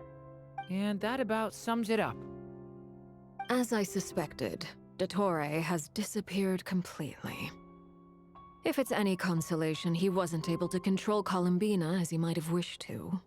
S8: And that about sums it up.
S4: As I suspected, Dottore has disappeared completely. If it's any consolation, he wasn't able to control Columbina as he might have wished to.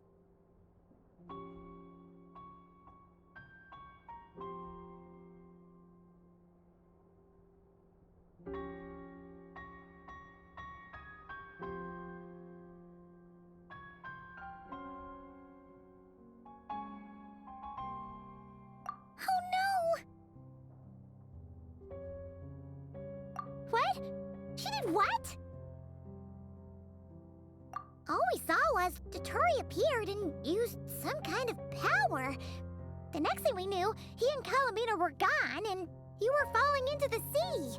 S1: Oh no! What? She did what? All we saw was Dottore appeared and used some kind of power. The next thing we knew, he and Columbina were gone and you were falling into the sea.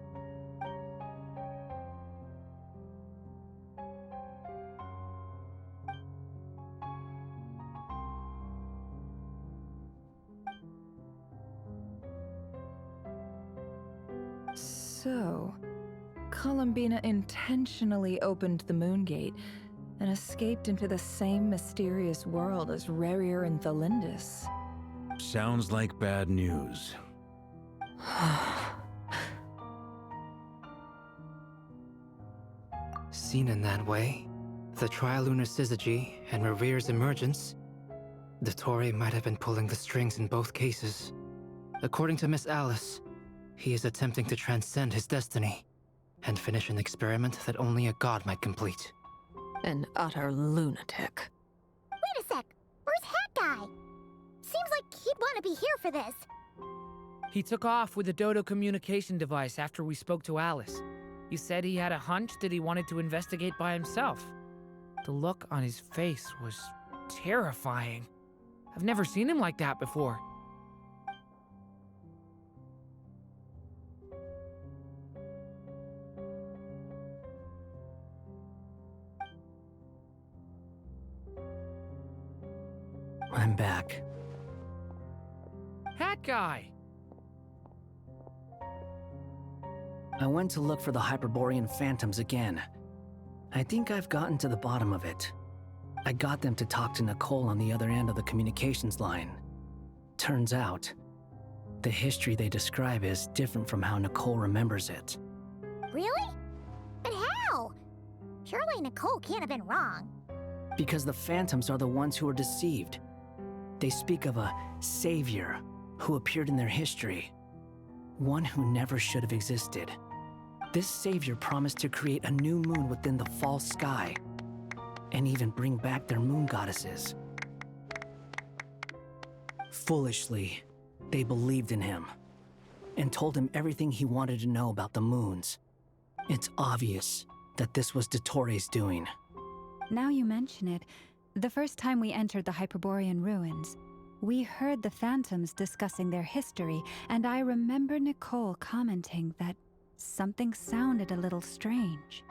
S11: So, Columbina intentionally opened the Moon Gate and escaped into the same mysterious world as Rerir and Thalindis.
S7: Sounds like bad news.
S10: Seen in that way, the Trilunar Syzygy and Rerir's emergence, Dottore might have been pulling the strings in both cases. According to Miss Alice, he is attempting to transcend his destiny and finish an experiment that only a god might complete.
S4: An utter lunatic.
S1: Wait a sec, where's Hat Guy? Seems like he'd want to be here for this.
S8: He took off with the Dodo communication device after we spoke to Alice. He said he had a hunch that he wanted to investigate by himself. The look on his face was terrifying. I've never seen him like that before.
S10: I'm back.
S8: Hat Guy!
S22: I went to look for the Hyperborean phantoms again. I think I've gotten to the bottom of it. I got them to talk to Nicole on the other end of the communications line. Turns out, The history they describe is different from how Nicole remembers it.
S1: Really? But how? Surely Nicole can't have been wrong.
S22: Because the phantoms are the ones who are deceived. They speak of a savior who appeared in their history. One who never should have existed. This savior promised to create a new moon within the false sky, and even bring back their moon goddesses. Foolishly, they believed in him, and told him everything he wanted to know about the moons. It's obvious that this was Dottoro's doing.
S5: Now you mention it, the first time we entered the Hyperborean ruins, we heard the phantoms discussing their history, and I remember Nicole commenting that something sounded a little strange.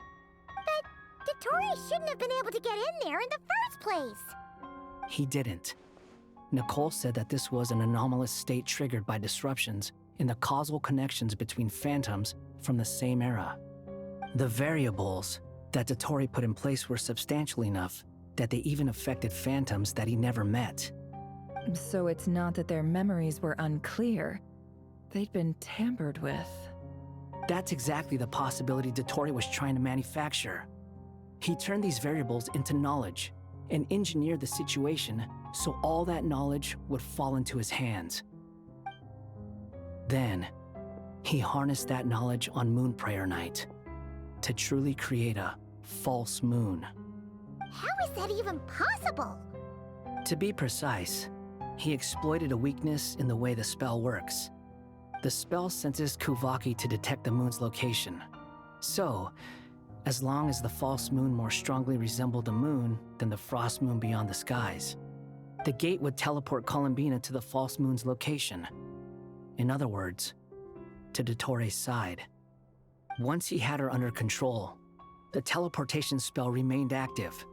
S1: But Dottore shouldn't have been able to get in there in the first place!
S22: He didn't. Nicole said that this was an anomalous state triggered by disruptions in the causal connections between phantoms from the same era. The variables that Dottore put in place were substantial enough that they even affected phantoms that he never met.
S11: So it's not that their memories were unclear. They'd been tampered with.
S22: That's exactly the possibility Dottore was trying to manufacture. He turned these variables into knowledge and engineered the situation so all that knowledge would fall into his hands. Then, he harnessed that knowledge on Moon Prayer Night to truly create a false moon.
S1: How is that even possible?
S22: To be precise, he exploited a weakness in the way the spell works. The spell senses Kuvaki to detect the moon's location. So, as long as the false moon more strongly resembled the moon than the frost moon beyond the skies, the gate would teleport Columbina to the false moon's location. In other words, to Dottoro's side. Once he had her under control, the teleportation spell remained active,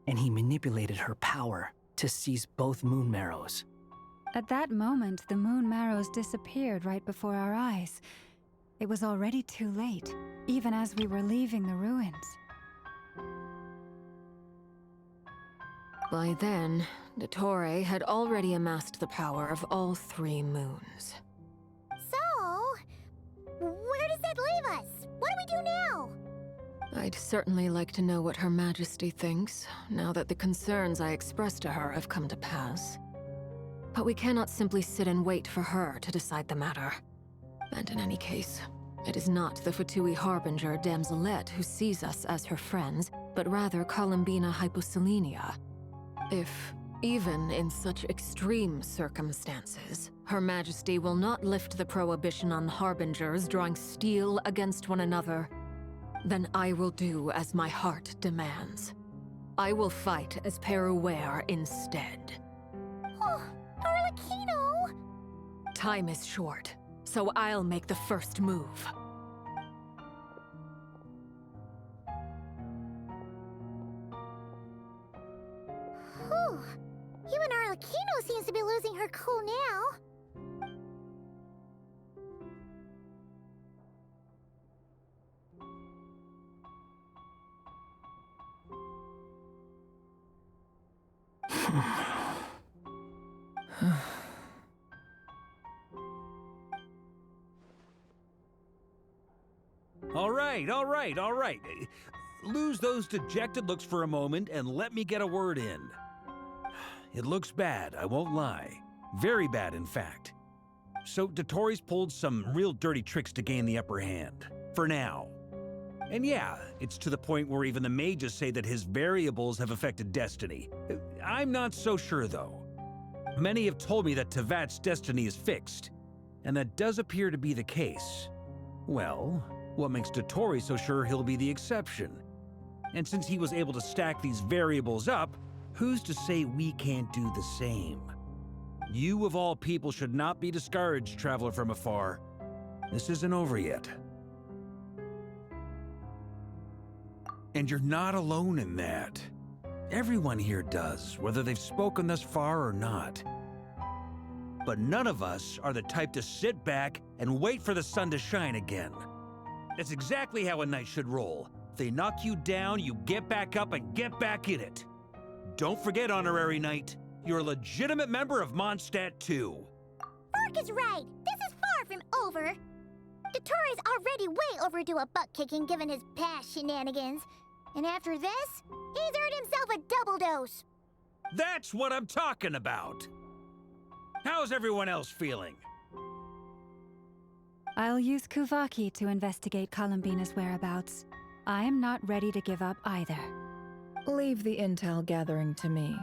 S22: and he manipulated her power to seize both moon marrows.
S5: At that moment, the moon marrows disappeared right before our eyes. It was already too late, even as we were leaving the ruins.
S4: By then, Dottore had already amassed the power of all 3 moons.
S1: So, where does that leave us? What do we do now?
S4: I'd certainly like to know what Her Majesty thinks, now that the concerns I expressed to her have come to pass. But we cannot simply sit and wait for her to decide the matter. And in any case, it is not the Fatui Harbinger Damselette who sees us as her friends, but rather Columbina Hyposelenia. If, even in such extreme circumstances, Her Majesty will not lift the prohibition on Harbingers drawing steel against one another, then I will do as my heart demands. I will fight as Peruware instead.
S1: Oh, Arlecchino!
S4: Time is short, so I'll make the first move.
S1: Whew. Even Arlecchino seems to be losing her cool now.
S7: All right. Lose those dejected looks for a moment and let me get a word in. It looks bad, I won't lie. Very bad, in fact. So Dottore's pulled some real dirty tricks to gain the upper hand. For now. And yeah, it's to the point where even the mages say that his variables have affected destiny. I'm not so sure, though. Many have told me that Tevat's destiny is fixed, and that does appear to be the case. Well, what makes Dottore so sure he'll be the exception? And since he was able to stack these variables up, who's to say we can't do the same? You of all people should not be discouraged, traveler from afar. This isn't over yet. And you're not alone in that. Everyone here does, whether they've spoken thus far or not. But none of us are the type to sit back and wait for the sun to shine again. That's exactly how a knight should roll. If they knock you down, you get back up and get back in it. Don't forget, Honorary Knight, you're a legitimate member of Mondstadt too.
S1: For Torque is right. This is far from over. Dottoro's already way overdue a butt kicking given his past shenanigans. And after this, he's earned himself a double dose.
S7: That's what I'm talking about. How's everyone else feeling?
S5: I'll use Kuvaki to investigate Columbina's whereabouts. I am not ready to give up either.
S11: Leave the intel gathering to me.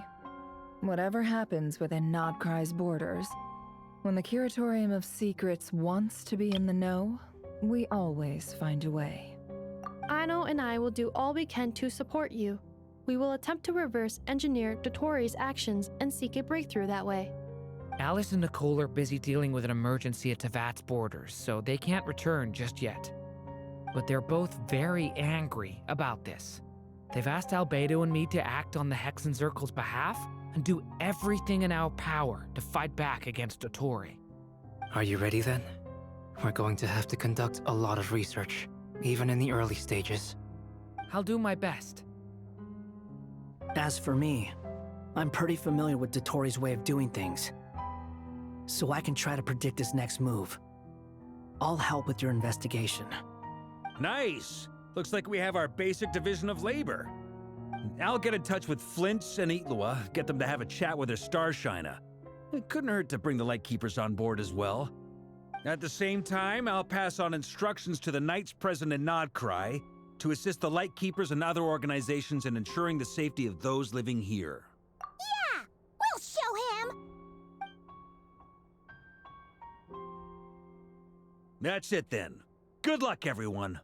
S11: Whatever happens within Nod-Krai's borders, when the Curatorium of Secrets wants to be in the know, we always find a way.
S14: Aino and I will do all we can to support you. We will attempt to reverse engineer Dotori's actions and seek a breakthrough that way.
S8: Alice and Nicole are busy dealing with an emergency at Tevat's borders, so they can't return just yet. But they're both very angry about this. They've asked Albedo and me to act on the Hexen Circle's behalf and do everything in our power to fight back against Dottori.
S10: Are you ready then? We're going to have to conduct a lot of research, even in the early stages.
S8: I'll do my best.
S22: As for me, I'm pretty familiar with Dottori's way of doing things, so I can try to predict his next move. I'll help with your investigation.
S7: Nice! Looks like we have our basic division of labor. I'll get in touch with Flints and Itlua, get them to have a chat with their Starshiner. It couldn't hurt to bring the Lightkeepers on board as well. At the same time, I'll pass on instructions to the Knights present in Nod-Krai to assist the Lightkeepers and other organizations in ensuring the safety of those living here.
S1: Yeah! We'll show him!
S7: That's it then. Good luck, everyone.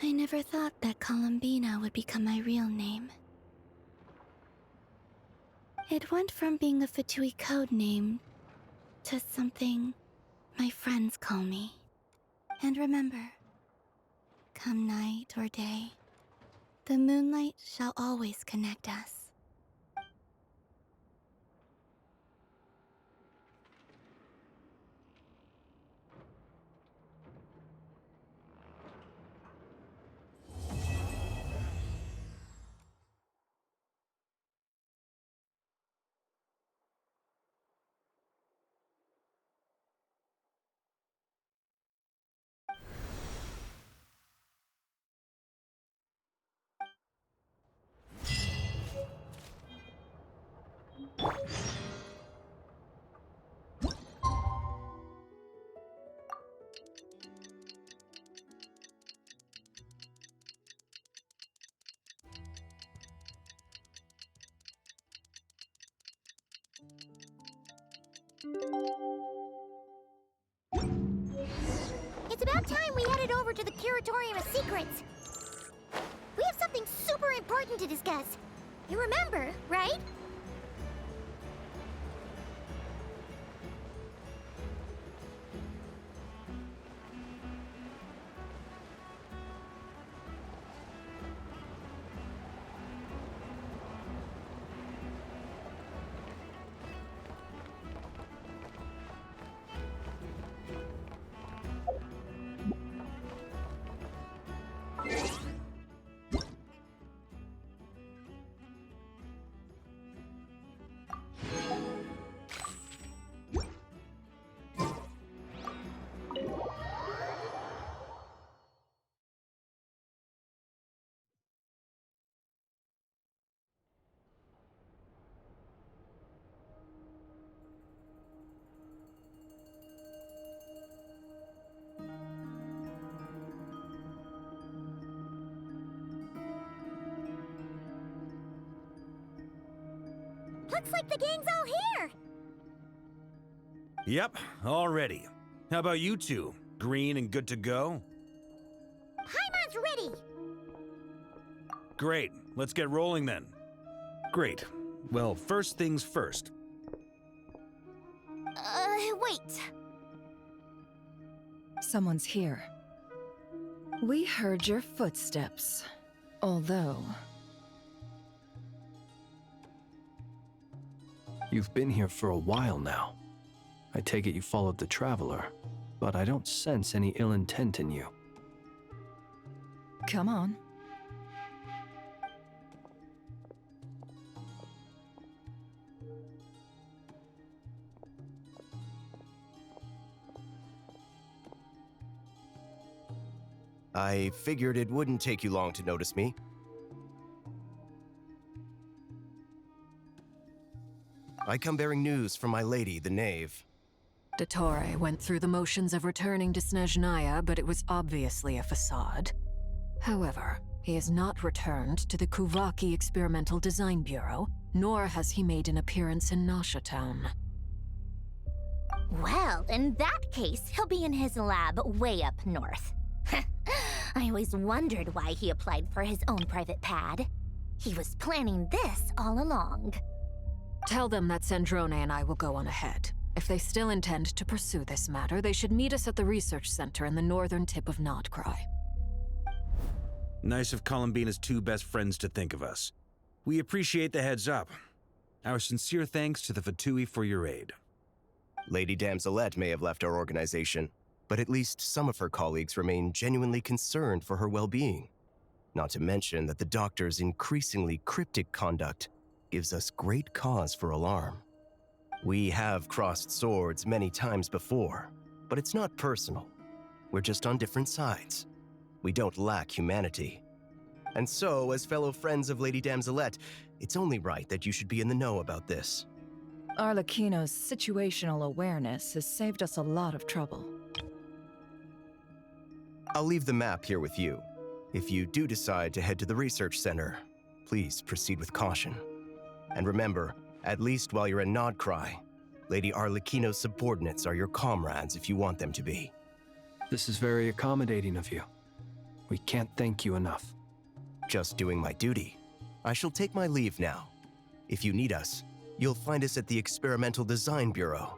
S9: I never thought that Columbina would become my real name. It went from being a Fatui code name to something my friends call me. And remember, come night or day, the moonlight shall always connect us.
S1: It's about time we headed over to the Curatorium of Secrets. We have something super important to discuss. You remember, right? Looks like the gang's all here!
S7: Yep, all ready. How about you two? Green and good to go?
S1: Paimon's ready!
S7: Great, let's get rolling then. Great. Well, first things first.
S3: Wait.
S11: Someone's here. We heard your footsteps. Although...
S19: You've been here for a while now. I take it you followed the Traveler, but I don't sense any ill intent in you.
S11: Come on.
S6: I figured it wouldn't take you long to notice me. I come bearing news from my lady, the Knave.
S4: Dottore went through the motions of returning to Snezhnaya, but it was obviously a facade. However, he has not returned to the Kuvaki Experimental Design Bureau, nor has he made an appearance in Nasha Town.
S1: Well, in that case, he'll be in his lab way up north. I always wondered why he applied for his own private pad. He was planning this all along.
S4: Tell them that Sandrone and I will go on ahead. If they still intend to pursue this matter, they should meet us at the research center in the northern tip of Nod-Krai.
S7: Nice of Columbina's two best friends to think of us. We appreciate the heads up. Our sincere thanks to the Fatui for your aid.
S6: Lady Damselette may have left our organization, but at least some of her colleagues remain genuinely concerned for her well-being. Not to mention that the Doctor's increasingly cryptic conduct gives us great cause for alarm. We have crossed swords many times before, but it's not personal. We're just on different sides. We don't lack humanity. And so, as fellow friends of Lady Damselette, it's only right that you should be in the know about this.
S11: Arlecchino's situational awareness has saved us a lot of trouble.
S6: I'll leave the map here with you. If you do decide to head to the research center, please proceed with caution. And remember, at least while you're in Nod-Krai, Lady Arlecchino's subordinates are your comrades if you want them to be.
S19: This is very accommodating of you. We can't thank you enough.
S6: Just doing my duty. I shall take my leave now. If you need us, you'll find us at the Experimental Design Bureau.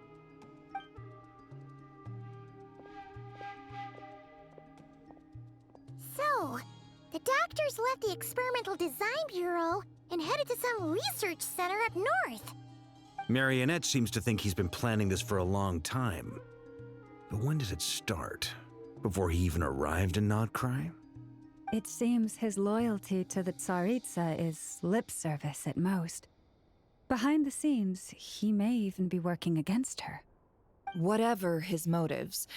S1: So, the doctors left the Experimental Design Bureau and headed to some research center up north.
S7: Marionette seems to think he's been planning this for a long time. But when did it start? Before he even arrived in Nod-Krai?
S5: It seems his loyalty to the Tsaritsa is lip service at most. Behind the scenes, he may even be working against her.
S11: Whatever his motives,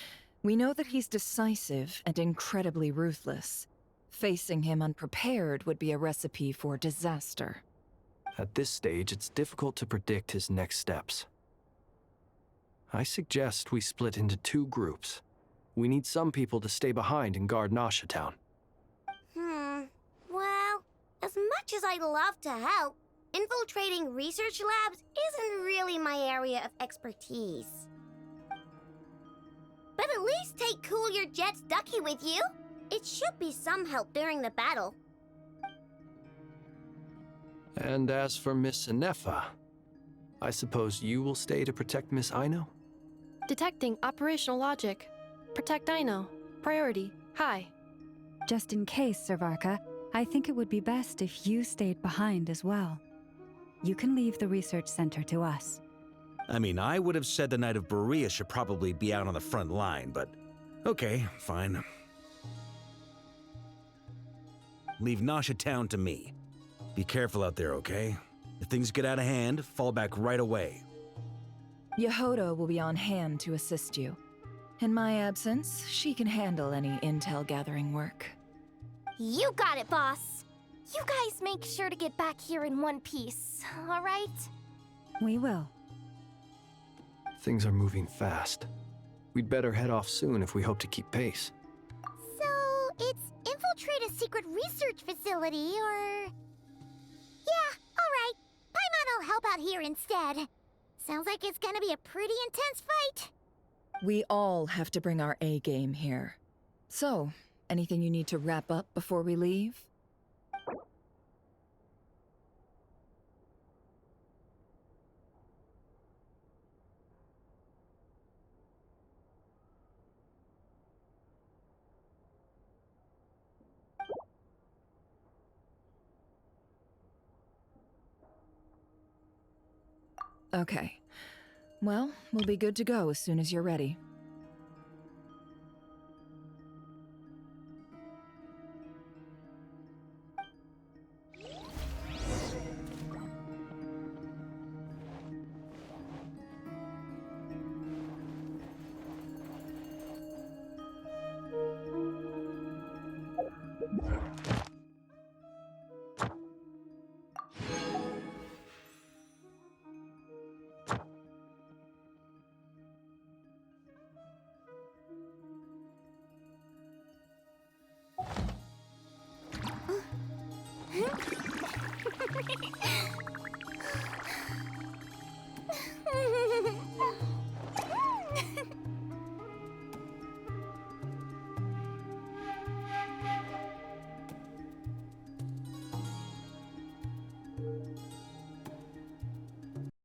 S11: we know that he's decisive and incredibly ruthless. Facing him unprepared would be a recipe for disaster.
S19: At this stage, it's difficult to predict his next steps. I suggest we split into two groups. We need some people to stay behind and guard Nasha Town.
S17: Well, as much as I'd love to help, infiltrating research labs isn't really my area of expertise. But at least take Cool Your Jet's Ducky with you. It should be some help during the battle.
S19: And as for Miss Inefa, I suppose you will stay to protect Miss Aino?
S14: Detecting operational logic. Protect Aino. Priority. High.
S5: Just in case, Servarka, I think it would be best if you stayed behind as well. You can leave the research center to us.
S7: I mean, I would have said the Knight of Berea should probably be out on the front line, but okay, fine. Leave Nasha Town to me. Be careful out there, okay? If things get out of hand, fall back right away.
S11: Yehoda will be on hand to assist you. In my absence, she can handle any intel gathering work.
S3: You got it, boss. You guys make sure to get back here in one piece, all right?
S5: We will.
S19: Things are moving fast. We'd better head off soon if we hope to keep pace.
S1: So, it's infiltrate a secret research facility, or... Yeah, alright. Paimon will help out here instead. Sounds like it's gonna be a pretty intense fight.
S11: We all have to bring our A game here. So, anything you need to wrap up before we leave? Okay. Well, we'll be good to go as soon as you're ready.